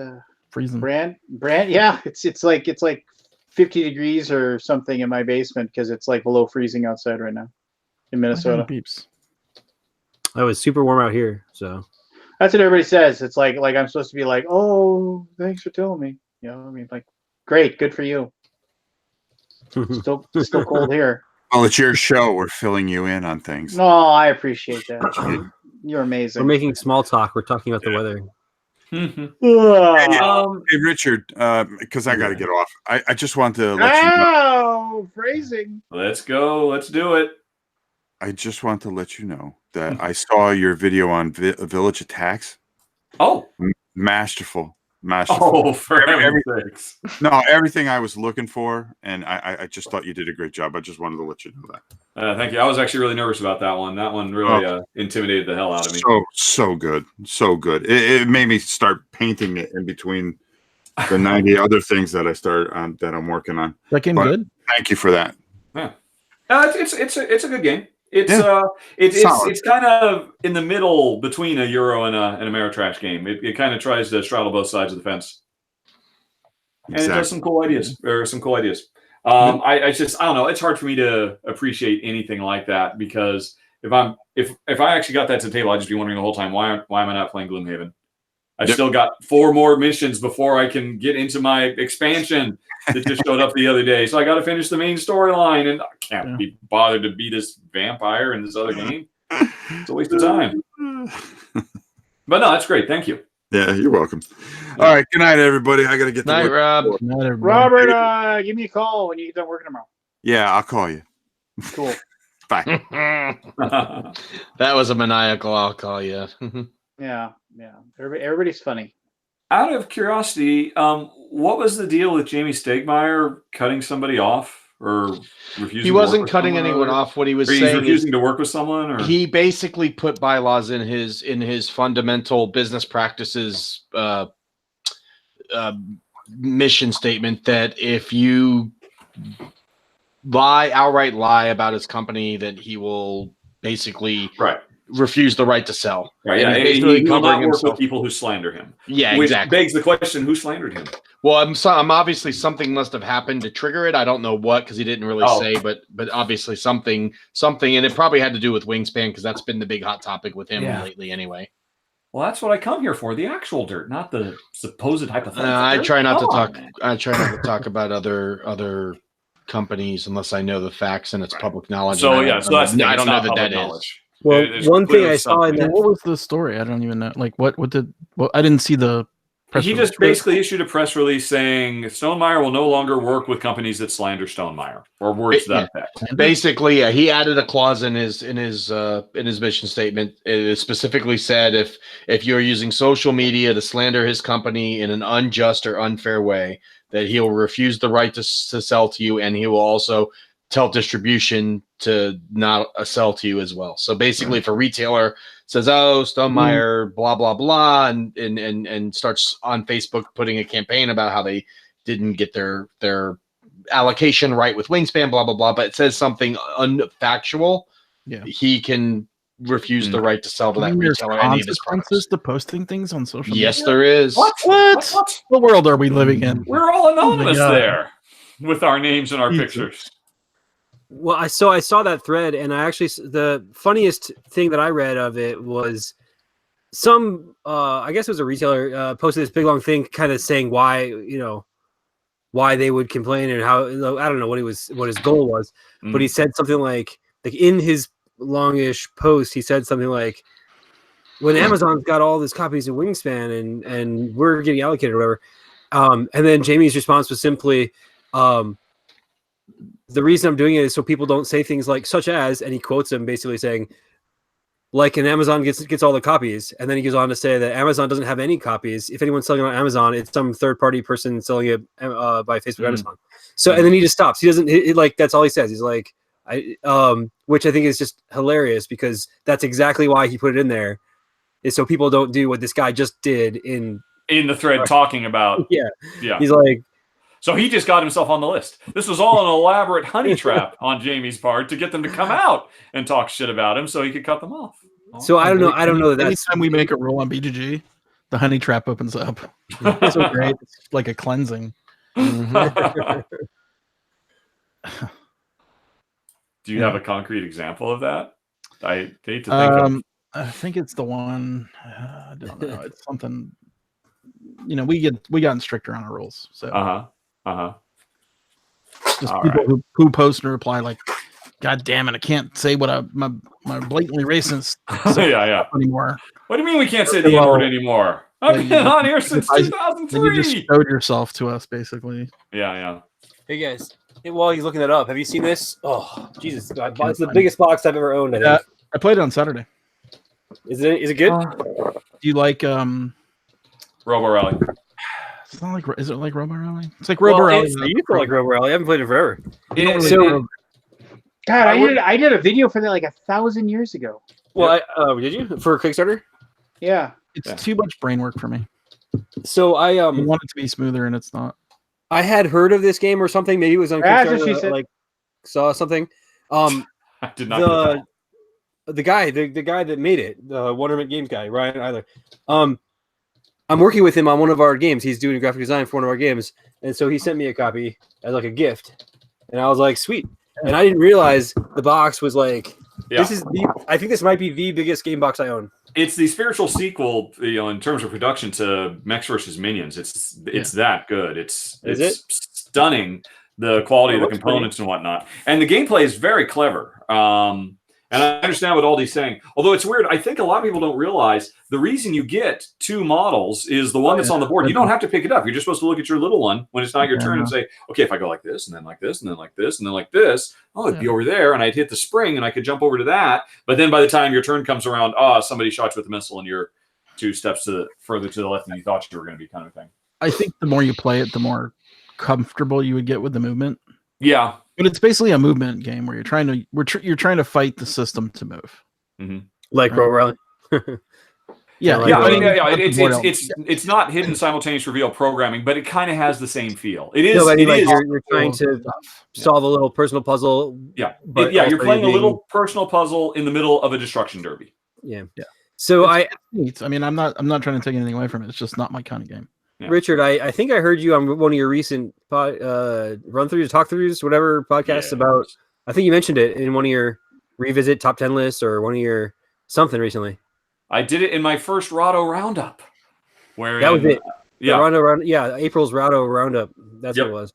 Freezing. brand. Yeah, it's like 50 degrees or something in my basement because it's like below freezing outside right now in Minnesota. Peeps. Oh, it's super warm out here. So That's what everybody says. It's like I'm supposed to be like, oh, thanks for telling me. You know, I mean, like, great, good for you. Still cold here. Well, it's your show. We're filling you in on things. No, I appreciate that. You're amazing. we're making small talk. We're talking about the weather. Hey, Richard, because I got to get off. I just want to let you know. Oh, phrasing. Let's go. Let's do it. I just want to let you know that I saw your video on Village Attacks. Oh. Masterful. Oh, for heaven's sakes. No, everything I was looking for, and I just thought you did a great job. I just wanted to let you know that. Thank you. I was actually really nervous about that one. That one really intimidated the hell out of me. So good. So good. It made me start painting it in between the 90 other things that I started on that I'm working on. That game good? Thank you for that. Yeah. It's a good game. It's kind of in the middle between a Euro and a Ameritrash game. It kind of tries to straddle both sides of the fence, and it does some cool ideas. I don't know. It's hard for me to appreciate anything like that because if I actually got that to the table, I'd just be wondering the whole time why am I not playing Gloomhaven? I still got 4 more missions before I can get into my expansion that just showed up the other day. So I got to finish the main storyline, and I can't be bothered to beat this vampire in this other game. It's a waste of time. But no, that's great. Thank you. Yeah, you're welcome. All right. Good night, everybody. I got to get to Night, work. Rob. Not everybody. Robert, give me a call when you get done working tomorrow. Yeah, I'll call you. Cool. Bye. That was a maniacal. I'll call you. Yeah. Everybody's funny. Out of curiosity, what was the deal with Jamie Stegmaier cutting somebody off or refusing? He wasn't cutting anyone off. What he was saying refusing to work with someone, or he basically put bylaws in his fundamental business practices mission statement that if you outright lie about his company, that he will basically refuse the right to sell. Right. Yeah. He will not work with people who slander him. Yeah, which exactly. begs the question: who slandered him? Well, I'm obviously something must have happened to trigger it. I don't know what, because he didn't really say, but obviously something, and it probably had to do with Wingspan, because that's been the big hot topic with him lately, anyway. Well, that's what I come here for—the actual dirt, not the supposed hypothetical. I try not to talk. I try not to talk about other companies unless I know the facts and it's public knowledge. So I don't know that knowledge. is. Well, one thing I saw in that. What was the story? I don't even know. Like, what did? Well, I didn't see the press He release. just basically issued a press release saying Stonemaier will no longer work with companies that slander Stonemaier, or words to that effect. Basically, he added a clause in his mission statement. It specifically said if you're using social media to slander his company in an unjust or unfair way, that he'll refuse the right to sell to you, and he will also tell distribution to not sell to you as well. So basically, if a retailer says, "Oh, Stonemaier, blah blah blah," and starts on Facebook putting a campaign about how they didn't get their allocation right with Wingspan, blah blah blah, but it says something unfactual, he can refuse the right to sell to that retailer any of his products. To posting things on social media? Yes, there is. What the world are we living in? We're all anonymous there with our names and our pictures. Well, I saw that thread, and I actually, the funniest thing that I read of it was some, I guess it was a retailer posted this big long thing, kind of saying why they would complain and how, I don't know what his goal was, but he said something like in his longish post, he said something like, when Amazon's got all these copies of Wingspan and we're getting allocated or whatever, and then Jamie's response was simply, the reason I'm doing it is so people don't say things like such as, and he quotes him basically saying, like, an Amazon gets all the copies, and then he goes on to say that Amazon doesn't have any copies. If anyone's selling on Amazon, it's some third-party person selling it by Facebook Amazon. So, and then he just stops. He doesn't like, that's all he says. He's like, which I think is just hilarious, because that's exactly why he put it in there, is so people don't do what this guy just did in the thread talking about. Yeah. He's like, so he just got himself on the list. This was all an elaborate honey trap on Jamie's part to get them to come out and talk shit about him so he could cut them off. So I don't know. I don't know that that's anytime we make a roll on BGG, the honey trap opens up. It's so great. It's like a cleansing. Do you have a concrete example of that? I hate to think of. I think it's the one. I don't know. It's something. We gotten stricter on our rules. So just All people who post and reply like, "God damn it, I can't say what my blatantly racist yeah. anymore." What do you mean we can't say the N word anymore? I've been on here since Then you 2003. just showed yourself to us, basically. Yeah. Hey guys, while he's looking that up, have you seen this? Oh Jesus, it's the biggest box I've ever owned. I think. I played it on Saturday. Is it good? Do you like Robo Rally? It's not like, is it like Robo Rally? It's like Robo Rally. I used to like Robo Rally. I haven't played it forever. God, I did a video for that like 1,000 years ago. Well, did you for Kickstarter? Yeah. It's too much brain work for me. So I want it to be smoother, and it's not. I had heard of this game or something. Maybe it was on That's what she Kickstarter. said. Like saw something. I did not. The guy that made it, the Wonderment Games guy, Ryan Eiler. I'm working with him on one of our games. He's doing graphic design for one of our games, and so he sent me a copy as like a gift, and I was like, sweet. And I didn't realize the box was like, this is I think this might be the biggest game box I own. It's the spiritual sequel, in terms of production to Mechs vs. Minions. It's that good. It's stunning, the quality of the components and whatnot. And the gameplay is very clever. And I understand what Aldi's saying. Although it's weird, I think a lot of people don't realize the reason you get two models is the one that's on the board. You don't have to pick it up. You're just supposed to look at your little one when it's not your turn and say, okay, if I go like this, and then like this, and then like this, and then like this, it'd be over there, and I'd hit the spring, and I could jump over to that. But then by the time your turn comes around, somebody shot you with a missile, and you're 2 steps further to the left than you thought you were going to be, kind of thing. I think the more you play it, the more comfortable you would get with the movement. Yeah. But it's basically a movement game where you're trying to fight the system to move, like Robo Rally. It's not hidden simultaneous reveal programming, but it kind of has the same feel. It is. You're trying to solve a little personal puzzle. Yeah, you're playing a little personal puzzle in the middle of a destruction derby. Yeah. So I'm not trying to take anything away from it. It's just not my kind of game. Yeah. Richard, I think I heard you on one of your recent run-throughs, talk-throughs, whatever podcasts about. I think you mentioned it in one of your revisit top 10 lists or one of your something recently. I did it in my first Rahdo Roundup. That was it. April's Rahdo Roundup. That's what it was.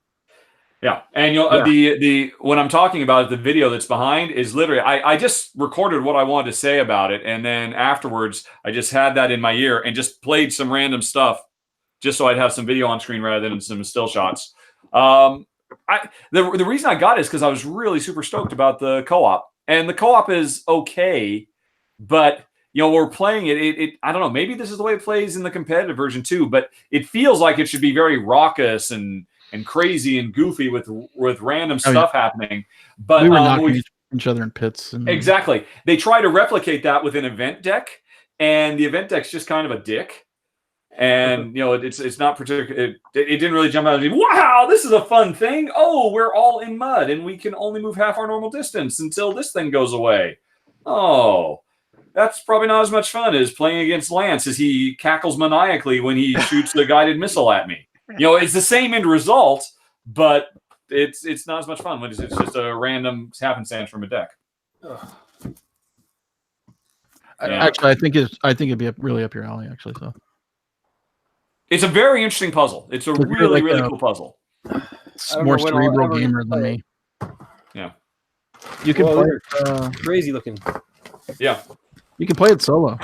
Yeah, and the when I'm talking about it, the video that's behind is literally I just recorded what I wanted to say about it, and then afterwards I just had that in my ear and just played some random stuff. Just so I'd have some video on screen rather than some still shots. The reason I got it is because I was really super stoked about the co-op. And the co-op is okay, but we're playing it. I don't know, maybe this is the way it plays in the competitive version too, but it feels like it should be very raucous and crazy and goofy with random stuff happening. But we were knocking each other in pits. Exactly. They try to replicate that with an event deck, and the event deck's just kind of a dick. And it's not particular. It didn't really jump out at me. Wow, this is a fun thing. Oh, we're all in mud, and we can only move half our normal distance until this thing goes away. Oh, that's probably not as much fun as playing against Lance as he cackles maniacally when he shoots the guided missile at me. It's the same end result, but it's not as much fun when it's just a random happenstance from a deck. Actually, I think it'd be really up your alley. Actually, so. It's a very interesting puzzle. It's a really cool puzzle. It's more cerebral gamer than me. Yeah. You can play it crazy looking. Yeah. You can play it solo.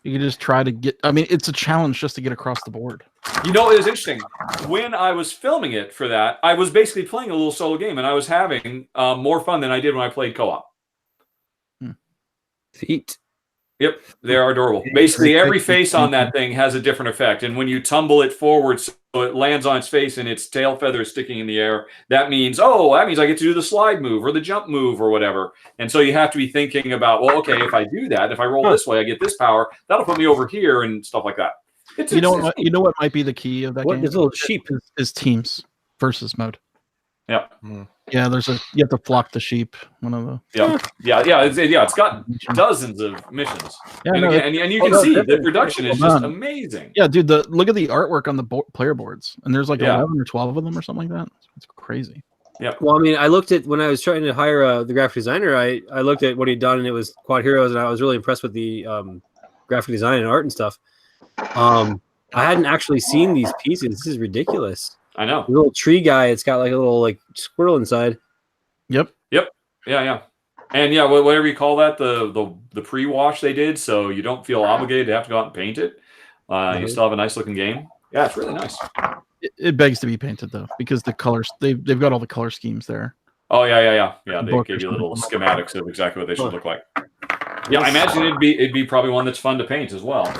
You can just try to get. It's a challenge just to get across the board. It was interesting. When I was filming it for that, I was basically playing a little solo game, and I was having more fun than I did when I played co-op. Feet. Yep, they are adorable. Basically, every face on that thing has a different effect. And when you tumble it forward so it lands on its face and its tail feathers sticking in the air, that means I get to do the slide move or the jump move or whatever. And so you have to be thinking about, well, okay, if I do that, if I roll this way, I get this power. That'll put me over here and stuff like that. You know what might be the key of that game? This little sheep is teams versus mode. Yeah. Yeah, you have to flock the sheep. One of the It's got dozens of missions. Yeah, and no, again, and you can see the production is well just done. amazing. Yeah, dude, look at the artwork on the player boards, and there's like Yeah. 11 or 12 of them or something like that. It's crazy. Yeah. Well, I mean, I looked at when I was trying to hire the graphic designer. I looked at what he'd done, and it was Quad Heroes, and I was really impressed with the graphic design and art and stuff. I hadn't actually seen these pieces. This is ridiculous. I know. The little tree guy. It's got like a little like squirrel inside. Yep. Yeah. And yeah, whatever you call that, the pre-wash they did, so you don't feel obligated to have to go out and paint it. You still have a nice looking game. Yeah, it's really nice. It begs to be painted though, because the colors they've got all the color schemes there. Oh yeah. They Book gave you or little schematics of exactly what they should look like. Yeah, I imagine it'd be probably one that's fun to paint as well,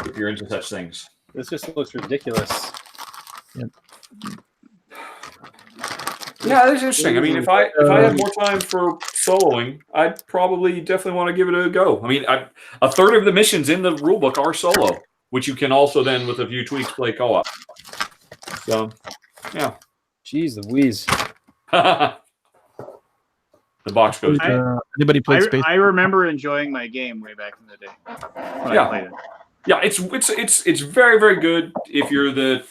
if you're into such things. This just looks ridiculous. Yep. Yeah, that's interesting. I mean, if I had more time for soloing, I'd probably definitely want to give it a go. I mean, a third of the missions in the rulebook are solo, which you can also then, with a few tweaks, play co-op. So, yeah. Jeez Louise. The box goes. Anybody played Space? I remember enjoying my game way back in the day. When I played it. Yeah, it's very, very good if you're the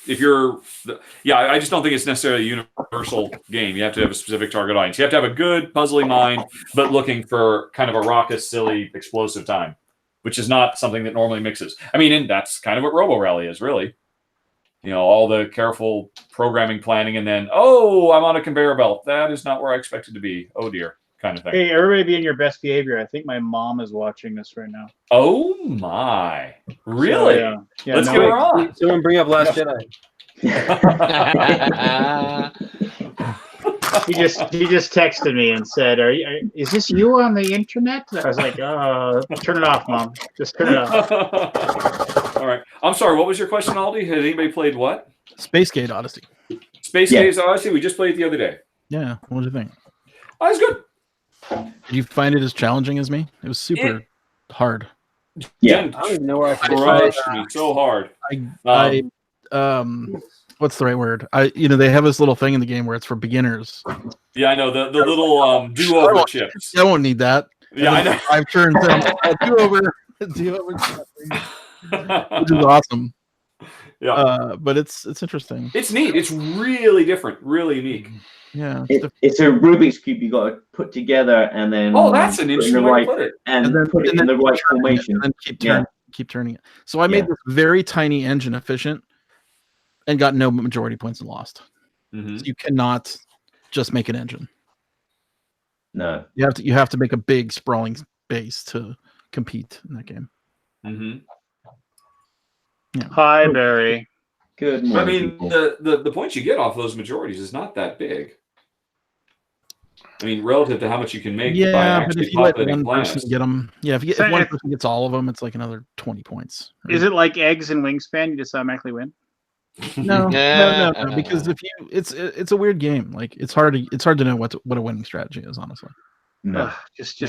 I just don't think it's necessarily a universal game. You have to have a specific target audience. You have to have a good puzzling mind, but looking for kind of a raucous, silly, explosive time, which is not something that normally mixes. I mean, and that's kind of what Robo Rally is, really. You know, all the careful programming, planning, and then, oh, I'm on a conveyor belt. That is not where I expected to be. Oh dear, kind of thing. Hey, everybody be in your best behavior. I think my mom is watching this right now. Oh my! Really? So, yeah, Let's get her on. Someone bring up Last Jedi. He just texted me and said, is this you on the internet?" I was like, turn it off, Mom. Just turn it off. All right. I'm sorry. What was your question, Aldi? Has anybody played what? Space Gate Odyssey. Space Gate Odyssey. We just played it the other day. Yeah. What do you think? Oh, it's good. Did you find it as challenging as me? It was super hard. Yeah. I don't even know where I crushed me so hard. What's the right word? They have this little thing in the game where it's for beginners. Yeah, I know the little do-over chips. I won't need that. Yeah, I know. I've turned do-over, which is awesome. Yeah, but it's interesting. It's neat. It's really different, really unique. Yeah, it's a Rubik's cube you got to put together and then. Oh, that's an interesting way to put it. And then put it in the right formation. And keep turning it. So I made this very tiny engine efficient, and got no majority points and lost. Mm-hmm. So you cannot just make an engine. No, you have to make a big sprawling base to compete in that game. Mm-hmm. Yeah. Hi, Barry. Good morning. I mean, people. the points you get off those majorities is not that big. I mean, relative to how much you can make by but actually if you let populating one person planets. get them, if one person gets all of them, it's like another 20 points. Right? Is it like eggs and Wingspan? You just automatically win? No, because if you, it's a weird game. Like it's hard to know what a winning strategy is, honestly. No. Just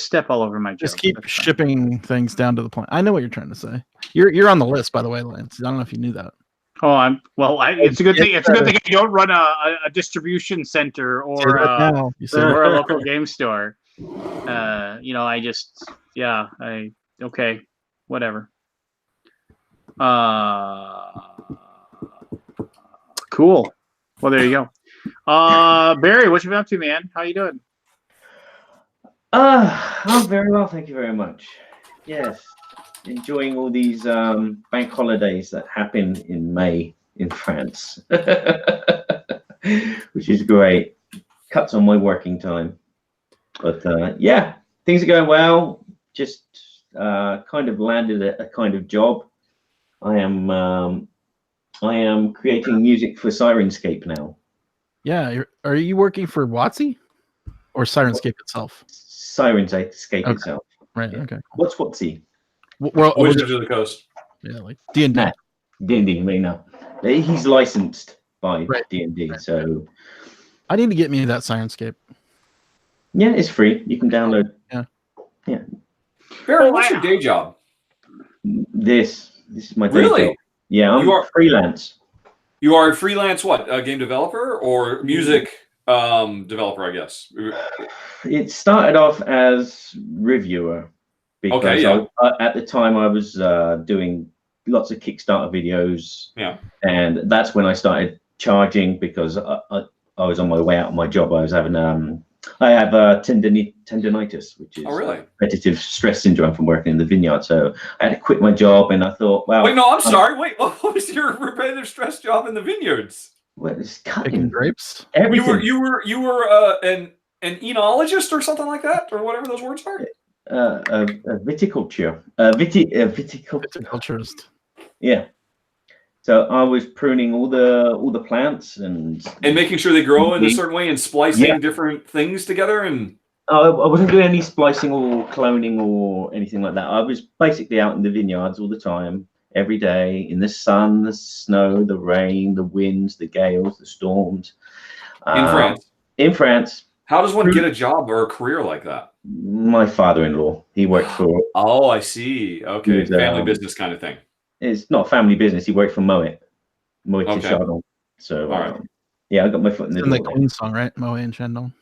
step all over my joke. Just keep shipping things down to the point. I know what you're trying to say. You're on the list, by the way, Lance. I don't know if you knew that. Oh, it's a good thing. It's a good thing you don't run a distribution center or a local game store. Okay, whatever. Cool. Well, there you go. Barry, what you been up to, man? How you doing? I'm very well, thank you very much. Yes, enjoying all these bank holidays that happen in May in France, which is great. Cuts on my working time, but things are going well. Just kind of landed a kind of job. I am creating music for Sirenscape now. Yeah, are you working for WotC or Sirenscape itself? Sirenscape itself. Right. Okay. What's WotC? Wizards of the Coast. Yeah, like D&D. Nah, D&D. No, he's licensed by D&D, so I need to get me that Sirenscape. Yeah, it's free. You can download. Yeah. Barry, what's your day job? This is my day Really? job. Yeah, I'm freelance. You are a freelance what? A game developer or music developer, I guess? It started off as reviewer because Okay, yeah. at the time I was doing lots of Kickstarter videos. Yeah. And that's when I started charging because I was on my way out of my job. I was having I have tendinitis, which is repetitive stress syndrome from working in the vineyard. So I had to quit my job, and I thought, well, wait, no, I'm sorry. Wait, what was your repetitive stress job in the vineyards? Well, it's Picking cutting grapes. everything. You were an enologist or something like that, or whatever those words are. A viticulture, viticulture. Viticulturist. Yeah. So I was pruning all the plants and making sure they grow in a certain way and splicing different things together. And I wasn't doing any splicing or cloning or anything like that. I was basically out in the vineyards all the time, every day, in the sun, the snow, the rain, the winds, the gales, the storms. In France. In France. How does one get a job or a career like that? My father-in-law, he worked for. Oh, I see. Okay, family business kind of thing. It's not family business. He worked for Moet to Chardon. So, all right. Yeah, I got my foot in the door. The Queen song, right? Moet and Chandon.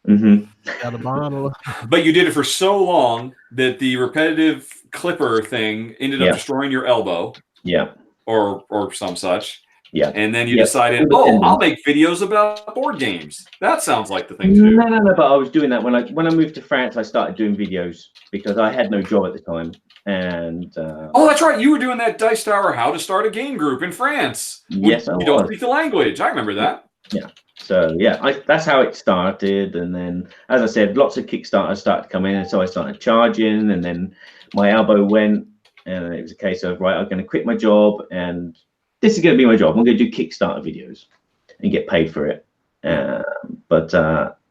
Got a bottle. But you did it for so long that the repetitive clipper thing ended up destroying your elbow. Yeah. Or some such. Yeah. And then you decided, I'll make videos about board games. That sounds like the thing to do. No. But I was doing that when I moved to France. I started doing videos because I had no job at the time. And that's right. You were doing that Dice Tower How to Start a Game group in France. Yes, you don't speak the language. I remember that. Yeah. So that's how it started. And then, as I said, lots of Kickstarters started coming in, and so I started charging. And then my elbow went, and it was a case of I'm going to quit my job, and this is going to be my job. I'm going to do Kickstarter videos and get paid for it. But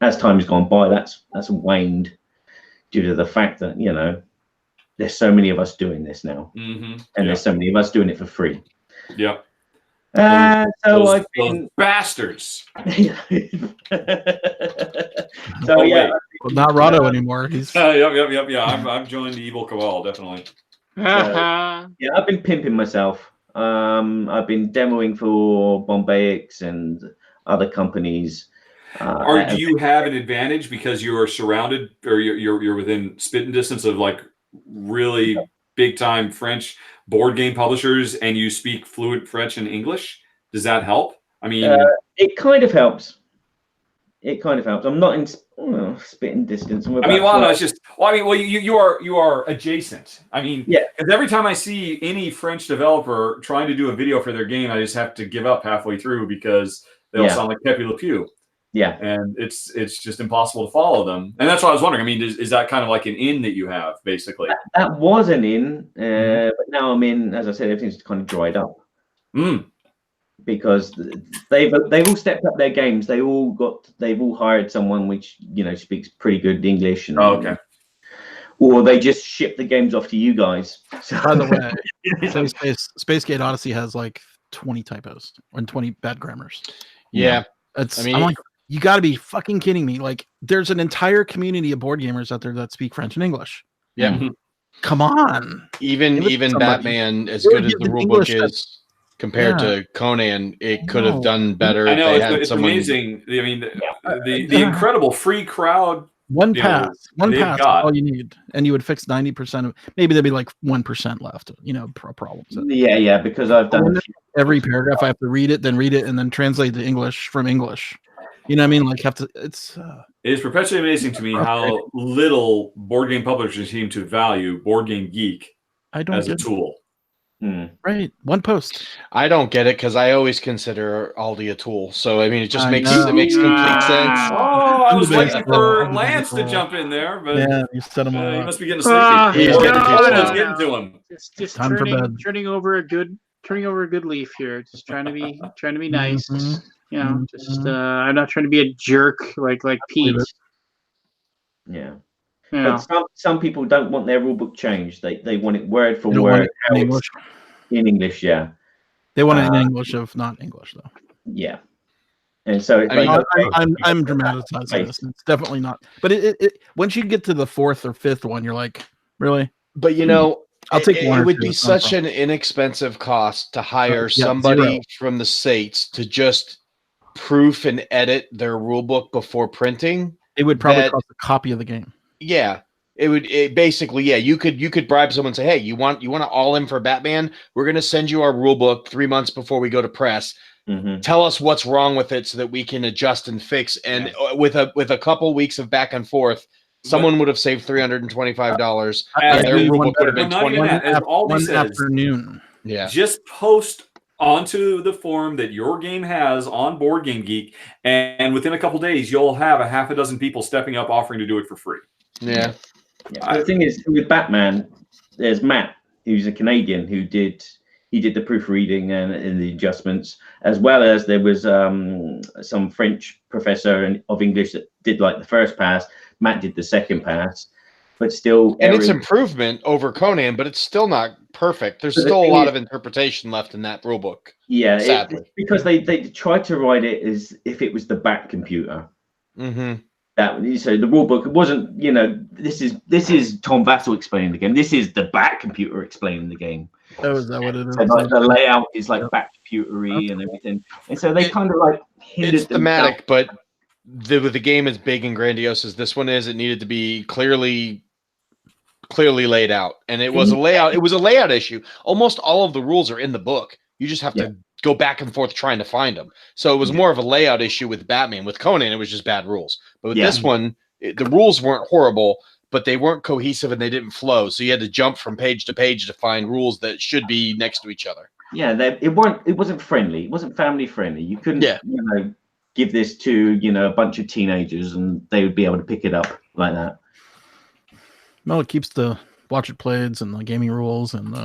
as time has gone by, that's waned due to the fact that there's so many of us doing this now, and there's so many of us doing it for free. Yeah. Those bastards. Not Rado anymore. He's yeah. I've joined the evil cabal, definitely. I've been pimping myself. I've been demoing for Bombayix and other companies. Do you have an advantage because you are surrounded, or you're within spitting distance of like really big time French board game publishers, and you speak fluent French and English? Does that help? I mean, it kind of helps. I'm not in spitting distance. You are adjacent. I mean, because every time I see any French developer trying to do a video for their game, I just have to give up halfway through because they'll sound like Pepe Le Pew. Yeah, and it's just impossible to follow them. And that's why I was wondering. I mean, is that kind of like an in that you have, basically? That was an in, but now I'm in. As I said, everything's kind of dried up. Because they've all stepped up their games. They've all hired someone which speaks pretty good English. And, or they just ship the games off to you guys. So. By the way, Space Gate Odyssey has like 20 typos and 20 bad grammars. Yeah. I'm like, you got to be fucking kidding me. Like, there's an entire community of board gamers out there that speak French and English. Yeah. Come on. Even Batman, as good as the rulebook is compared to Conan, it could have done better. I know, if they had it's someone... amazing. I mean, the incredible free crowd. One pass, is all you need, and you would fix 90% of. Maybe there'd be like 1% left. Problems. Yeah, because I've done every paragraph. I have to read it, and then translate the English from English. You know what I mean? Like, it is perpetually amazing to me how little board game publishers seem to value Board Game Geek as a tool. Right, one post. I don't get it because I always consider Aldi a tool. So I mean, it just makes complete sense. Oh, I was waiting for Lance to jump in there, but you set him up. He must be getting sleepy. He's getting to him. Just turning over a good leaf here. Just trying to be nice. I'm not trying to be a jerk like Pete. Yeah. But some people don't want their rulebook changed. They want it word for word in English. Yeah, they want it in English of not English though. Yeah, and so I'm dramatizing this. It's definitely not. But it once you get to the fourth or fifth one, you're like, really? But I'll take one. It would be such an inexpensive cost to hire somebody from the States to just proof and edit their rule book before printing, It would probably cost a copy of the game. yeah, it basically, yeah, you could bribe someone and say, hey, you want to all in for Batman? We're going to send you our rule book 3 months before we go to press. Tell us what's wrong with it so that we can adjust and fix. And with a couple weeks of back and forth, someone would have saved $325, and their rule book would have been 20 one afternoon. Yeah, just post onto the forum that your game has on Board Game Geek, and within a couple days, you'll have a half a dozen people stepping up offering to do it for free. yeah. The thing is, with Batman, there's Matt, who's a Canadian, who did the proofreading and the adjustments, as well as there was some French professor of English that did like the first pass. Matt did the second pass, but still, and it's improvement over Conan, but it's still not perfect. There's still a lot of interpretation left in that rule book. Yeah, sadly, it's because they tried to write it as if it was the Bat computer. That so the rule book wasn't, this is Tom Vassell explaining the game. This is the Bat computer explaining the game. Oh, is that what it is? So like the layout is like Bat computery and everything, and so they kind of like hindered. It's thematic, but the game is big and grandiose as this one is. It needed to be clearly laid out, and it was a layout. It was a layout issue. Almost all of the rules are in the book. You just have to go back and forth trying to find them. So it was more of a layout issue with Batman. With Conan, it was just bad rules. But with this one, the rules weren't horrible, but they weren't cohesive and they didn't flow. So you had to jump from page to page to find rules that should be next to each other. Yeah, it wasn't friendly. It wasn't family friendly. You couldn't, give this to a bunch of teenagers and they would be able to pick it up like that. No, it keeps the watch it playeds and the gaming rules and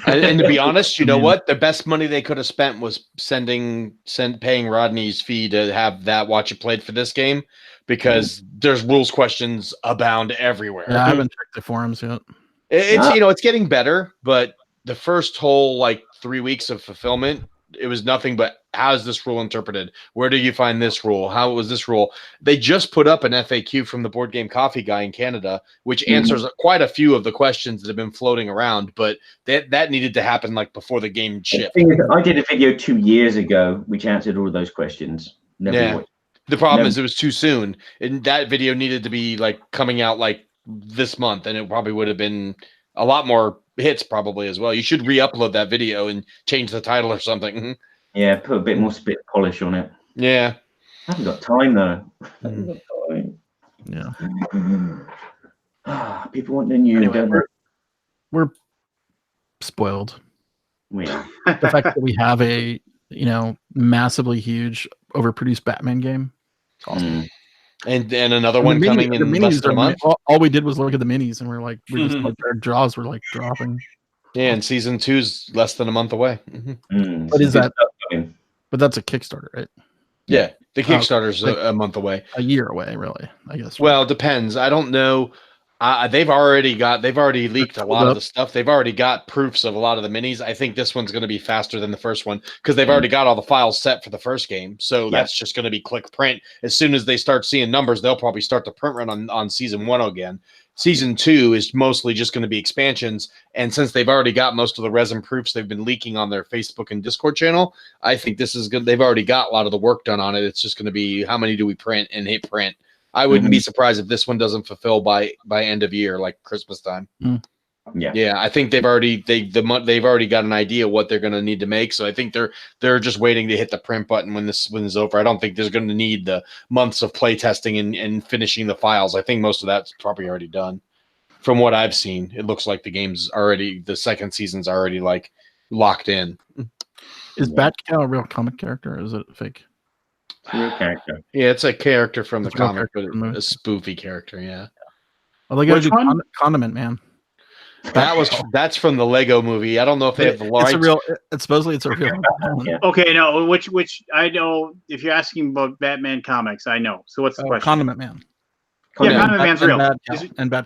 and to be honest, you know what? The best money they could have spent was paying Rodney's fee to have that watch it played for this game, because there's rules questions abound everywhere. Yeah, I haven't checked the forums yet. It's it's getting better, but the first whole 3 weeks of fulfillment, it was nothing but how is this rule interpreted? Where do you find this rule? How was this rule? They just put up an FAQ from the Board Game Coffee guy in Canada, which answers quite a few of the questions that have been floating around, but that needed to happen before the game shipped. I did a video 2 years ago which answered all of those questions. The problem is it was too soon, and that video needed to be coming out this month, and it probably would have been a lot more hits probably as well. You should re-upload that video and change the title or something. Yeah, put a bit more spit polish on it. Yeah. I haven't got time though. Yeah. People want the new. Anyway, we're spoiled. Yeah. The fact that we have a massively huge overproduced Batman game. It's awesome. And another one coming in less than a month. All we did was look at the minis, and we're just our jaws were dropping. Yeah, and season 2's less than a month away. But is that? But that's a Kickstarter, right? Yeah, the Kickstarter's a month away. A year away, really, I guess. Well, it depends. I don't know. They've already leaked a lot of the stuff. They've already got proofs of a lot of the minis. I think this one's going to be faster than the first one because they've already got all the files set for the first game. So that's just going to be click print. As soon as they start seeing numbers, they'll probably start the print run on season 1 again. Season 2 is mostly just going to be expansions. And since they've already got most of the resin proofs they've been leaking on their Facebook and Discord channel, I think this is good. They've already got a lot of the work done on it. It's just going to be how many do we print and hit print. I wouldn't be surprised if this one doesn't fulfill by end of year, like Christmas time. Yeah, I think they've already got an idea what they're going to need to make. So I think they're just waiting to hit the print button when this is over. I don't think there's going to need the months of play testing and finishing the files. I think most of that's probably already done. From what I've seen, it looks like the second season's already locked in. Is Batcow a real comic character or is it fake? Real character. Yeah, it's a character from the comic, but a spoofy character. Yeah. Well, they got to do Condiment Man. That's from the Lego movie. I don't know if they have the rights. Supposedly it's a real. Okay, no. Which I know. If you're asking about Batman comics, I know. So what's the question? Condiment Man. Yeah, Condiment Man's real.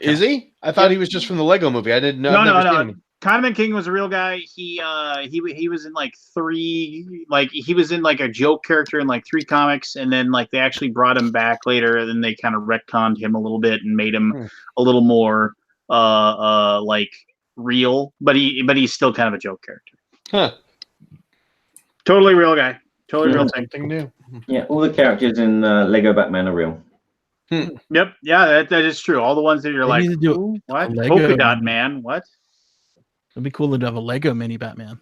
Is he? I thought he was just from the Lego movie. I didn't know. No. Condiment King was a real guy. He was in three, he was in a joke character in 3 comics, and then they actually brought him back later, and then they kind of retconned him a little bit and made him a little more real, but he's still kind of a joke character. Huh. Totally real guy. Totally real thing. Something new. Yeah, all the characters in Lego Batman are real. Yep. Yeah, that is true. All the ones that you're They like, need to do "Ooh, what? a Lego Polka dot movie. man? What? It'd be cool to have a Lego mini Batman.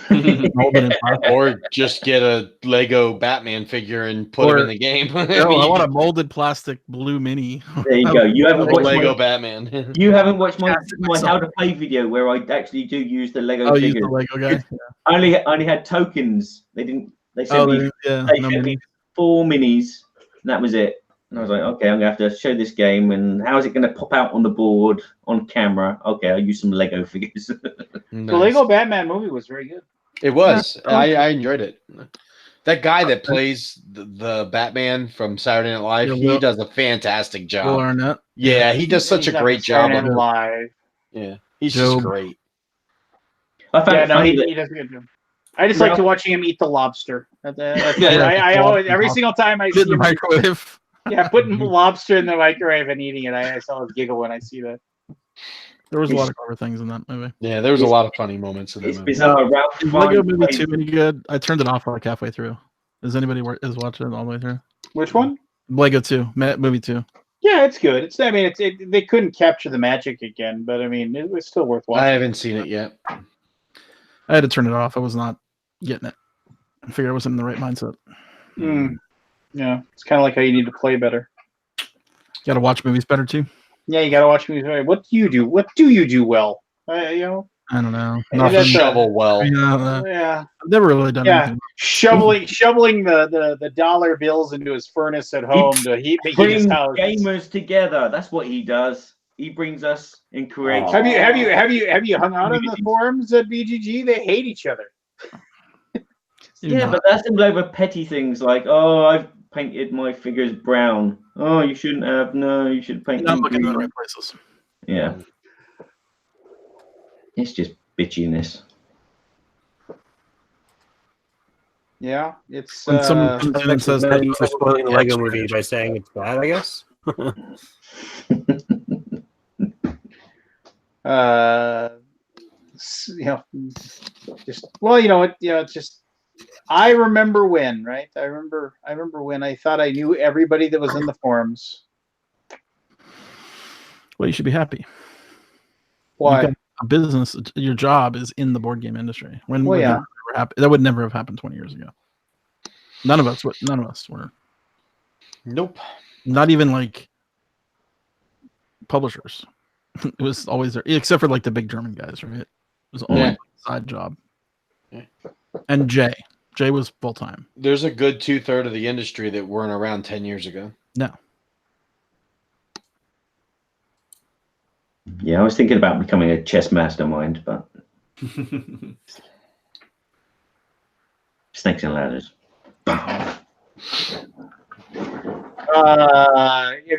Mold it in plastic. Or just get a Lego Batman figure and put him in the game. No, I want a molded plastic blue mini. There you go. You haven't watched Lego my, Batman. you haven't watched my myself. how to play video where I actually do use the Lego Oh, use figures. the Lego guy. I only had tokens. They didn't. They sent Oh, me. yeah, They no sent me mini. 4 minis, and that was it. And I was like, okay, I'm gonna have to show this game, and how is it gonna pop out on the board on camera? Okay, I'll use some Lego figures. Nice. The Lego Batman movie was very good. It was. I enjoyed it. That guy that plays the Batman from Saturday Night Live, Yeah, he does a fantastic Will job. Arnett. Yeah, he does such a He's great on job. Saturday of Night it. Live. Yeah, he's Job. just great. I found Yeah, it no, funny he that does a good job. I just like to watching him eat the lobster. Yeah, I always, every single time I Put it see in the him, microwave. yeah, putting lobster in the microwave and eating it, I always giggle when I see that. There was a lot of clever things in that movie. Yeah, there was a lot of funny moments in that it's movie. bizarre. Ralph Is Lego Fiennes movie plays- 2 any good? I turned it off like halfway through. Is anybody is watching it all the way through? Which one? Lego 2, movie 2. Yeah, it's good. It's. I mean, they couldn't capture the magic again, but I mean, it was still worth I watching. haven't seen it yet. I had to turn it off. I was not getting it. I figured I wasn't in the right mindset. Yeah, it's kind of like how you need to play better. Got to watch movies better too. Yeah, you got to watch movies better. What do you do? What do you do well? You know. I don't know. Hey, Nothing. that's Shovel well. Yeah. I've never really done Yeah, anything. shoveling the dollar bills into his furnace at home to heat his brings house. gamers together. That's what he does. He brings us and creates. Have you hung out on the forums at BGG? They hate each other. Yeah, but that's all over petty things like, oh, I've painted my figures brown. Oh, you shouldn't have. No, you should paint Not them looking in the green. right places. Yeah. It's just bitchiness. Yeah, it's When someone comes in and says Thank you that, for spoiling the Lego movie by saying it's bad, I guess. you know, just well, you know, it's just. I remember when, right? I remember when I thought I knew everybody that was in the forums. well, you should be happy. Why? You've got a business, your job is in the board game industry. When Well, would yeah. that ever happen? That would never have happened 20 years ago. None of us were. Nope. Not even like publishers. It was always there, except for like the big German guys, right? It was always Yeah. a side job. Yeah. And Jay was full time. There's a good 2/3 of the industry that weren't around 10 years ago. No, Yeah, I was thinking about becoming a chess mastermind, but snakes and ladders. Have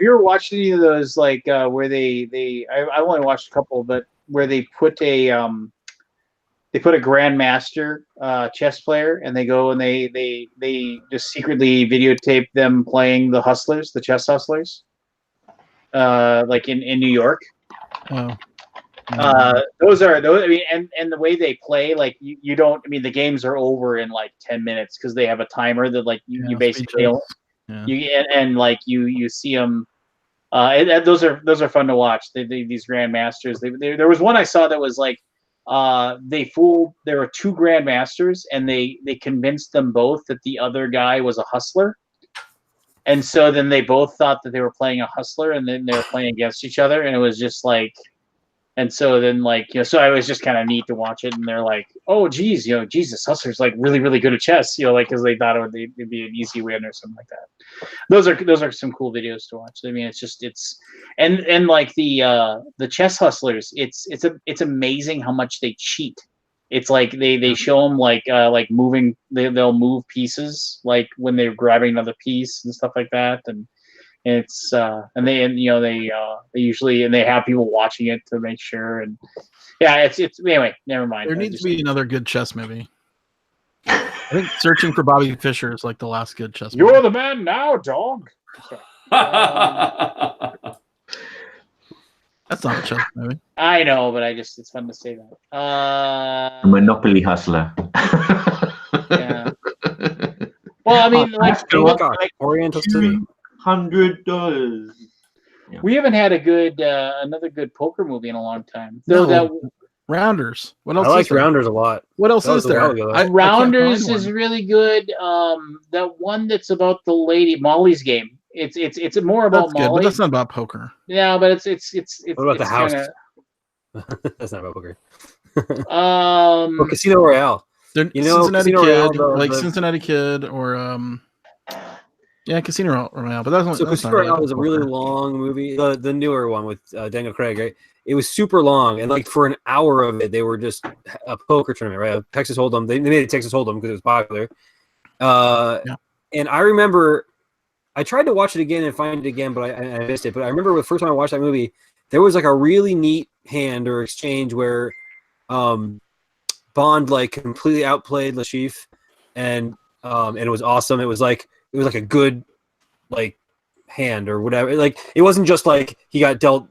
you ever watched any of those like where I only watched a couple, but where they put a grandmaster chess player and they go and they just secretly videotape them playing the chess hustlers, like in New York. oh, Those I mean, and the way they play, like you don't. I mean, the games are over in like 10 minutes because they have a timer that like you basically. speeches. Yeah. And like you see them. Those are fun to watch. These grandmasters. There was one I saw that was like there were 2 grandmasters and they convinced them both that the other guy was a hustler. And so then they both thought that they were playing a hustler and then they were playing against each other. And it was just like, and so then like, you know, so it was just kind of neat to watch it. And they're like, oh, geez, you know, Jesus, hustler's like really, really good at chess, you know, like, cause they thought it'd be an easy win or something like that. Those are some cool videos to watch. I mean, and like the chess hustlers, it's amazing how much they cheat. It's like they show them like moving, they'll move pieces, like when they're grabbing another piece and stuff like that. And it's they usually, and they have people watching it to make sure. And yeah, it's anyway, never mind. There needs to be another good chess movie. I think Searching for Bobby Fischer is like the last good chess movie. You're the man now, dog. That's not a chess movie. I know, but it's fun to say that. A Monopoly hustler. Yeah. Well, I mean, like, Oriental City. $200. we haven't had a good another good poker movie in a long time. No. Though Rounders. What I else? liked is there? Rounders a lot. What else That is was a while there? ago, though. I can't Rounders find is one. really good. That one that's about the lady Molly's game. It's more about That's good, but Molly. that's not about poker. Yeah, but it's What about the it's house? kinda, That's not about poker. um, Or Casino Royale. They're You know, Cincinnati Casino Royale, Kid, the- like the- Cincinnati Kid, or yeah, Casino Royale. But that's So that's Casino not really Royale was a about really poker. long movie. The newer one with Daniel Craig, right? It was super long, and like for an hour of it, they were just a poker tournament, right? A Texas Hold'em. They made it Texas Hold'em because it was popular. Yeah. And I remember I tried to watch it again and find it again, but I missed it. But I remember the first time I watched that movie, there was like a really neat hand or exchange where Bond like completely outplayed Lashif, and it was awesome. It was like a good like hand or whatever. Like it wasn't just like he got dealt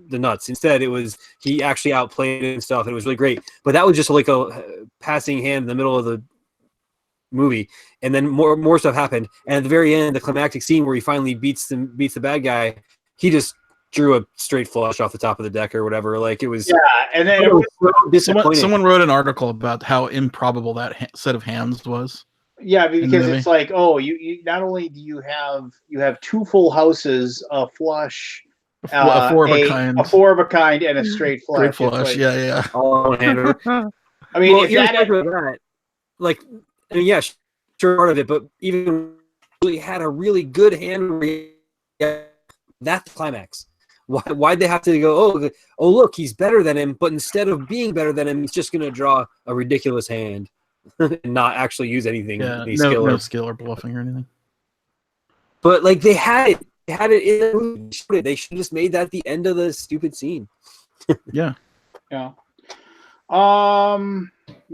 the nuts. Instead, it was he actually outplayed it and stuff. It was really great. But that was just like a passing hand in the middle of the movie, and then more stuff happened. And at the very end, the climactic scene where he finally beats the bad guy, he just drew a straight flush off the top of the deck or whatever. Like it was. yeah, and then It was so disappointing. Someone wrote an article about how improbable that set of hands was. yeah, the because movie. it's like, oh, you not only do you have two full houses, a flush, A four of a kind. a four of a kind, and a straight flush. Great It's flush. like- Yeah. all on one hand. I mean, Well, if that irrespective of that, like, I mean, yeah, sure, part of it, but even really had a really good hand. That's the climax. Why'd they have to go? Oh, look, he's better than him, but instead of being better than him, he's just going to draw a ridiculous hand and not actually use anything. Yeah. any No or- skill or bluffing or anything. But like they had it in the movie. They should have just made that the end of the stupid scene. Yeah. Yeah. I'm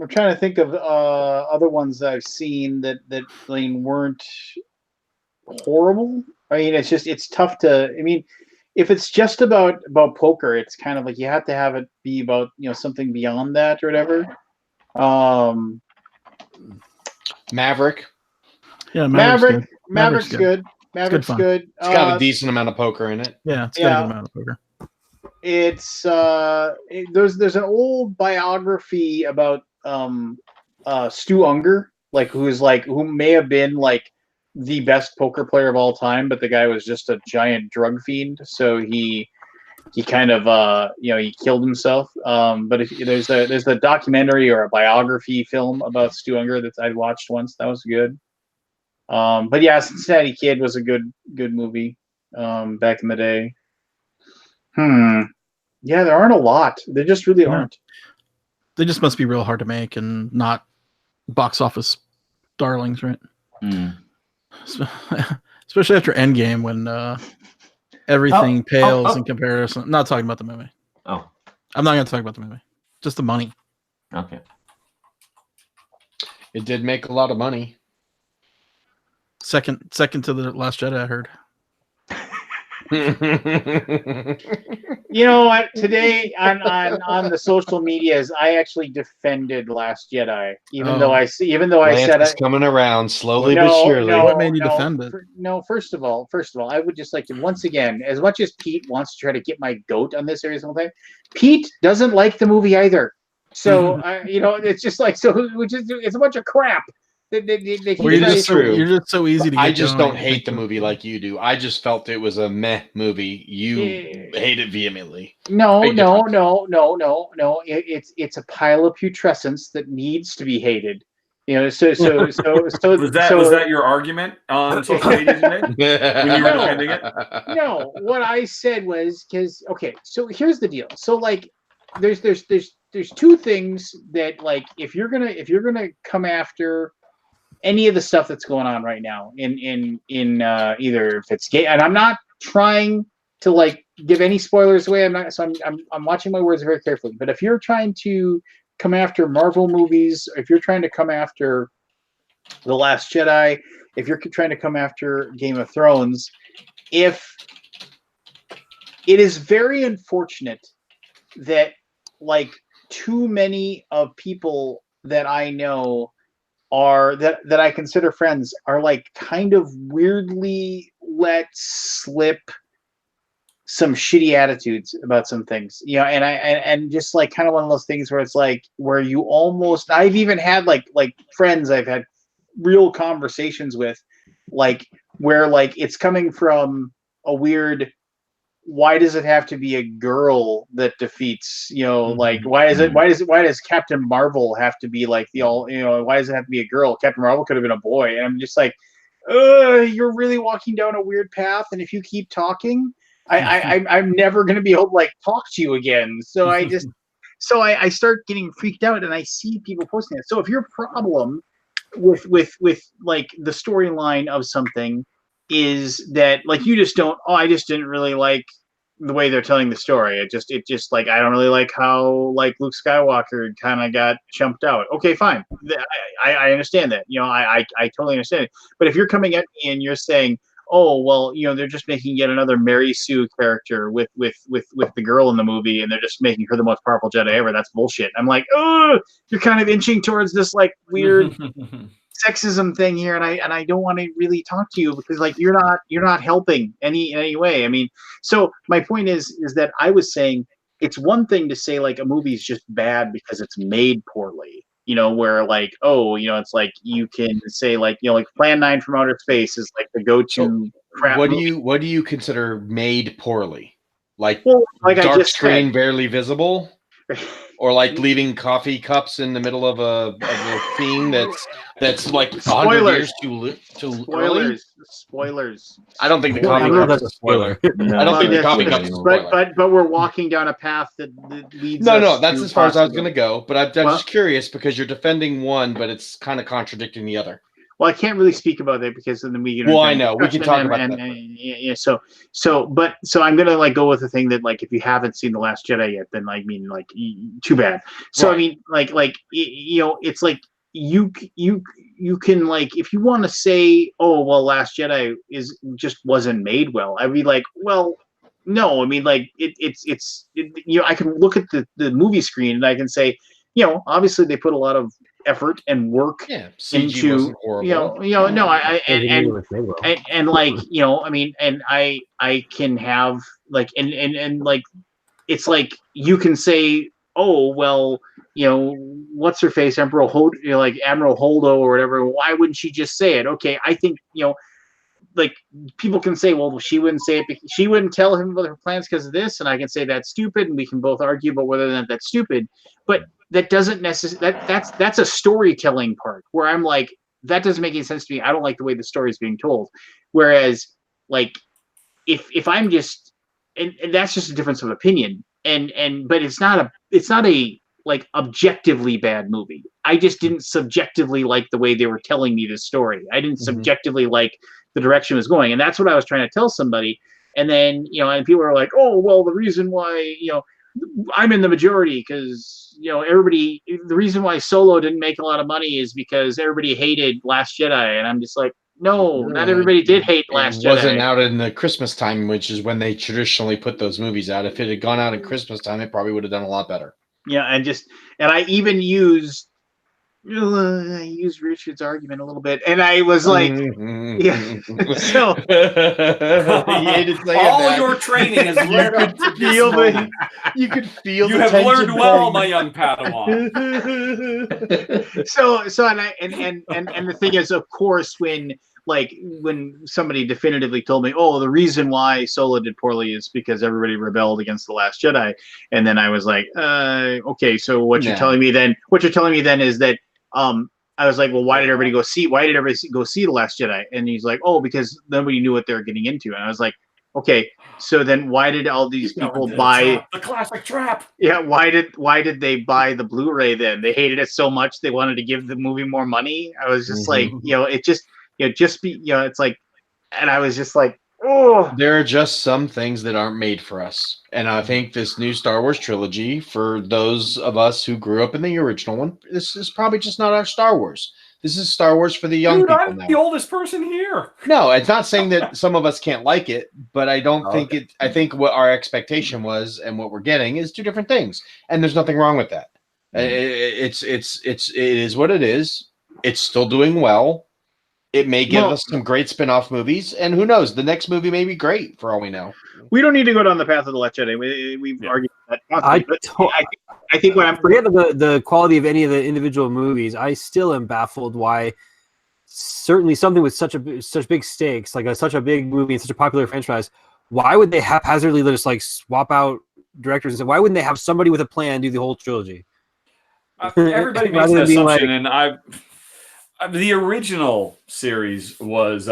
trying to think of other ones that I've seen that weren't horrible. I mean, it's tough to. I mean, if it's just about poker, it's kind of like you have to have it be about something beyond that or whatever. Maverick. Yeah. Maverick's good. Maverick's fun. good. It's got a decent amount of poker in it. Yeah. It's got a good amount of poker. It's there's an old biography about Stu Unger, who may have been like the best poker player of all time, but the guy was just a giant drug fiend, so he kind of he killed himself. But there's a documentary or a biography film about Stu Unger that I watched once. That was good. But yeah, Cincinnati Kid was a good movie back in the day. Yeah, there aren't a lot. There just really aren't. They just must be real hard to make and not box office darlings, right? Especially after Endgame when everything pales in comparison. I'm not talking about the movie. Oh, I'm not going to talk about the movie. Just the money. okay. It did make a lot of money. Second to the Last Jedi, I heard. You know what? Today on the social medias, I actually defended Last Jedi, even though I Lance said is coming around slowly but surely. What made you defend it? First of all, I would just like to once again, as much as Pete wants to try to get my goat on this every single thing, Pete doesn't like the movie either. So it's just like it's a bunch of crap. You're just so easy to get I just going. don't hate the movie like you do. I just felt it was a meh movie. You hate it vehemently. No. It's a pile of putrescence that needs to be hated. So Was that your argument on social media today when you were defending it? No, what I said was so here's the deal. So like there's two things that like if you're gonna come after any of the stuff that's going on right now in either if it's gay, and I'm not trying to like give any spoilers away. I'm watching my words very carefully. But if you're trying to come after Marvel movies, if you're trying to come after The Last Jedi, if you're trying to come after Game of Thrones, if it is very unfortunate that like too many of people that I know that I consider friends are like kind of weirdly let slip some shitty attitudes about some things, and just like kind of one of those things where it's like where you almost I've even had like friends I've had real conversations with, like where like it's coming from a weird, why does it have to be a girl that defeats, like why does Captain Marvel have to be like the all, why does it have to be a girl? Captain Marvel could have been a boy. And I'm just like, you're really walking down a weird path, and if you keep talking, I'm never going to be able to like talk to you again. So I start getting freaked out, and I see people posting it. So if your problem with like the storyline of something is that like you just don't, I just didn't really like the way they're telling the story. It just like, I don't really like how like Luke Skywalker kind of got chumped out. Okay, fine. I understand that. I totally understand it. But if you're coming at me and you're saying, oh well, they're just making yet another Mary Sue character with the girl in the movie, and they're just making her the most powerful Jedi ever, that's bullshit. I'm like, oh, you're kind of inching towards this like weird sexism thing here, and I don't want to really talk to you because like you're not helping in any way. I mean, so my point is that I was saying it's one thing to say like a movie is just bad because it's made poorly, where like, oh, it's like you can say like, like Plan 9 from Outer Space is like the go-to crap movie. What do you consider made poorly? Like, well, like dark screen barely visible? Or like leaving coffee cups in the middle of a scene that's like 100 years too early? Spoilers. I don't think the I coffee don't know if cups that's a spoiler. I don't think the coffee cups is a spoiler. But we're walking down a path that leads. No, that's as far as I was going to go. But I'm just curious because you're defending one, but it's kind of contradicting the other. Well, I can't really speak about that because in the weekend. Well, I know we can talk about that. Yeah. So I'm gonna like go with the thing that like if you haven't seen The Last Jedi yet, then like too bad. So right. I mean it's like you can like if you want to say, oh well, Last Jedi just wasn't made well. I'd be like, well, no. I mean like it's I can look at the movie screen and I can say, obviously they put a lot of effort and work into I can have like and like it's like you can say, oh well, what's her face, Admiral Holdo or whatever, why wouldn't she just say it? Okay, I think like people can say, well, she wouldn't say it because she wouldn't tell him about her plans because of this, and I can say that's stupid, and we can both argue about whether or not that's stupid, but that doesn't necessarily that's a storytelling part where I'm like, that doesn't make any sense to me. I don't like the way the story is being told. Whereas like if I'm just and that's just a difference of opinion but it's not a like objectively bad movie. I just didn't subjectively like the way they were telling me the story. I didn't subjectively like the direction it was going, and that's what I was trying to tell somebody. And then and people are like, oh well, the reason why I'm in the majority because everybody. The reason why Solo didn't make a lot of money is because everybody hated Last Jedi, and I'm just like, no, not everybody did hate Last Jedi. It wasn't out in the Christmas time, which is when they traditionally put those movies out. If it had gone out at Christmas time, it probably would have done a lot better. Yeah, and I even used Richard's argument a little bit, and I was like, yeah. So all your training is you could feel the. You could feel. You have learned well, my young Padawan. So and the thing is, of course, when somebody definitively told me, oh, the reason why Solo did poorly is because everybody rebelled against The Last Jedi, and then I was like, okay, so what you're telling me then is that I was like, well, why did everybody go see The Last Jedi? And he's like, oh, because nobody knew what they were getting into. And I was like, okay, so then why did all these people buy the classic trap? Yeah, why did they buy the Blu-ray then? They hated it so much they wanted to give the movie more money. I was just like, it's like, and I was just like, oh. There are just some things that aren't made for us. And I think this new Star Wars trilogy, for those of us who grew up in the original one, this is probably just not our Star Wars. This is Star Wars for the young people I'm now. The oldest person here. No, it's not saying that some of us can't like it, but I don't think it. I think what our expectation was and what we're getting is two different things, and there's nothing wrong with that. It is what it is. It's still doing well. It may give us some great spin-off movies, and who knows? The next movie may be great for all we know. We don't need to go down the path of the Last Jedi. We've argued that. I think what I'm forget the quality of any of the individual movies. I still am baffled why certainly something with such big stakes, like such a big movie and such a popular franchise, why would they haphazardly just like swap out directors and say, why wouldn't they have somebody with a plan do the whole trilogy? Everybody makes that assumption, and the original series was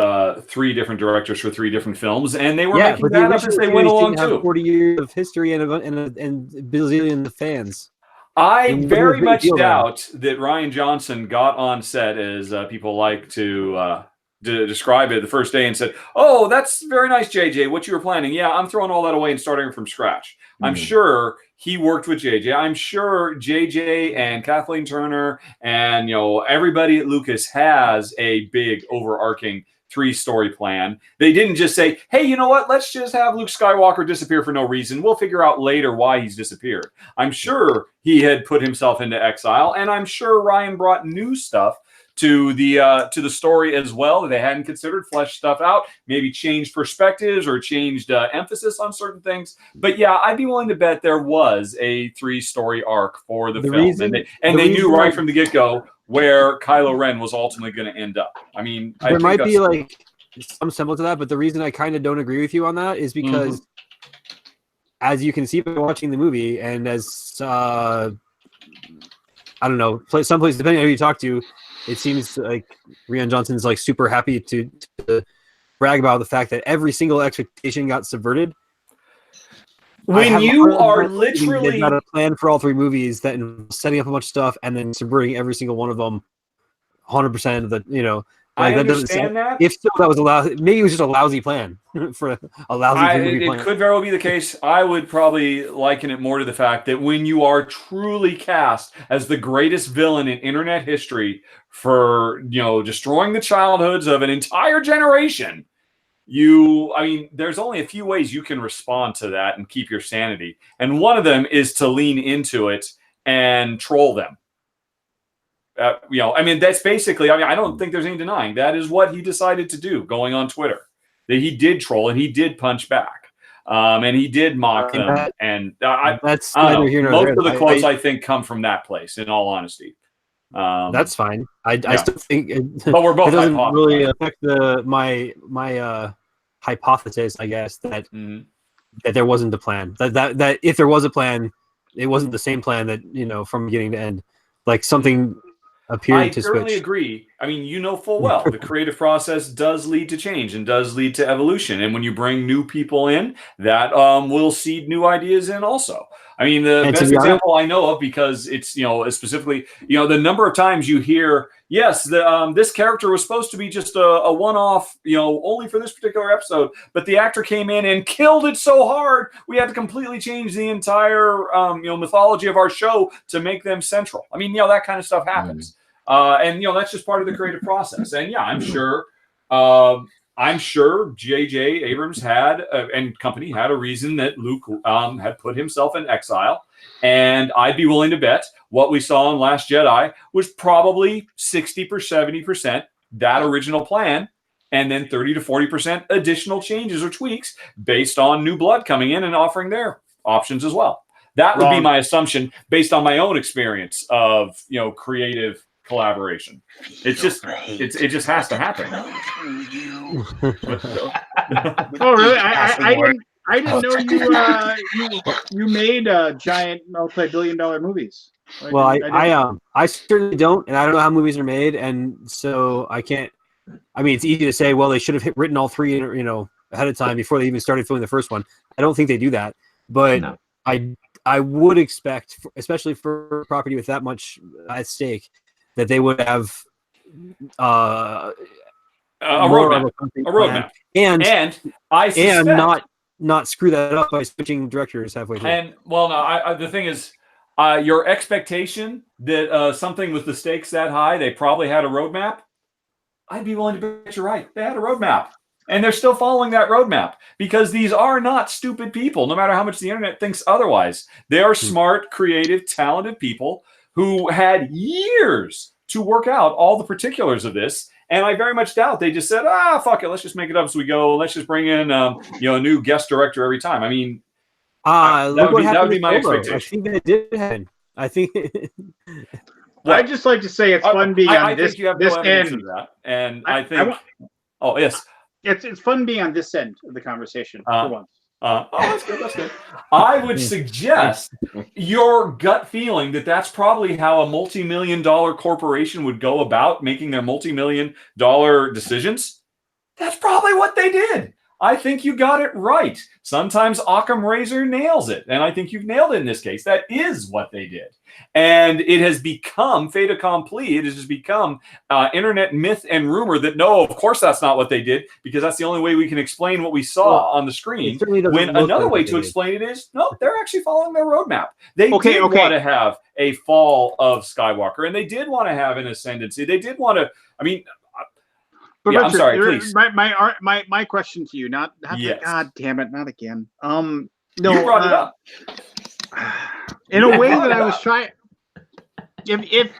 3 different directors for 3 different films, and they were making that up as they went along too. 40 years of history and bazillion of fans. I very much doubt that Rian Johnson got on set, as people like to describe it, the first day and said, "Oh, that's very nice, JJ. What you were planning? Yeah, I'm throwing all that away and starting from scratch." I'm sure he worked with JJ. I'm sure JJ and Kathleen Turner and everybody at Lucas has a big overarching 3-story plan. They didn't just say, "Hey, you know what? Let's just have Luke Skywalker disappear for no reason. We'll figure out later why he's disappeared." I'm sure he had put himself into exile, and I'm sure Ryan brought new stuff to the story as well that they hadn't considered, fleshed stuff out, maybe changed perspectives or changed emphasis on certain things. But yeah, I'd be willing to bet there was a 3-story arc for the film, and they knew right from the get-go where Kylo Ren was ultimately going to end up. I mean, there might be like some semblance of that, but the reason I kind of don't agree with you on that is because, as you can see by watching the movie, and as I don't know, some places depending on who you talk to, it seems like Rian Johnson's like super happy to brag about the fact that every single expectation got subverted. When you are literally they've got a plan for all 3 movies that involves setting up a bunch of stuff and then subverting every single one of them, 100% of the I understand that. If so, that was maybe it was just a lousy plan for a lousy movie plan. It could very well be the case. I would probably liken it more to the fact that when you are truly cast as the greatest villain in internet history for destroying the childhoods of an entire generation, there's only a few ways you can respond to that and keep your sanity, and one of them is to lean into it and troll them. That's basically, I don't think there's any denying that is what he decided to do going on Twitter. That he did troll and he did punch back. And he did mock them. That's neither here nor there. Most of the quotes I think come from that place, in all honesty. That's fine. I still think but we're both it doesn't really affect my hypothesis, I guess, that there wasn't a plan. That if there was a plan, it wasn't the same plan that, from beginning to end. Like something appeared to switch. I certainly agree. Full well the creative process does lead to change and does lead to evolution. And when you bring new people in, that will seed new ideas in also. The best example I know of, because it's, specifically, the number of times you hear, yes, this character was supposed to be just a one-off, only for this particular episode, but the actor came in and killed it so hard, we had to completely change the entire, mythology of our show to make them central. That kind of stuff happens. And that's just part of the creative process. And yeah, I'm sure J.J. Abrams had and company had a reason that Luke had put himself in exile. And I'd be willing to bet what we saw in Last Jedi was probably 60 or 70% that original plan, and then 30 to 40% additional changes or tweaks based on new blood coming in and offering their options as well. That would be my assumption based on my own experience of creative collaboration. It's just it just has to happen. Oh really? I didn't know you made giant multi-billion-dollar movies. Well, I certainly don't, and I don't know how movies are made, and so I can't. It's easy to say, well, they should have written all 3 ahead of time before they even started filming the first one. I don't think they do that, but no. I would expect, especially for a property with that much at stake, that they would have a roadmap, and I suspect, and not screw that up by switching directors halfway through. And the thing is, your expectation that something with the stakes that high, they probably had a roadmap. I'd be willing to bet you're right. They had a roadmap, and they're still following that roadmap, because these are not stupid people. No matter how much the internet thinks otherwise, they are smart, creative, talented people who had years to work out all the particulars of this. And I very much doubt they just said, fuck it, let's just make it up as we go. Let's just bring in, a new guest director every time. I mean, that would be my expectation. I think that did happen. I think. I'd just like to say it's fun being on this, think you have this no evidence end. of that. And I think. Oh, yes. It's fun being on this end of the conversation for once. That's good. That's good. I would suggest your gut feeling that's probably how a multi-million-dollar corporation would go about making their multi-million-dollar decisions. That's probably what they did. I think you got it right. Sometimes Occam Razor nails it, and I think you've nailed it in this case. That is what they did. And it has become fait accompli. It has just become internet myth and rumor that, no, of course that's not what they did, because that's the only way we can explain what we saw on the screen. When another way to explain it is, no, they're actually following their roadmap. They did want to have a fall of Skywalker, and they did want to have an ascendancy. They did want to, But yeah, Richard, I'm sorry, please. My question to you, not yes. God damn it, not again. No, you brought it up. In a way that I was trying. If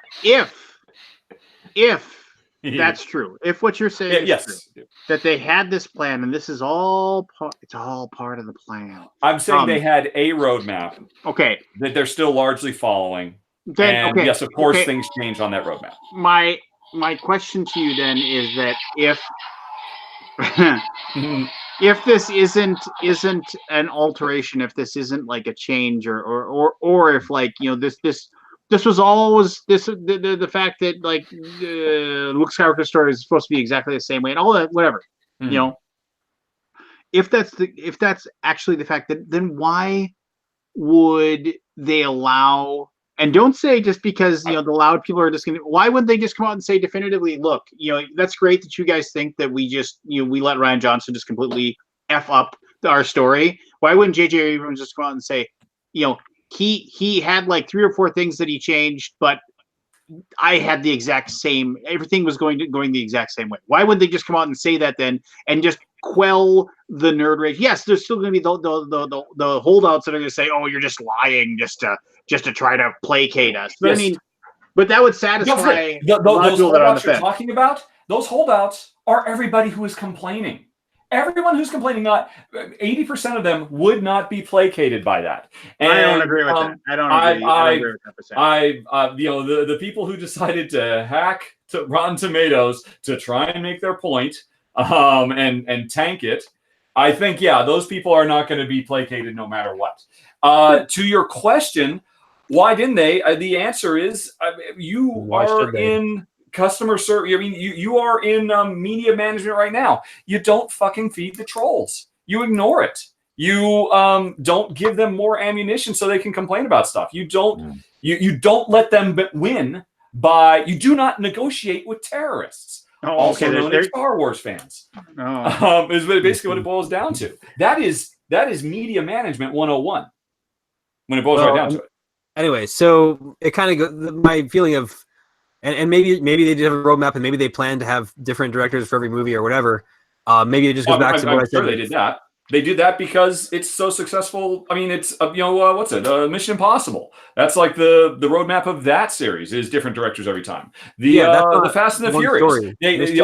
that's true, if what you're saying is true, that they had this plan and this is all it's all part of the plan. I'm saying they had a roadmap. Okay. That they're still largely following. Then, yes, of course, things change on that roadmap. My question to you then is that if this isn't an alteration, if this isn't like a change, or if this was always the fact that like Luke Skywalker story is supposed to be exactly the same way and all that, whatever, if that's actually the fact, then why would they allow? And don't say just because the loud people are just going to. Why wouldn't they just come out and say definitively, look, that's great that you guys think that we just we let Rian Johnson just completely f up our story. Why wouldn't J.J. Abrams just come out and say, he had like 3 or 4 things that he changed, but I had the exact same. Everything was going the exact same way. Why wouldn't they just come out and say that then and just quell the nerd rage? Yes, there's still going to be the holdouts that are going to say, "Oh, you're just lying, just to try to placate us." But yes. But that would satisfy those holdouts you're talking about. Those holdouts are everybody who is complaining. Everyone who's complaining, not 80% of them would not be placated by that. And I don't agree with that. I don't agree with that percent. The people who decided to hack to Rotten Tomatoes to try and make their point, and tank it, I think, those people are not going to be placated no matter what. To your question, why didn't they? The answer is you are in customer service. I mean, you are in media management right now. You don't fucking feed the trolls. You ignore it. You don't give them more ammunition so they can complain about stuff. You don't. You don't let them win by. You do not negotiate with terrorists. Also known as Star Wars fans. Is basically what it boils down to. That is media management 101. When it boils right down to it. Anyway, so it kind of goes. My feeling of. And maybe they did have a roadmap, and maybe they plan to have different directors for every movie or whatever. Maybe it just goes back to what I said. Sure they did that. They did that because it's so successful. I mean, it's what's it? Mission Impossible. That's like the roadmap of that series is different directors every time. The Fast and the Furious.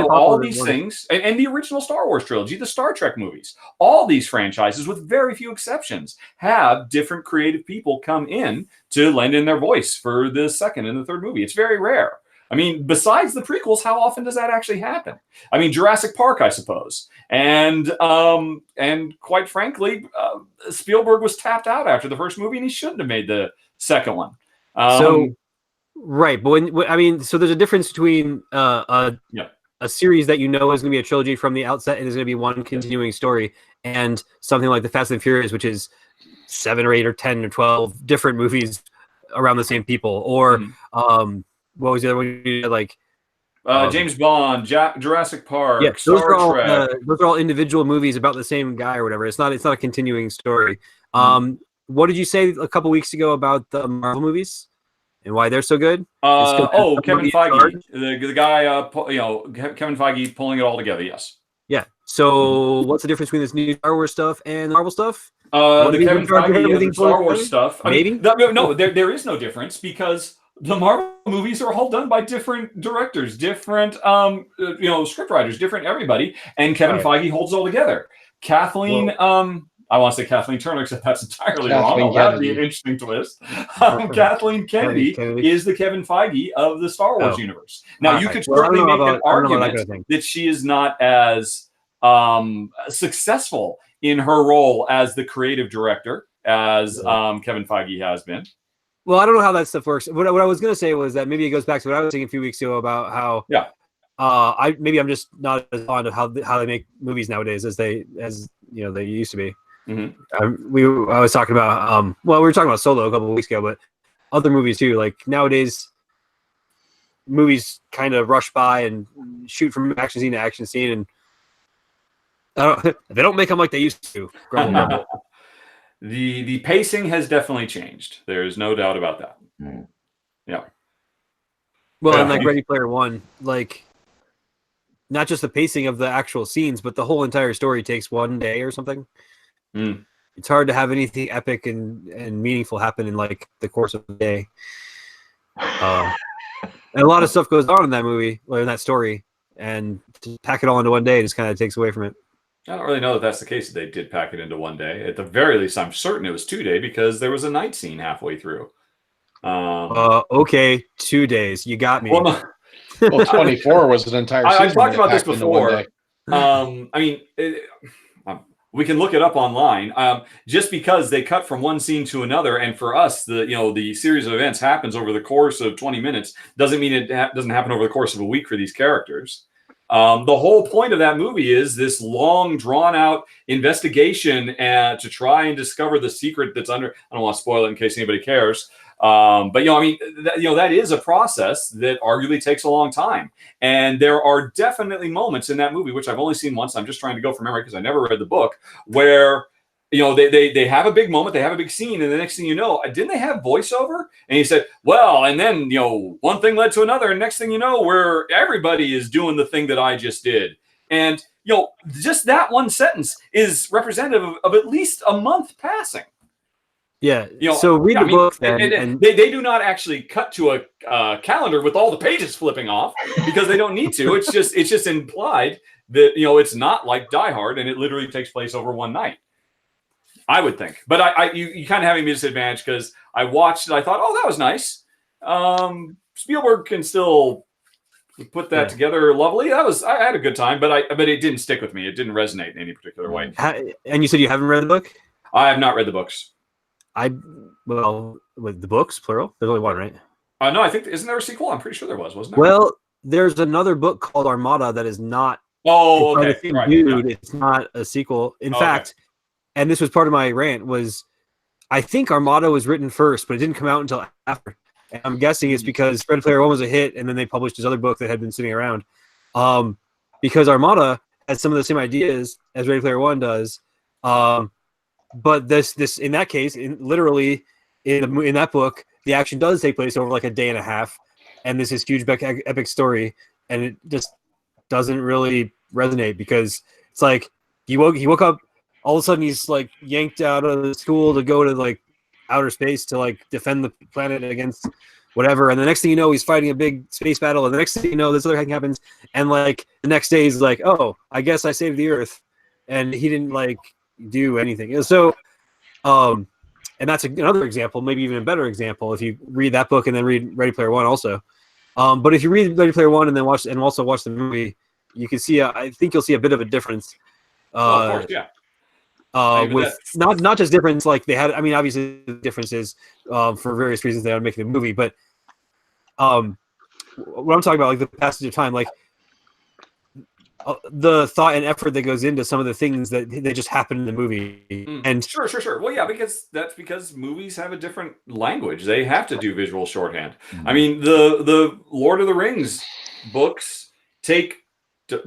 All these things, and the original Star Wars trilogy, the Star Trek movies, all these franchises, with very few exceptions, have different creative people come in to lend in their voice for the second and the third movie. It's very rare. I mean, besides the prequels, how often does that actually happen? I mean, Jurassic Park, I suppose. And quite frankly, Spielberg was tapped out after the first movie, and he shouldn't have made the second one. Right, but so there's a difference between a series that is going to be a trilogy from the outset and is going to be one continuing story, and something like the Fast and Furious, which is 7 or 8 or 10 or 12 different movies around the same people, or what was the other one? Like James Bond, Jurassic Park, Star Trek. Those are all individual movies about the same guy or whatever. It's not a continuing story. What did you say a couple weeks ago about the Marvel movies and why they're so good? Kevin Feige, the guy, Kevin Feige pulling it all together. Yes. Yeah. So what's the difference between this new Star Wars stuff and the Marvel stuff? The Kevin Feige and the Star Wars stuff. Maybe? No, there is no difference because the Marvel movies are all done by different directors, different script writers, different everybody, and Kevin Feige holds it all together. Kathleen, I want to say Kathleen Turner, except that's entirely wrong. That'd be an interesting twist. Kathleen Kennedy is the Kevin Feige of the Star Wars universe. Now, you could certainly make an argument that she is not as successful in her role as the creative director as Kevin Feige has been. Well, I don't know how that stuff works. What I was going to say was that maybe it goes back to what I was saying a few weeks ago about how I'm just not as fond of how they make movies nowadays as they used to be. Mm-hmm. I was talking about we were talking about Solo a couple of weeks ago, but other movies too. Like nowadays, movies kind of rush by and shoot from action scene to action scene, and they don't make them like they used to. The pacing has definitely changed. There's no doubt about that. Mm. Yeah. Well, and like Ready Player One, like not just the pacing of the actual scenes, but the whole entire story takes one day or something. Mm. It's hard to have anything epic and meaningful happen in like the course of a day. And a lot of stuff goes on in that movie or in that story, and to pack it all into one day just kind of takes away from it. I don't really know that that's the case. That they did pack it into one day. At the very least, I'm certain it was 2 days because there was a night scene halfway through. Okay, 2 days. You got me. Well, no. Well, 24 was an entire season. I talked about this before. We can look it up online. Just because they cut from one scene to another, and for us, the series of events happens over the course of 20 minutes, doesn't mean it doesn't happen over the course of a week for these characters. The whole point of that movie is this long, drawn-out investigation to try and discover the secret that's under. I don't want to spoil it in case anybody cares. But that is a process that arguably takes a long time. And there are definitely moments in that movie, which I've only seen once. I'm just trying to go from memory because I never read the book, where they have a big moment, they have a big scene, and the next thing you know, didn't they have voiceover? And he said, well, and then one thing led to another, and next thing you know, where everybody is doing the thing that I just did. And just that one sentence is representative of at least a month passing. Yeah. So read the book. And they do not actually cut to a calendar with all the pages flipping off because they don't need to. It's just implied that it's not like Die Hard, and it literally takes place over one night. I would think, but you kind of having me disadvantage because I watched it. I thought, oh, that was nice. Spielberg can still put that together lovely. I had a good time, but it didn't stick with me. It didn't resonate in any particular way. And you said you haven't read the book? I have not read the books. With the books, plural. There's only one, right? No, I think isn't there a sequel? I'm pretty sure there wasn't there? Well, there's another book called Armada that is not. Oh, okay. Right. Dude, it's not a sequel. In fact. Okay. And this was part of my rant was I think Armada was written first, but it didn't come out until after. And I'm guessing it's because Ready Player One was a hit, and then they published this other book that had been sitting around. Because Armada has some of the same ideas as Ready Player One does. But this in that case, literally in that book, the action does take place over like a day and a half, and this is huge epic story, and it just doesn't really resonate because it's like he woke up. All of a sudden, he's like yanked out of the school to go to like outer space to like defend the planet against whatever. And the next thing you know, he's fighting a big space battle. And the next thing you know, this other thing happens. And like the next day, he's like, "Oh, I guess I saved the Earth," and he didn't like do anything. So, and that's another example, maybe even a better example if you read that book and then read Ready Player One also. But if you read Ready Player One and then also watch the movie, you can see. I think you'll see a bit of a difference. Of course, yeah. With not just difference like they had. I mean, obviously the difference is for various reasons they are making the movie, but what I'm talking about, like the passage of time, like the thought and effort that goes into some of the things that they just happen in the movie. And sure. Well, yeah, because movies have a different language. They have to do visual shorthand. I mean, the Lord of the Rings books take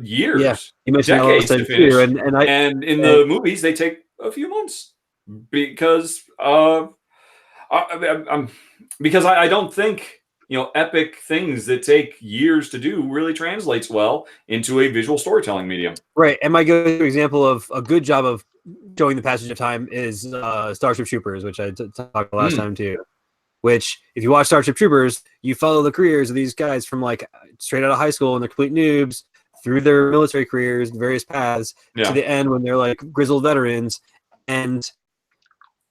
years, decades to finish, and in the movies they take a few months because I don't think epic things that take years to do really translates well into a visual storytelling medium. Right, and my go-to example of a good job of showing the passage of time is Starship Troopers, which I talked about last time too. Which, if you watch Starship Troopers, you follow the careers of these guys from like straight out of high school and they're complete noobs through their military careers, various paths, to the end when they're like grizzled veterans. And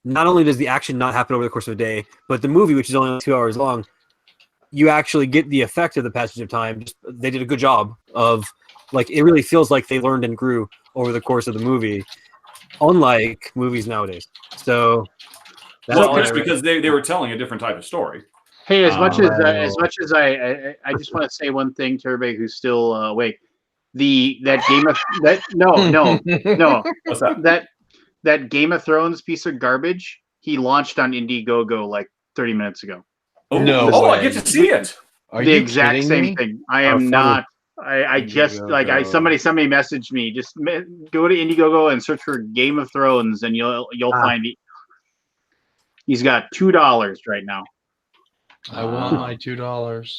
not only does the action not happen over the course of a day, but the movie, which is only 2 hours long, you actually get the effect of the passage of time. They did a good job of, like, it really feels like they learned and grew over the course of the movie, unlike movies nowadays. So that's because they were telling a different type of story. Hey, as much as I just want to say one thing to everybody who's still awake. That What's that? That Game of Thrones piece of garbage he launched on Indiegogo like 30 minutes ago. Oh, no! I get to see it. Are the you exact kidding same me? thing. I am not. I just somebody messaged me. Just go to Indiegogo and search for Game of Thrones, and you'll find it. He's got $2 right now. I want my $2.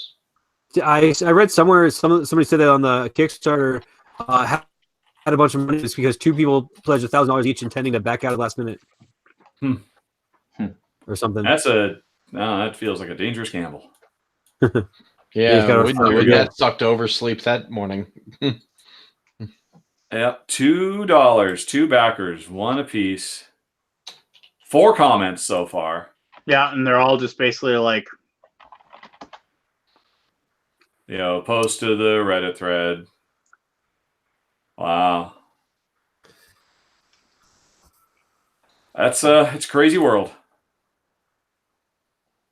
I read somewhere somebody said that on the Kickstarter had a bunch of money just because 2 people pledged $1,000 each, intending to back out at last minute, or something. That feels like a dangerous gamble. Yeah, we got sucked over sleep that morning. Yep, $2, 2 backers, 1 apiece. 4 comments so far. Yeah, and they're all just basically like, post to the Reddit thread. Wow. That's it's crazy world.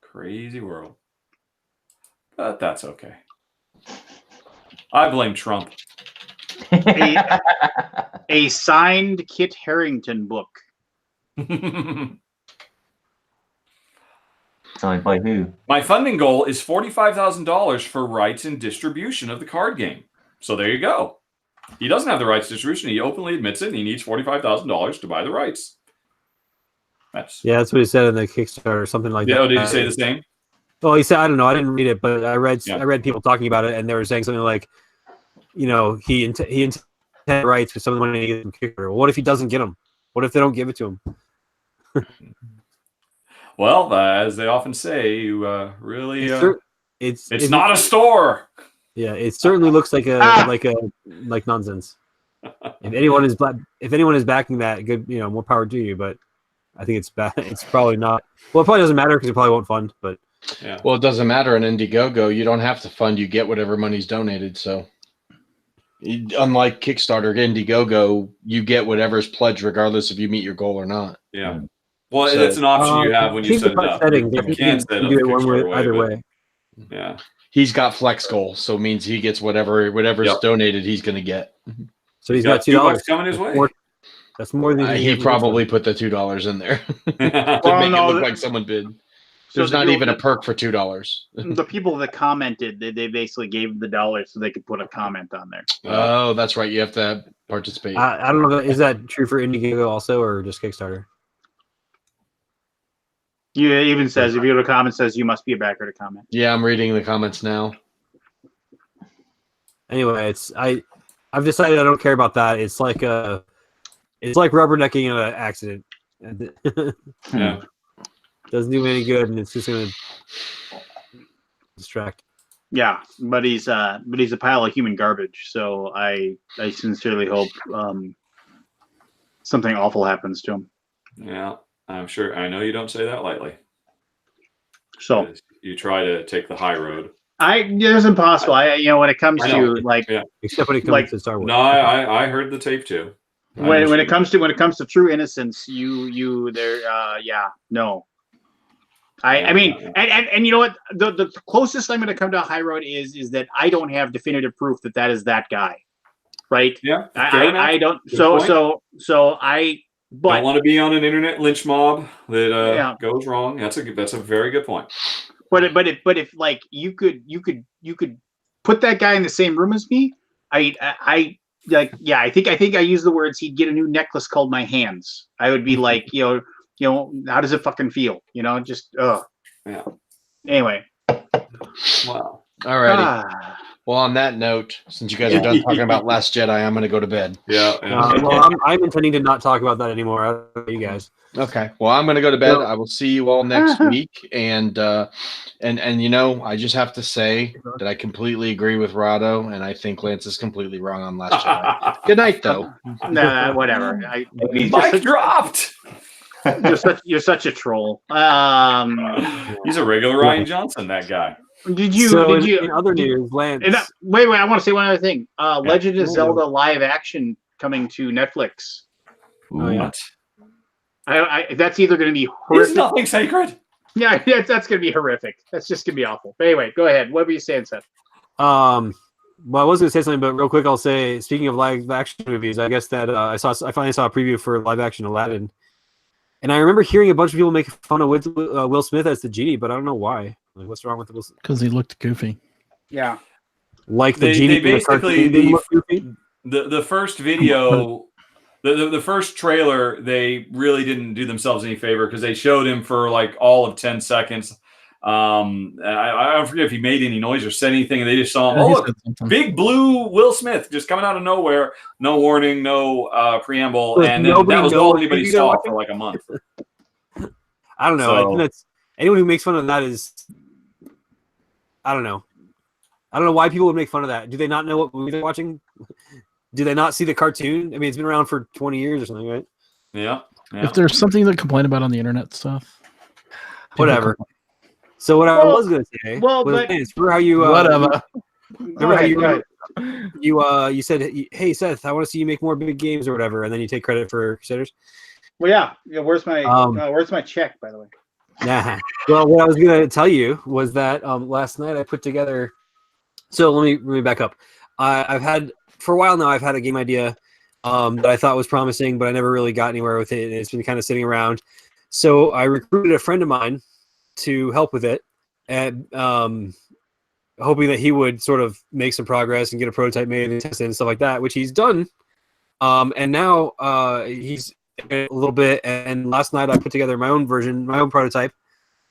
Crazy world. But that's okay. I blame Trump. a signed Kit Harington book. Signed by who? My funding goal is $45,000 for rights and distribution of the card game. So there you go. He doesn't have the rights distribution. He openly admits it, and he needs $45,000 to buy the rights. That's what he said in the Kickstarter, or something like that. Oh, did he say the same? Well, he said, I don't know, I didn't read it, but I read people talking about it, and they were saying something like, he intended rights for some of the money to get from Kickstarter. Well, what if he doesn't get them? What if they don't give it to him? Well, as they often say, you really it's not a store. Yeah, it certainly looks like like nonsense. If anyone is backing that, good, more power to you. But I think it's bad. It's probably not. Well, it probably doesn't matter because it probably won't fund. But yeah. Well, it doesn't matter in Indiegogo. You don't have to fund. You get whatever money's donated. So, unlike Kickstarter, Indiegogo, you get whatever's pledged, regardless if you meet your goal or not. Yeah. Well, that's an option you have when you set it up. You can set it up do it one way, either way. Yeah. He's got flex goal, so it means he gets whatever's donated, he's going to get. So he's got $2 coming his way. That's more than he probably put the $2 in there to make it look like someone bid. There's not even a perk for $2. The people that commented, they basically gave the $1 so they could put a comment on there. Oh, that's right. You have to participate. I don't know. Is that true for Indiegogo also, or just Kickstarter? You even says, if you go to comment, says you must be a backer to comment. Yeah, I'm reading the comments now. Anyway, I've decided I don't care about that. It's like rubbernecking in an accident. Yeah. Doesn't do me any good, and it's just gonna distract. Yeah, but he's a pile of human garbage. So I sincerely hope something awful happens to him. Yeah. I'm sure. I know you don't say that lightly. So you try to take the high road. It's impossible. When it comes to except when it comes to Star Wars. No, I heard the tape too. When it comes to true innocence, no. I mean, and you know what? The closest I'm going to come to a high road is that I don't have definitive proof that is that guy, right? Yeah, I don't. But don't want to be on an internet lynch mob that goes wrong. That's a very good point. But if like you could put that guy in the same room as me, I think I use the words, he'd get a new necklace called My Hands. I would be like, how does it fucking feel? Yeah. Anyway. Wow. All right. Well, on that note, since you guys are done talking about Last Jedi, I'm going to go to bed. Yeah. Well, I'm intending to not talk about that anymore. I don't know you guys. Okay. Well, I'm going to go to bed. So- I will see you all next week. And you know, I just have to say that I completely agree with Rado, and I think Lance is completely wrong on Last Jedi. Good night, though. Nah, whatever. Mic dropped. You're such a troll. He's a regular Ryan Johnson, that guy. Did you? In other news, Lance? Wait! I want to say one other thing. Legend of Zelda live action coming to Netflix. What? That's either going to be Is horrific. nothing sacred? Yeah, that's going to be horrific. That's just going to be awful. But anyway, go ahead. What were you saying, Seth? Well, I was going to say something, but real quick, I'll say. Speaking of live action movies, I guess that I finally saw a preview for live action Aladdin, and I remember hearing a bunch of people make fun of Will Smith as the genie, but I don't know why. Like, what's wrong with Will Smith? Because he looked goofy. Yeah, like the They genie. basically goofy? the first video, the first trailer, they really didn't do themselves any favor because they showed him for like all of 10 seconds. I don't forget if he made any noise or said anything, and they just saw him. Oh, look, big blue Will Smith just coming out of nowhere, no warning, no preamble, and then that was all anybody saw for like a month. I don't know. So, I think that's anyone who makes fun of that is. I don't know. I don't know why people would make fun of that. Do they not know what movie they're watching? Do they not see the cartoon? I mean, it's been around for 20 years or something, right? Yeah. If there's something to complain about on the internet stuff, whatever. So what I was going to say was, remember how you whatever. Remember how you said, "Hey Seth, I want to see you make more big games or whatever," and then you take credit for Crusaders. Well, yeah. Where's my check, by the way? Nah. Well, what I was going to tell you was that last night I put together. So let me back up. I've had for a while now. I've had a game idea that I thought was promising, but I never really got anywhere with it, and it's been kind of sitting around. So I recruited a friend of mine to help with it, and hoping that he would sort of make some progress and get a prototype made and tested and stuff like that, which he's done. And now he's a little bit. And last night I put together my own version, my own prototype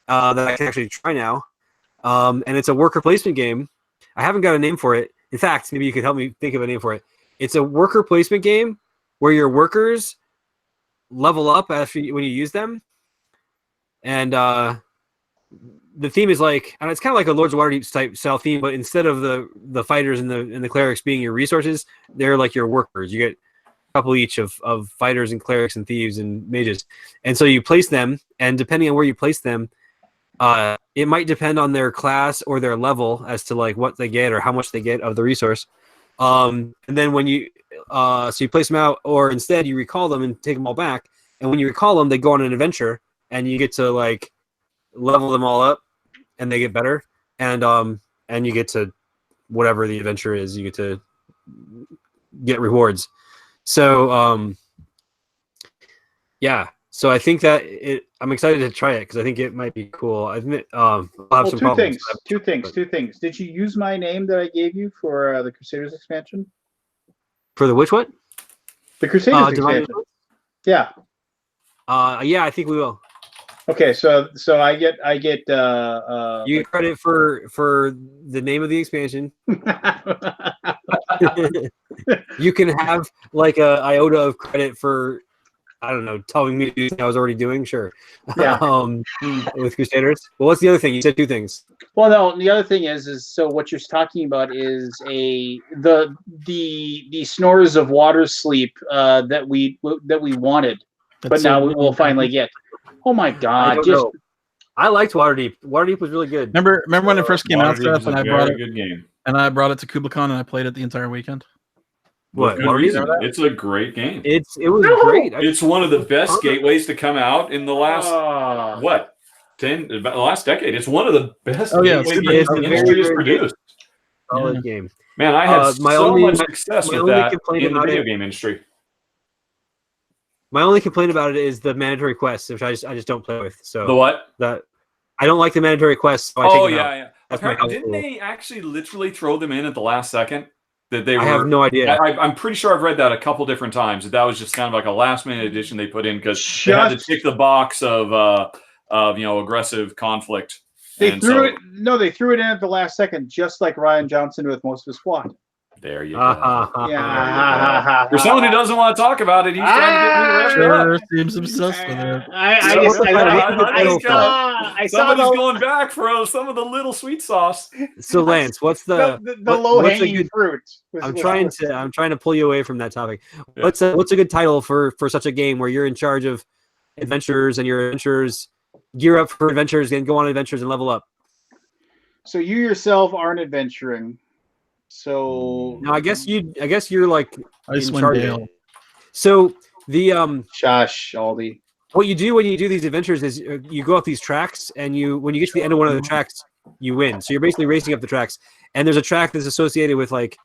that I can actually try now. And it's a worker placement game. I haven't got a name for it. In fact, maybe you could help me think of a name for it. It's a worker placement game where your workers level up when you use them. And the theme is like, and it's kind of like a Lords of Waterdeep type style theme, but instead of the fighters and the clerics being your resources, they're like your workers. You get a couple each of fighters and clerics and thieves and mages, and so you place them, and depending on where you place them, it might depend on their class or their level as to like what they get or how much they get of the resource. And then when you so you place them out, or instead you recall them and take them all back, and when you recall them, they go on an adventure, and you get to like level them all up, and they get better, and you get to whatever the adventure is, you get to get rewards. So yeah, so I think that I'm excited to try it because I think it might be cool. I admit I'll have some problems. Two things. Did you use my name that I gave you for the Crusaders expansion? For the which what? The Crusaders expansion. Yeah. Yeah, I think we will. Okay, so I get you get credit for the name of the expansion. You can have like a iota of credit for, I don't know, telling me to do something I was already doing. Sure. Yeah. With Crusaders. Well, what's the other thing? You said two things. Well, no, the other thing is so what you're talking about is the snores of water sleep that we wanted, but now we will finally get. Oh my God! I liked Waterdeep. Waterdeep was really good. Remember when it first came out, Seth, and I brought it. Good game. And I brought it to KublaCon and I played it the entire weekend. What? Good reason. It's a great game. It was great. It's one of the best gateways to come out in the last the last decade. It's one of the best gateways the industry has produced. Solid game. Man, I had so much success with that in the video game industry. My only complaint about it is the mandatory quests, which I just don't play with. So the what? I don't like the mandatory quests. So yeah. Didn't they actually literally throw them in at the last second? I have no idea. I'm pretty sure I've read that a couple different times. That was just kind of like a last minute addition they put in because they had to tick the box of aggressive conflict. They threw it. No, they threw it in at the last second, just like Ryan Johnson with most of his squad. There you go. Yeah. For someone who doesn't want to talk about it, he's trying to get me revved Sure, up. seems obsessed with it. Somebody's going back for some of the little sweet sauce. So Lance, what's the low hanging fruit? I'm trying to pull you away from that topic. Yeah. What's a good title for such a game where you're in charge of adventures and your adventures gear up for adventures and go on adventures and level up? So you yourself aren't adventuring. So now I guess you're like in charge of it. So the Josh Aldi. What you do when you do these adventures is you go up these tracks, and when you get to the end of one of the tracks, you win. So you're basically racing up the tracks, and there's a track that's associated with like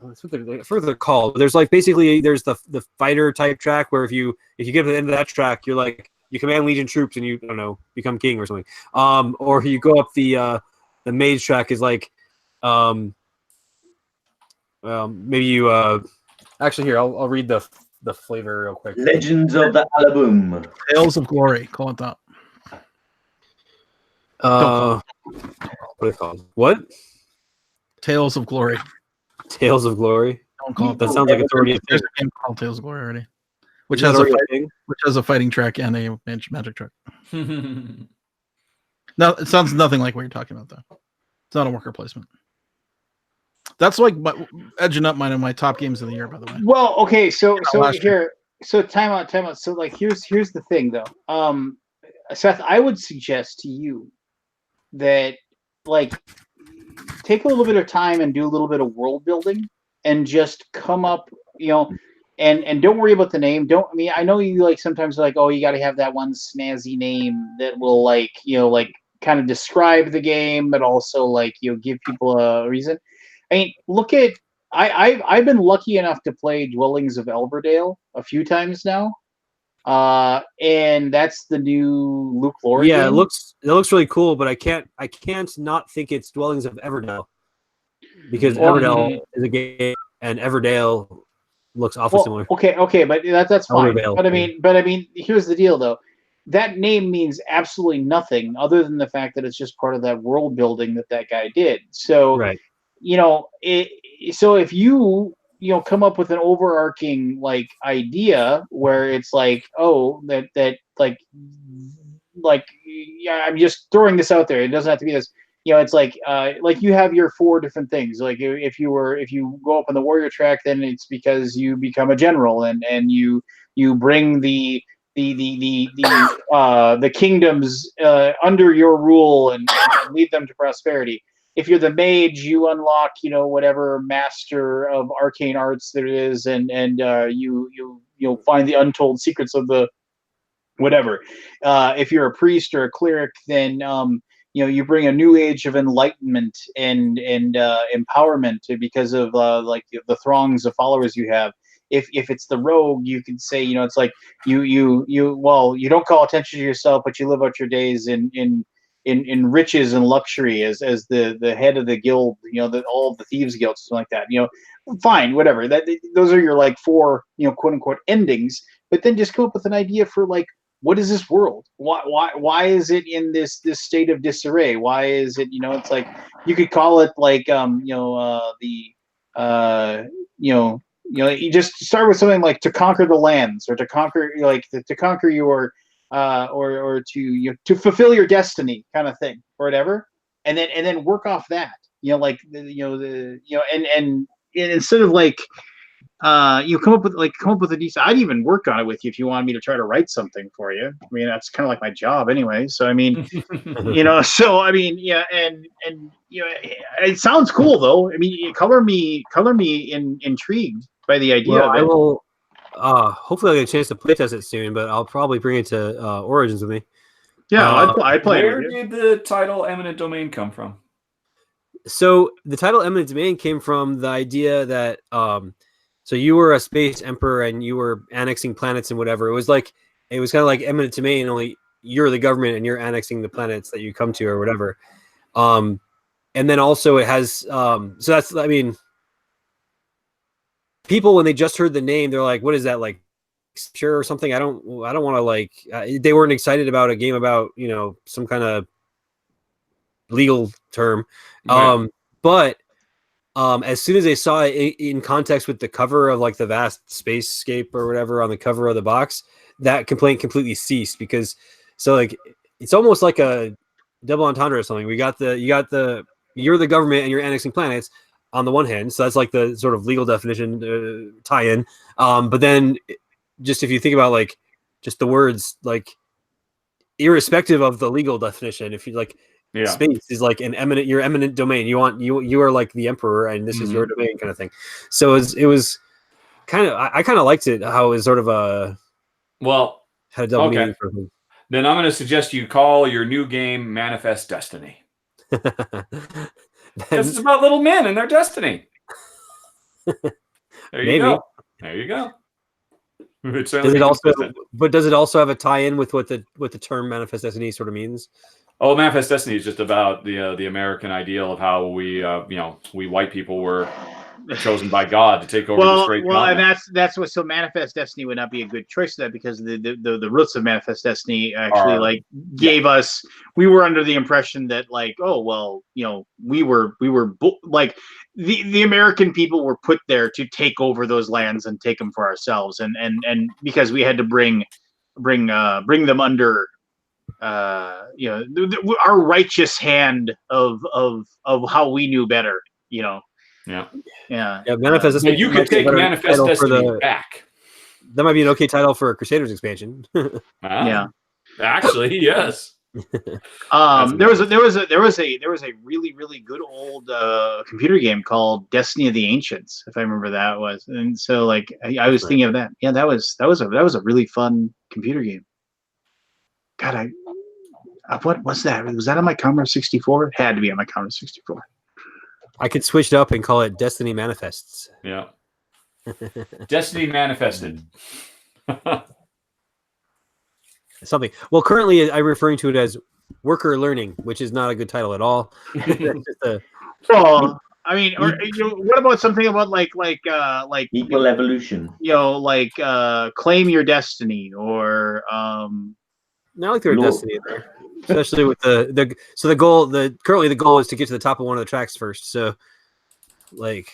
that's what they're called. There's like basically there's the fighter type track where if you get to the end of that track, you're like you command Legion troops and you I don't know become king or something. Or you go up the mage track is like maybe you actually here I'll read the flavor real quick. Legends of the Alaboom. Tales of Glory. Call it that. What are they called? What? Tales of Glory. Tales of Glory. Don't call it that. Sounds like it's already a thing. There's a game called Tales of Glory already, which has a fighting track and a magic track. No, it sounds nothing like what you're talking about, though. It's not a worker placement. That's like edging up my top games of the year, by the way. Well, okay, so here, so time out. So like, here's the thing, though. Seth, I would suggest to you that like take a little bit of time and do a little bit of world building and just come up, and don't worry about the name. I know you like sometimes like, oh, you got to have that one snazzy name that will like kind of describe the game, but also like give people a reason. I mean, look at I've been lucky enough to play Dwellings of Elverdale a few times now, and that's the new Luke Lore game. It looks really cool, but I can't not think it's Dwellings of Everdale because Everdale is a game and Everdale looks awfully similar. Okay, but that's fine. But I mean, here's the deal though. That name means absolutely nothing other than the fact that it's just part of that world building that guy did. So. Right. So if you come up with an overarching like idea where it's like, oh, that like yeah, I'm just throwing this out there. It doesn't have to be this. It's like you have your 4 different things. Like if you go up on the warrior track, then it's because you become a general and you bring the kingdoms under your rule and lead them to prosperity. If you're the mage, you unlock, whatever master of arcane arts there is, and you'll find the untold secrets of the whatever. If you're a priest or a cleric, then you bring a new age of enlightenment and empowerment because of like the throngs of followers you have. If it's the rogue, you could say, it's like you don't call attention to yourself, but you live out your days in riches and luxury as the head of the guild, all of the thieves guilds, something like that. Fine, whatever. Those are your like 4, quote unquote endings. But then just come up with an idea for like, what is this world? Why is it in this state of disarray? Why is it? It's like you could call it like you just start with something like to conquer the lands or to conquer to conquer your. Or to fulfill your destiny kind of thing or whatever, and then work off that, and instead of like come up with a decent. I'd even work on it with you if you wanted me to try to write something for you. I mean, that's kind of like my job anyway. So I mean, so I mean, yeah, and it sounds cool though. I mean, color me intrigued by the idea. Well, I will. Hopefully I'll get a chance to playtest it soon, but I'll probably bring it to Origins with me. Yeah, I play. Where did the title Eminent Domain come from? So the title Eminent Domain came from the idea that so you were a space emperor and you were annexing planets and whatever. It was kind of like Eminent Domain, only you're the government and you're annexing the planets that you come to or whatever. And then also it has so that's people when they just heard the name, they're like, "What is that like? Sure or something?" I don't want to like. They weren't excited about a game about some kind of legal term. But as soon as they saw it in context with the cover of like the vast spacescape or whatever on the cover of the box, that complaint completely ceased because like it's almost like a double entendre or something. You got you're the government and you're annexing planets on the one hand, so that's like the sort of legal definition tie-in. But then just if you think about like just the words, like irrespective of the legal definition, if you like space is like your eminent domain. You are like the emperor and this is your domain kind of thing. So it was kind of I kind of liked it how it was sort of had a double meaning for me. Then I'm going to suggest you call your new game Manifest Destiny. Because it's about little men and their destiny. There you go. There you go. Does it also have a tie-in with what the term Manifest Destiny sort of means? Oh, Manifest Destiny is just about the American ideal of how we white people were chosen by God to take over this great continent. And that's what. So Manifest Destiny would not be a good choice for that because the roots of Manifest Destiny actually gave us. We were under the impression that we were like the American people were put there to take over those lands and take them for ourselves, and because we had to bring them under. Our righteous hand of how we knew better. Yeah. Manifest Destiny. You could take Manifest Destiny back. That might be an okay title for a Crusaders expansion. Yeah. Actually, yes. There was a really, really good old computer game called Destiny of the Ancients, if I remember that was. And so like I was thinking of that. Yeah, that was a really fun computer game. God, what was that? Was that on my Commodore 64? It had to be on my Commodore 64. I could switch it up and call it Destiny Manifests. Yeah. Destiny Manifested. Something. Well, currently I'm referring to it as Worker Learning, which is not a good title at all. Well, I mean, what about something about like Equal Evolution? Claim Your Destiny or Not like there's Destiny in there. Especially with currently the goal is to get to the top of one of the tracks first. So like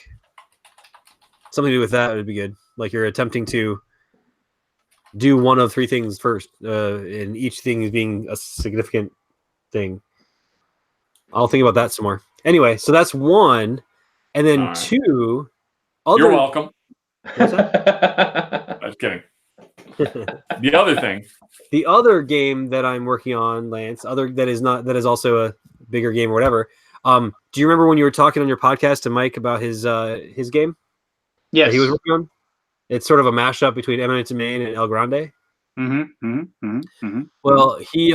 something to do with that would be good. Like you're attempting to do one of three things first, and each thing is being a significant thing. I'll think about that some more. Anyway, so that's one. And then two. You're welcome. I was kidding. The other thing. The other game that I'm working on, Lance, that is also a bigger game or whatever. Do you remember when you were talking on your podcast to Mike about his game? Yes. That he was working on? It's sort of a mashup between Eminent Domain and El Grande. Well, he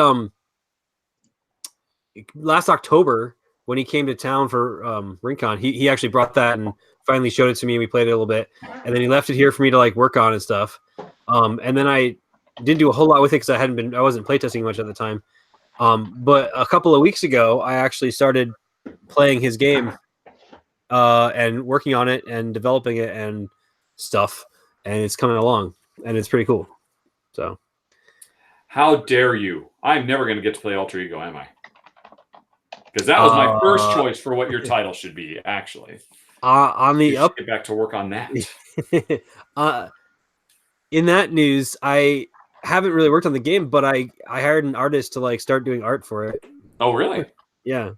last October when he came to town for Rincon, he actually brought that and finally showed it to me and we played it a little bit. And then he left it here for me to like work on and stuff. And then I didn't do a whole lot with it because I wasn't playtesting much at the time. But a couple of weeks ago, I actually started playing his game and working on it and developing it and stuff. And it's coming along and it's pretty cool. So, how dare you? I'm never going to get to play Alter Ego, am I? Because that was my first choice for what your title should be, actually. On the up, get back to work on that. In that news, I haven't really worked on the game, but I hired an artist to like start doing art for it. Oh, really? Yeah.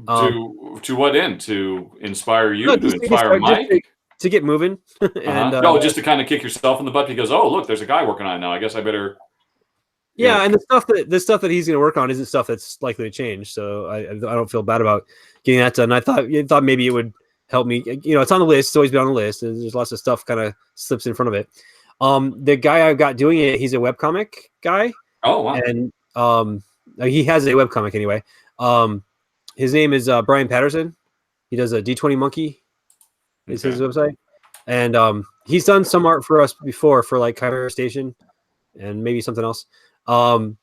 To what end? To inspire you? To inspire Mike? To get moving. And just to kind of kick yourself in the butt because look, there's a guy working on it now. I guess I better. Yeah, and the stuff that he's going to work on isn't stuff that's likely to change. So I don't feel bad about getting that done. I thought maybe it would help me. It's on the list. It's always been on the list. And there's lots of stuff kind of slips in front of it. The guy I've got doing it, he's a webcomic guy. Oh, wow. And he has a webcomic anyway. His name is Brian Patterson. He does a D20 Monkey. Is his website. And he's done some art for us before for like Chimera Station and maybe something else. And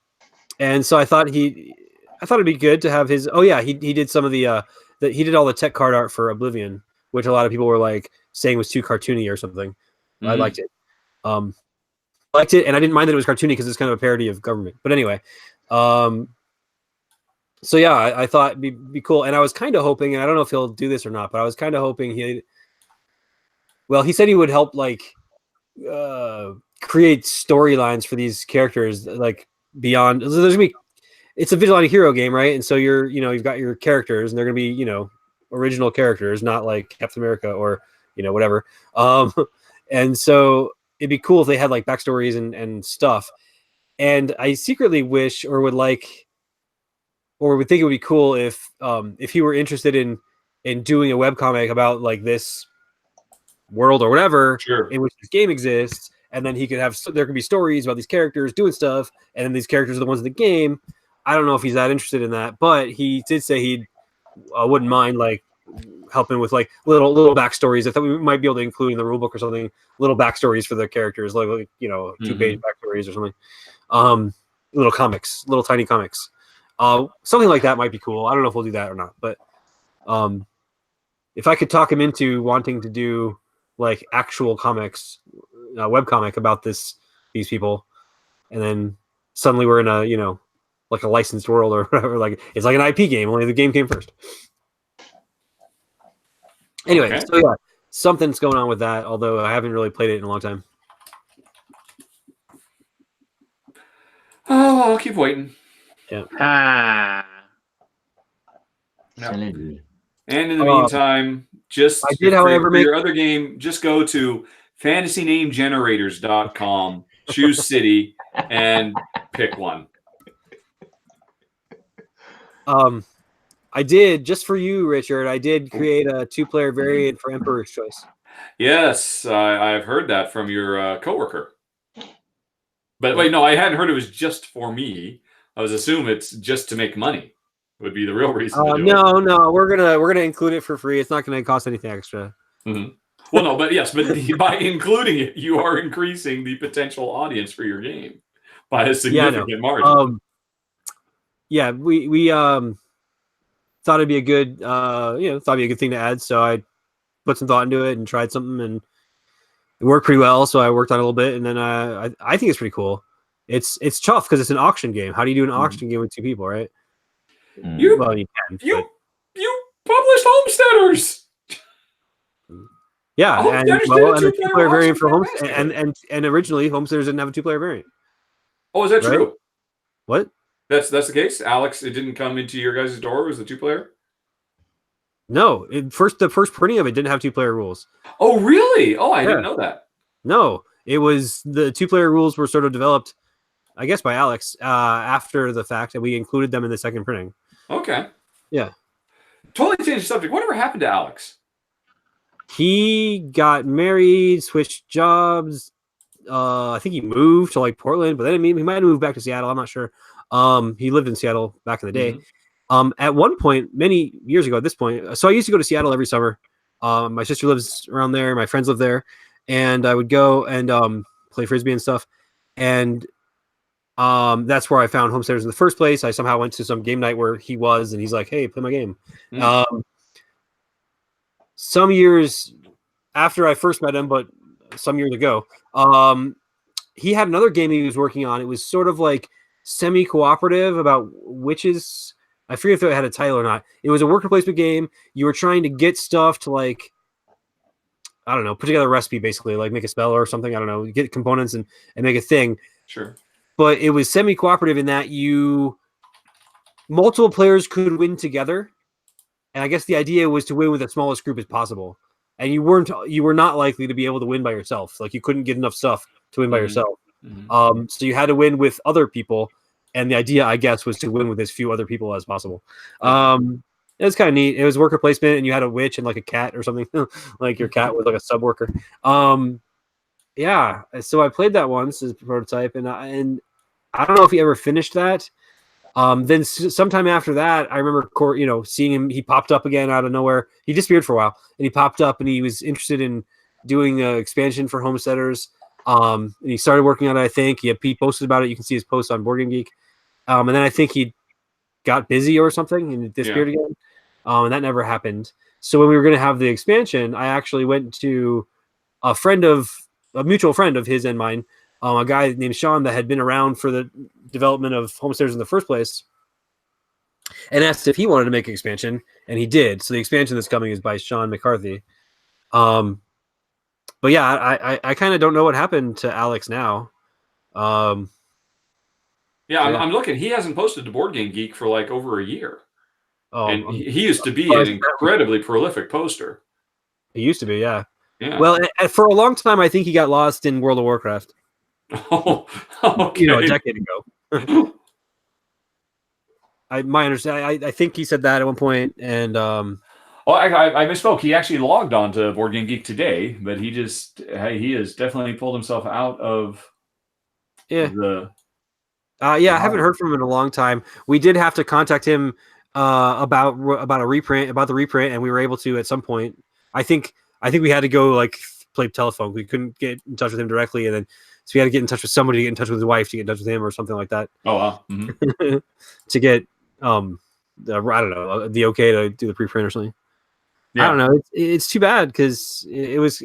so I thought it'd be good to have his. Oh yeah, he did some of he did all the tech card art for Oblivion, which a lot of people were like saying was too cartoony or something. Mm-hmm. I liked it. And I didn't mind that it was cartoony because it's kind of a parody of government. But anyway, So yeah, I thought it'd be cool, and I was kind of hoping, and I don't know if he'll do this or not, but I was kind of hoping he said he would help like create storylines for these characters, like beyond. So there's gonna be, it's a vigilante hero game, right? And so you've got your characters, and they're gonna be original characters, not like Captain America or whatever. And so it'd be cool if they had like backstories and stuff. And I secretly wish, or would like, or would think it would be cool if he were interested in doing a webcomic about like this world or whatever, Sure. in which this game exists, and then there could be stories about these characters doing stuff, and then these characters are the ones in the game. I don't know if he's that interested in that, but he did say he wouldn't mind like helping with like little backstories. I thought we might be able to include in the rulebook or something, little backstories for the characters, like 2-page backstories or something. Little comics, little tiny comics. Something like that might be cool. I don't know if we'll do that or not, but if I could talk him into wanting to do like actual comics, webcomic about these people, and then suddenly we're in a like a licensed world or whatever, like it's like an IP game, only the game came first. Anyway, Okay. So yeah, something's going on with that, although I haven't really played it in a long time. Oh, I'll keep waiting. Ah. Absolutely. And in the meantime, just I did, however, for your other game, just go to fantasynamegenerators.com, choose city, and pick one. I did, just for you, Richard, I did create a 2-player variant for Emperor's Choice. Yes, I've heard that from your coworker. But wait, no, I hadn't heard it was just for me. I was assuming it's just to make money. Would be the real reason to do it. No, we're gonna include it for free. It's not gonna cost anything extra. Mm-hmm. Well, no, but yes, but by including it, you are increasing the potential audience for your game by a significant margin. We thought it'd be a good thing to add, so I put some thought into it and tried something, and it worked pretty well. So I worked on it a little bit, and then I think it's pretty cool. It's tough because it's an auction game. How do you do an auction game with 2 people, right? You can. You published Homesteaders. Yeah, Homesteaders and did a a 2-player variant for Homesteaders, and originally Homesteaders didn't have a 2-player variant. Oh, is that true? What? That's the case, Alex. It didn't come into your guys' door. It was the 2-player. No, the first printing of it didn't have 2-player rules. Oh, really? Oh, I didn't know that. No, it was the 2-player rules were sort of developed, I guess, by Alex after the fact, and we included them in the second printing. Okay. Yeah. Totally changed the subject. Whatever happened to Alex? He got married, switched jobs. I think he moved to like Portland, but then he might have moved back to Seattle. I'm not sure. He lived in Seattle back in the day. Mm-hmm. At one point, many years ago at this point, so I used to go to Seattle every summer. My sister lives around there. My friends live there. And I would go and play Frisbee and stuff. And that's where I found Homesteaders in the first place. I somehow went to some game night where he was, and he's like, "Hey, play my game." Some years after I first met him, but some years ago, he had another game he was working on. It was sort of like semi-cooperative about witches. I forget if it had a title or not. It was a worker placement game. You were trying to get stuff to like, I don't know, put together a recipe, basically, like make a spell or something. I don't know, get components and make a thing. Sure. But it was semi-cooperative in that multiple players could win together. And I guess the idea was to win with the smallest group as possible. And you were not likely to be able to win by yourself. Like you couldn't get enough stuff to win by yourself. Mm-hmm. So you had to win with other people. And the idea, I guess, was to win with as few other people as possible. It was kind of neat. It was worker placement, and you had a witch and like a cat or something. Like your cat was like a sub worker. Yeah. So I played that once as a prototype, and I don't know if he ever finished that. Then sometime after that, I remember, seeing him. He popped up again out of nowhere. He disappeared for a while, and he popped up, and he was interested in doing an expansion for Homesteaders. And he started working on it. I think he posted about it. You can see his post on Board Game Geek. And then I think he got busy or something and disappeared again. And that never happened. So when we were going to have the expansion, I actually went to a mutual friend of his and mine, a guy named Sean that had been around for the development of Homesteaders in the first place. and asked if he wanted to make an expansion, and he did. So the expansion that's coming is by Sean McCarthy. But yeah, I kind of don't know what happened to Alex now. I'm looking. He hasn't posted to Board Game Geek for like over a year. And he used to be an incredibly prolific poster. He used to be, yeah. Yeah. Well, for a long time, I think he got lost in World of Warcraft. Oh, okay. A decade ago. My understanding, I think he said that at one point, and I misspoke. He actually logged on to Board Game Geek today, but he has definitely pulled himself out of the. I haven't heard from him in a long time. We did have to contact him about the reprint, and we were able to at some point. I think we had to go like play telephone. We couldn't get in touch with him directly, and then so we had to get in touch with somebody to get in touch with his wife to get in touch with him or something like that. Oh wow! Mm-hmm. To get I don't know, the okay to do the preprint or something. Yeah. I don't know. It's too bad because he was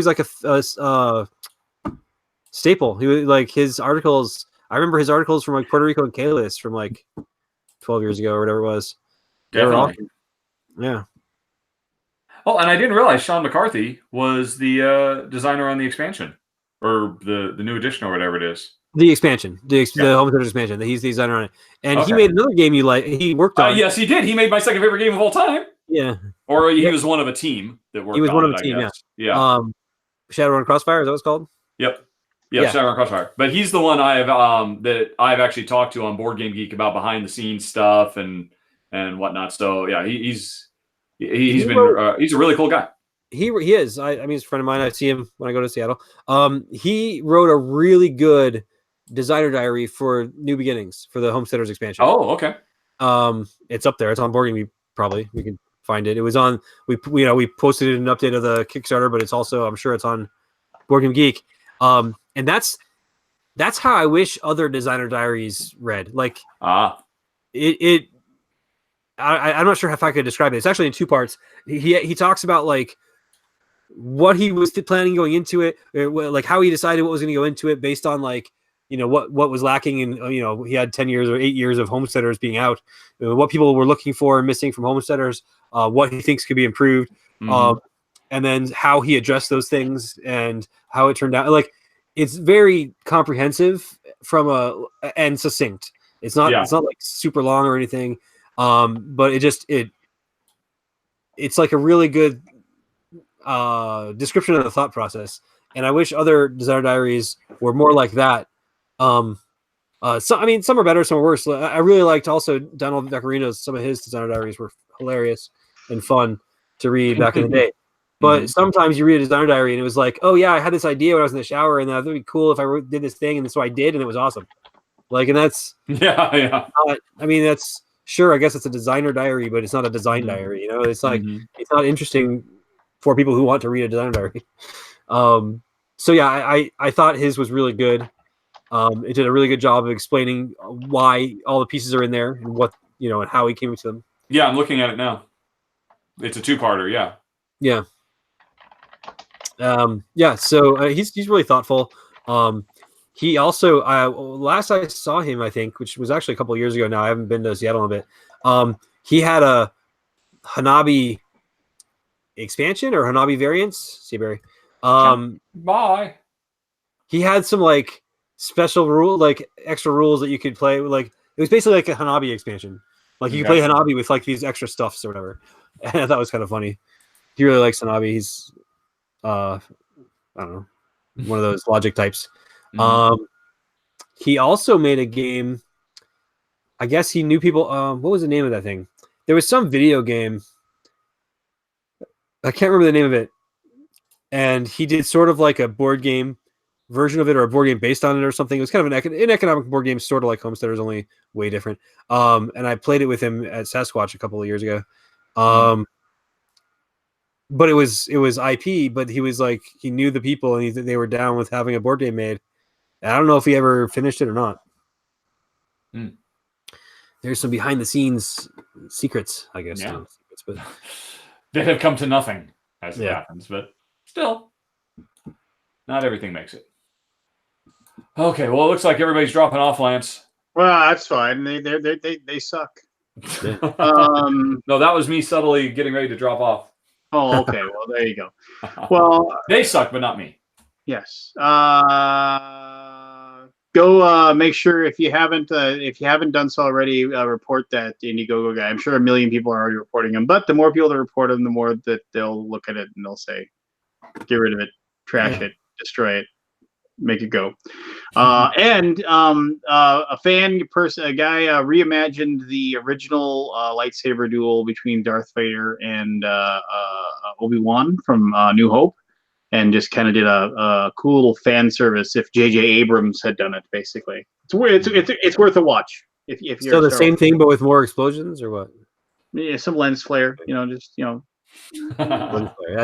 like a staple. He was like his articles. I remember his articles from like Puerto Rico and Kalis from like 12 years ago or whatever it was. Definitely. Yeah. Oh, and I didn't realize Sean McCarthy was the designer on the expansion or the new edition or whatever it is. The expansion, the Homestead expansion. He's the designer on it, and he made another game you like. He worked on. Yes, he did. He made my second favorite game of all time. Yeah, or he was one of a team that worked. He was on one of it, a team. Yeah. Shadowrun Crossfire, is that what it's called? Yep. Yeah, Shadowrun Crossfire. But he's the one I've actually talked to on Board Game Geek about behind the scenes stuff and whatnot. So yeah, he's a really cool guy. He is. I mean, he's a friend of mine. I see him when I go to Seattle. He wrote a really good designer diary for New Beginnings for the Homesteaders expansion. Oh, okay. It's up there. It's on Board Game Geek, probably. We can find it. It was on. We posted an update of the Kickstarter, but it's also, I'm sure it's on Board Game Geek. And that's how I wish other designer diaries read. Like I'm not sure if I could describe it. It's actually in two parts. He talks about like what he was planning going into it, like how he decided what was going to go into it based on like, what was lacking in, he had 10 years or 8 years of Homesteaders being out, what people were looking for and missing from Homesteaders, what he thinks could be improved. Mm-hmm. And then how he addressed those things and how it turned out. Like, it's very comprehensive and succinct. It's not like super long or anything. But it's like a really good description of the thought process. And I wish other designer diaries were more like that. Some are better, some are worse. I really liked also Donald Vaccarino's. Some of his designer diaries were hilarious and fun to read back in the day. But sometimes you read a designer diary and it was like, oh yeah, I had this idea when I was in the shower, and that would be cool if I did this thing, and so I did, and it was awesome. Like, and that's that's sure. I guess it's a designer diary, but it's not a design diary. It's like it's not interesting for people who want to read a designer diary. So yeah, I thought his was really good. It did a really good job of explaining why all the pieces are in there and what and how he came to them. Yeah, I'm looking at it now. It's a two-parter. Yeah. Yeah. So he's really thoughtful. He also last I saw him, I think, which was actually a couple of years ago now. I haven't been to Seattle in a bit. He had a Hanabi expansion or Hanabi variants. Seaberry. Bye. He had some like special rule, like extra rules that you could play. Like it was basically like a Hanabi expansion. Like you could play Hanabi with like these extra stuffs or whatever. And I thought it was kind of funny. He really likes Hanabi. He's I don't know, one of those logic types. He also made a game. I guess he knew people. What was the name of that thing? There was some video game. I can't remember the name of it. And he did sort of like a board game version of it, or a board game based on it or something. It was kind of an economic board game, sort of like Homesteaders, only way different. And I played it with him at Sasquatch a couple of years ago. But it was IP, but he was like, he knew the people and they were down with having a board game made. And I don't know if he ever finished it or not. There's some behind the scenes secrets, I guess. Yeah. Secrets, but that have come to nothing as it happens, but still, not everything makes it. Okay, well, it looks like everybody's dropping off, Lance. Well, that's fine. They suck. No, that was me subtly getting ready to drop off. Oh, okay. Well, there you go. Well, they suck, but not me. Yes. Go make sure if you haven't done so already, report that Indiegogo guy. I'm sure a million people are already reporting him, but the more people that report him, the more that they'll look at it and they'll say, "Get rid of it, trash it, destroy it, make it go." And a guy reimagined the original lightsaber duel between Darth Vader and Obi-Wan from New Hope. And just kind of did a cool little fan service. If J.J. Abrams had done it, basically, it's worth a watch. If you're still the same thing, but with more explosions, or what? Yeah, some lens flare. Lens flare.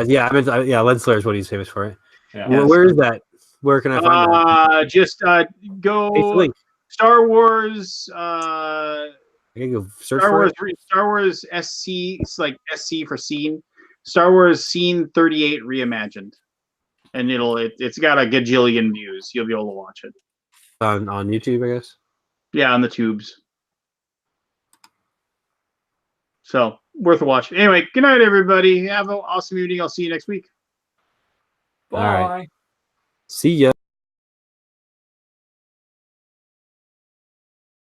Yeah, lens flare is what he's famous for. Right? Yeah. Well, where is that? Where can I find that? Just go Star Wars. I can go search Star for Wars. it. Star Wars SC. It's like SC for scene. Star Wars Scene 38 reimagined. And it's got a gajillion views. You'll be able to watch it on YouTube, I guess. Yeah, on the tubes. So worth a watch. Anyway, good night, everybody. Have an awesome evening. I'll see you next week. Bye. All right. See ya.